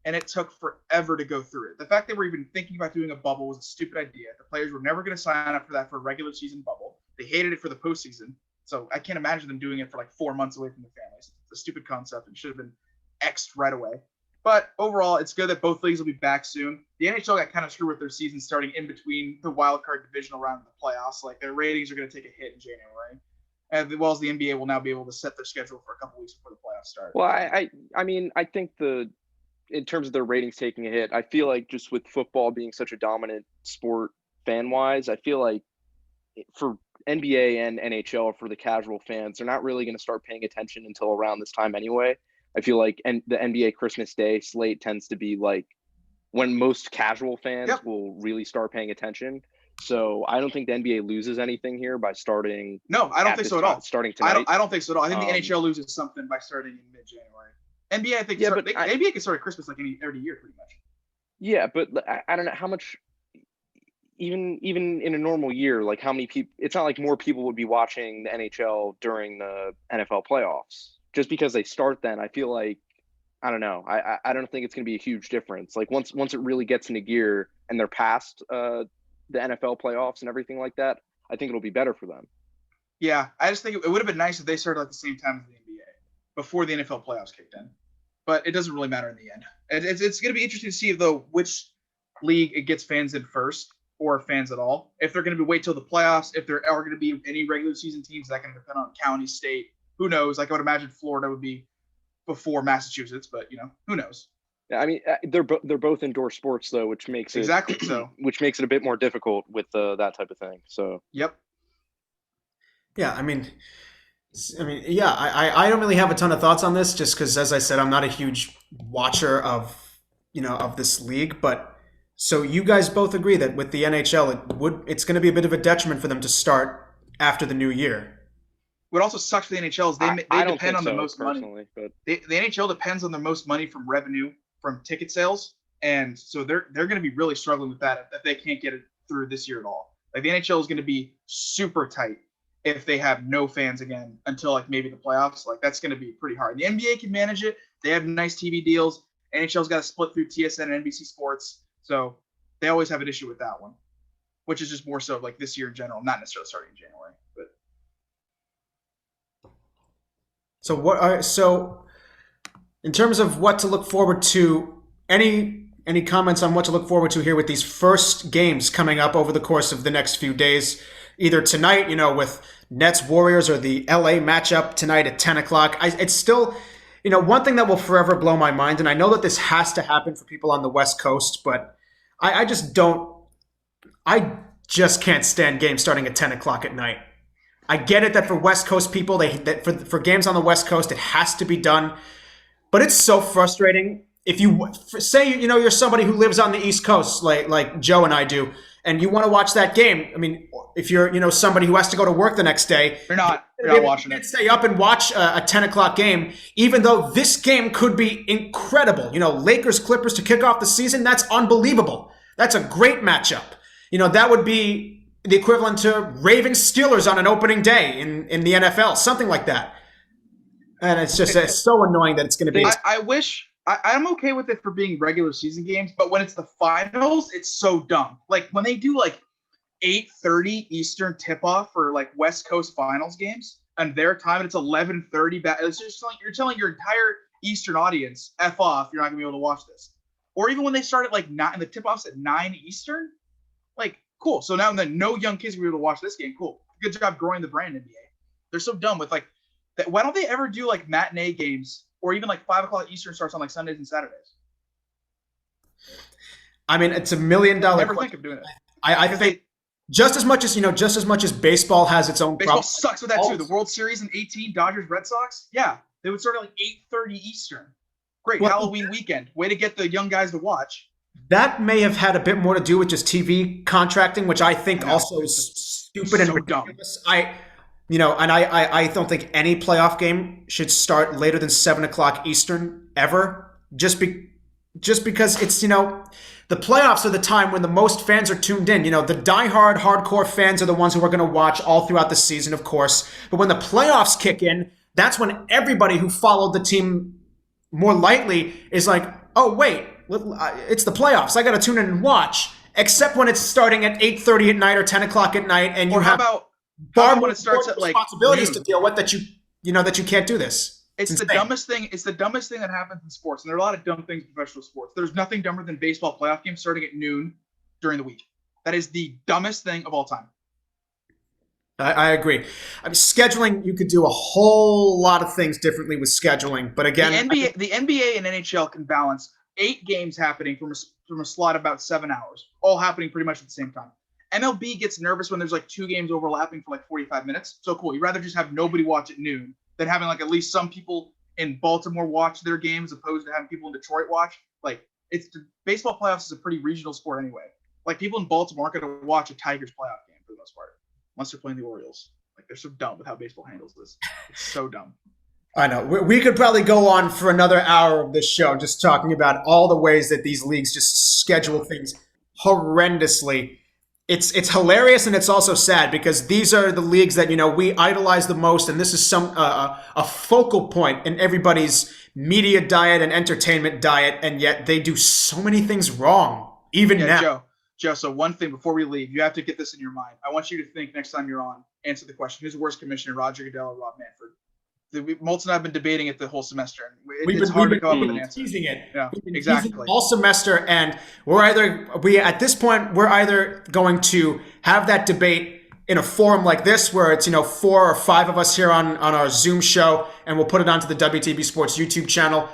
and it took forever to go through it. The fact that we're even thinking about doing a bubble was a stupid idea. The players were never going to sign up for that for a regular season bubble. They hated it for the postseason. So I can't imagine them doing it for like 4 months away from their families. It's a stupid concept and should have been X'd right away. But overall, it's good that both leagues will be back soon. The NHL got kind of screwed with their season starting in between the wild card divisional round and the playoffs. Like their ratings are going to take a hit in January, as well as the NBA will now be able to set their schedule for a couple weeks before the playoffs start. Well, I think in terms of their ratings taking a hit, I feel like just with football being such a dominant sport fan-wise, I feel like for NBA and NHL, for the casual fans, they're not really going to start paying attention until around this time anyway. I feel like the NBA Christmas Day slate tends to be like when most casual fans will really start paying attention. So I don't think the NBA loses anything here by starting. No, I don't think so at all. Starting tonight. I don't think so at all. I think the NHL loses something by starting in mid-January. NBA, I think, NBA can start at Christmas like every year pretty much. Yeah, but I don't know how much. Even in a normal year, like how many people? It's not like more people would be watching the NHL during the NFL playoffs just because they start then. I feel like I don't know. I don't think it's going to be a huge difference. Like once it really gets into gear and they're past the NFL playoffs and everything like that, I think it'll be better for them. Yeah, I just think it would have been nice if they started at the same time as the NBA before the NFL playoffs kicked in. But it doesn't really matter in the end. It's going to be interesting to see, though, which league it gets fans in first or fans at all. If they're going to wait till the playoffs, if there are going to be any regular season teams, that can depend on county, state. Who knows? Like I would imagine Florida would be before Massachusetts, but who knows? Yeah, I mean, they're both indoor sports though, which makes it which makes it a bit more difficult with that type of thing. So yep. Yeah, I mean, yeah, I don't really have a ton of thoughts on this, just because, as I said, I'm not a huge watcher of of this league. But so you guys both agree that with the NHL, it's going to be a bit of a detriment for them to start after the new year. What also sucks for the NHL is they depend on the most money. But the NHL depends on the most money from revenue from ticket sales, and so they're going to be really struggling with that if they can't get it through this year at all. Like the NHL is going to be super tight if they have no fans again until like maybe the playoffs. Like that's going to be pretty hard. The NBA can manage it. They have nice TV deals. NHL's got to split through TSN and NBC Sports, so they always have an issue with that one, which is just more so like this year in general, not necessarily starting in January, but. So in terms of what to look forward to, any comments on what to look forward to here with these first games coming up over the course of the next few days, either tonight, with Nets Warriors, or the LA matchup tonight at 10 o'clock. It's still, one thing that will forever blow my mind, and I know that this has to happen for people on the West Coast, but I just can't stand games starting at 10 o'clock at night. I get it that for West Coast people, for games on the West Coast, it has to be done. But it's so frustrating. If you say, you're somebody who lives on the East Coast, like Joe and I do, and you want to watch that game. I mean, if you're, somebody who has to go to work the next day, you're not watching it. Stay up and watch a 10 o'clock game, even though this game could be incredible. Lakers Clippers to kick off the season. That's unbelievable. That's a great matchup. That would be the equivalent to Ravens Steelers on an opening day in the NFL, something like that. And it's just it's so annoying that it's going to be. I wish I'm okay with it for being regular season games, but when it's the finals, it's so dumb. Like when they do like 8:30 Eastern tip off for like West Coast finals games and their time, and it's 11:30. It's just like you're telling your entire Eastern audience, F off, you're not gonna be able to watch this. Or even when they start at like 9 and the tip offs at 9 Eastern, like cool. So now and then no young kids will be able to watch this game. Cool. Good job growing the brand, NBA. They're so dumb with like that. Why don't they ever do like matinee games or even like 5 o'clock Eastern starts on like Sundays and Saturdays? I mean, it's $1 million. Never think of doing it. I think just as much as baseball has its own baseball problems. Sucks with that too. The World Series in 18, Dodgers, Red Sox. Yeah, they would start at like 8:30 Eastern. Great. Well, Halloween weekend. Way to get the young guys to watch. That may have had a bit more to do with just TV contracting, which I think also is stupid and ridiculous. Dumb. I don't think any playoff game should start later than 7 o'clock Eastern ever. Just because it's, the playoffs are the time when the most fans are tuned in. The diehard, hardcore fans are the ones who are going to watch all throughout the season, of course. But when the playoffs kick in, that's when everybody who followed the team more lightly is like, oh, wait, it's the playoffs. I got to tune in and watch. Except when it's starting at 8:30 at night or 10 o'clock at night, and you have far more responsibilities to deal with that you can't do this. It's the dumbest thing. It's the dumbest thing that happens in sports, and there are a lot of dumb things in professional sports. There's nothing dumber than baseball playoff games starting at noon during the week. That is the dumbest thing of all time. I agree. Scheduling, you could do a whole lot of things differently with scheduling, but again, the NBA and NHL can balance 8 games happening from a slot about 7 hours, all happening pretty much at the same time. MLB gets nervous when there's like 2 games overlapping for like 45 minutes. So cool. You'd rather just have nobody watch at noon than having like at least some people in Baltimore watch their games opposed to having people in Detroit watch. Like baseball playoffs is a pretty regional sport anyway. Like people in Baltimore aren't going to watch a Tigers playoff game for the most part, unless they're playing the Orioles. Like they're so dumb with how baseball handles this. It's so dumb. I know. We could probably go on for another hour of this show just talking about all the ways that these leagues just schedule things horrendously. it's hilarious and it's also sad because these are the leagues that, you know, we idolize the most, and this is a focal point in everybody's media diet and entertainment diet, and yet they do so many things wrong even now. Joe, so one thing before we leave, you have to get this in your mind. I want you to think next time you're on, answer the question: who's the worst commissioner, Roger Goodell or Rob Manfred? Multz and I have been debating it the whole semester. It's hard to come up with an answer. Teasing it. Yeah, exactly. All semester, and at this point we're either going to have that debate in a forum like this, where it's, you know, 4 or 5 of us here on our Zoom show, and we'll put it onto the WTB Sports YouTube channel.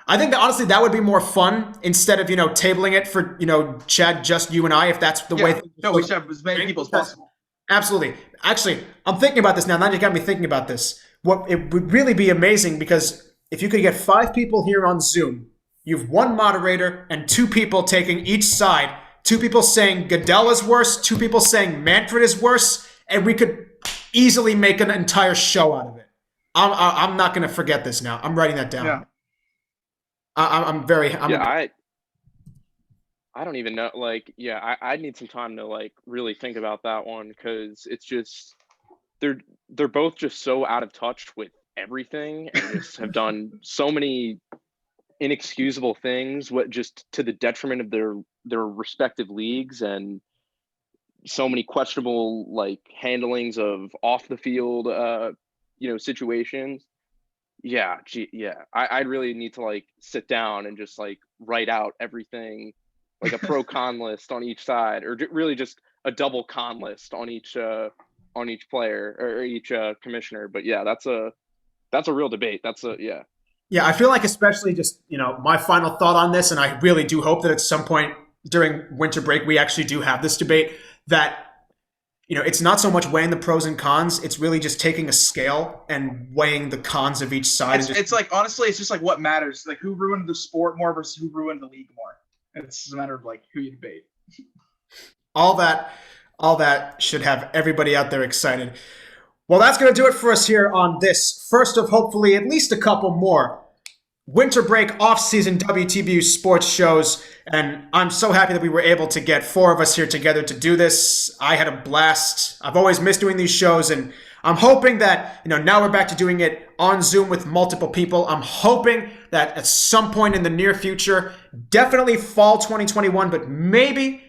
I think that honestly that would be more fun instead of, you know, tabling it for, you know, Chad, just you and I, if that's the way. No, we should have as many people as possible. Absolutely. Actually, I'm thinking about this now. Now you got me thinking about this. What it would really be amazing, because if you could get 5 people here on Zoom, you've 1 moderator and 2 people taking each side. 2 people saying Goodell is worse, 2 people saying Manfred is worse, and we could easily make an entire show out of it. I'm not going to forget this now. I'm writing that down. Yeah. I don't even know. Like, yeah, I need some time to like really think about that one, because it's just they're both just so out of touch with everything and just have done so many inexcusable things, what just to the detriment of their respective leagues, and so many questionable like handlings of off the field you know, situations. Yeah, I'd really need to like sit down and just like write out everything, like a pro con list on each side, or really just a double con list on each player or each commissioner. But yeah, that's a real debate. Yeah, I feel like, especially just, you know, my final thought on this, and I really do hope that at some point during winter break we actually do have this debate, that, you know, it's not so much weighing the pros and cons, it's really just taking a scale and weighing the cons of each side. It's like, honestly, it's just like what matters, like who ruined the sport more versus who ruined the league more. It's just a matter of like who you debate. All that should have everybody out there excited. Well, that's going to do it for us here on this first of hopefully at least a couple more winter break off-season WTBU sports shows. And I'm so happy that we were able to get 4 of us here together to do this. I had a blast. I've always missed doing these shows, and I'm hoping that, you know, now we're back to doing it on Zoom with multiple people. I'm hoping that at some point in the near future, definitely fall 2021, but maybe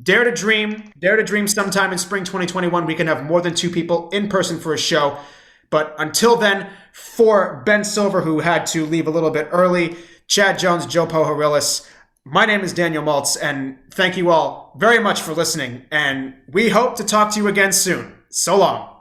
dare to dream sometime in spring 2021, we can have more than 2 people in person for a show. But until then, for Ben Silver, who had to leave a little bit early, Chad Jones, Joe Pohoryles, my name is Daniel Multz, and thank you all very much for listening, and we hope to talk to you again soon. So long.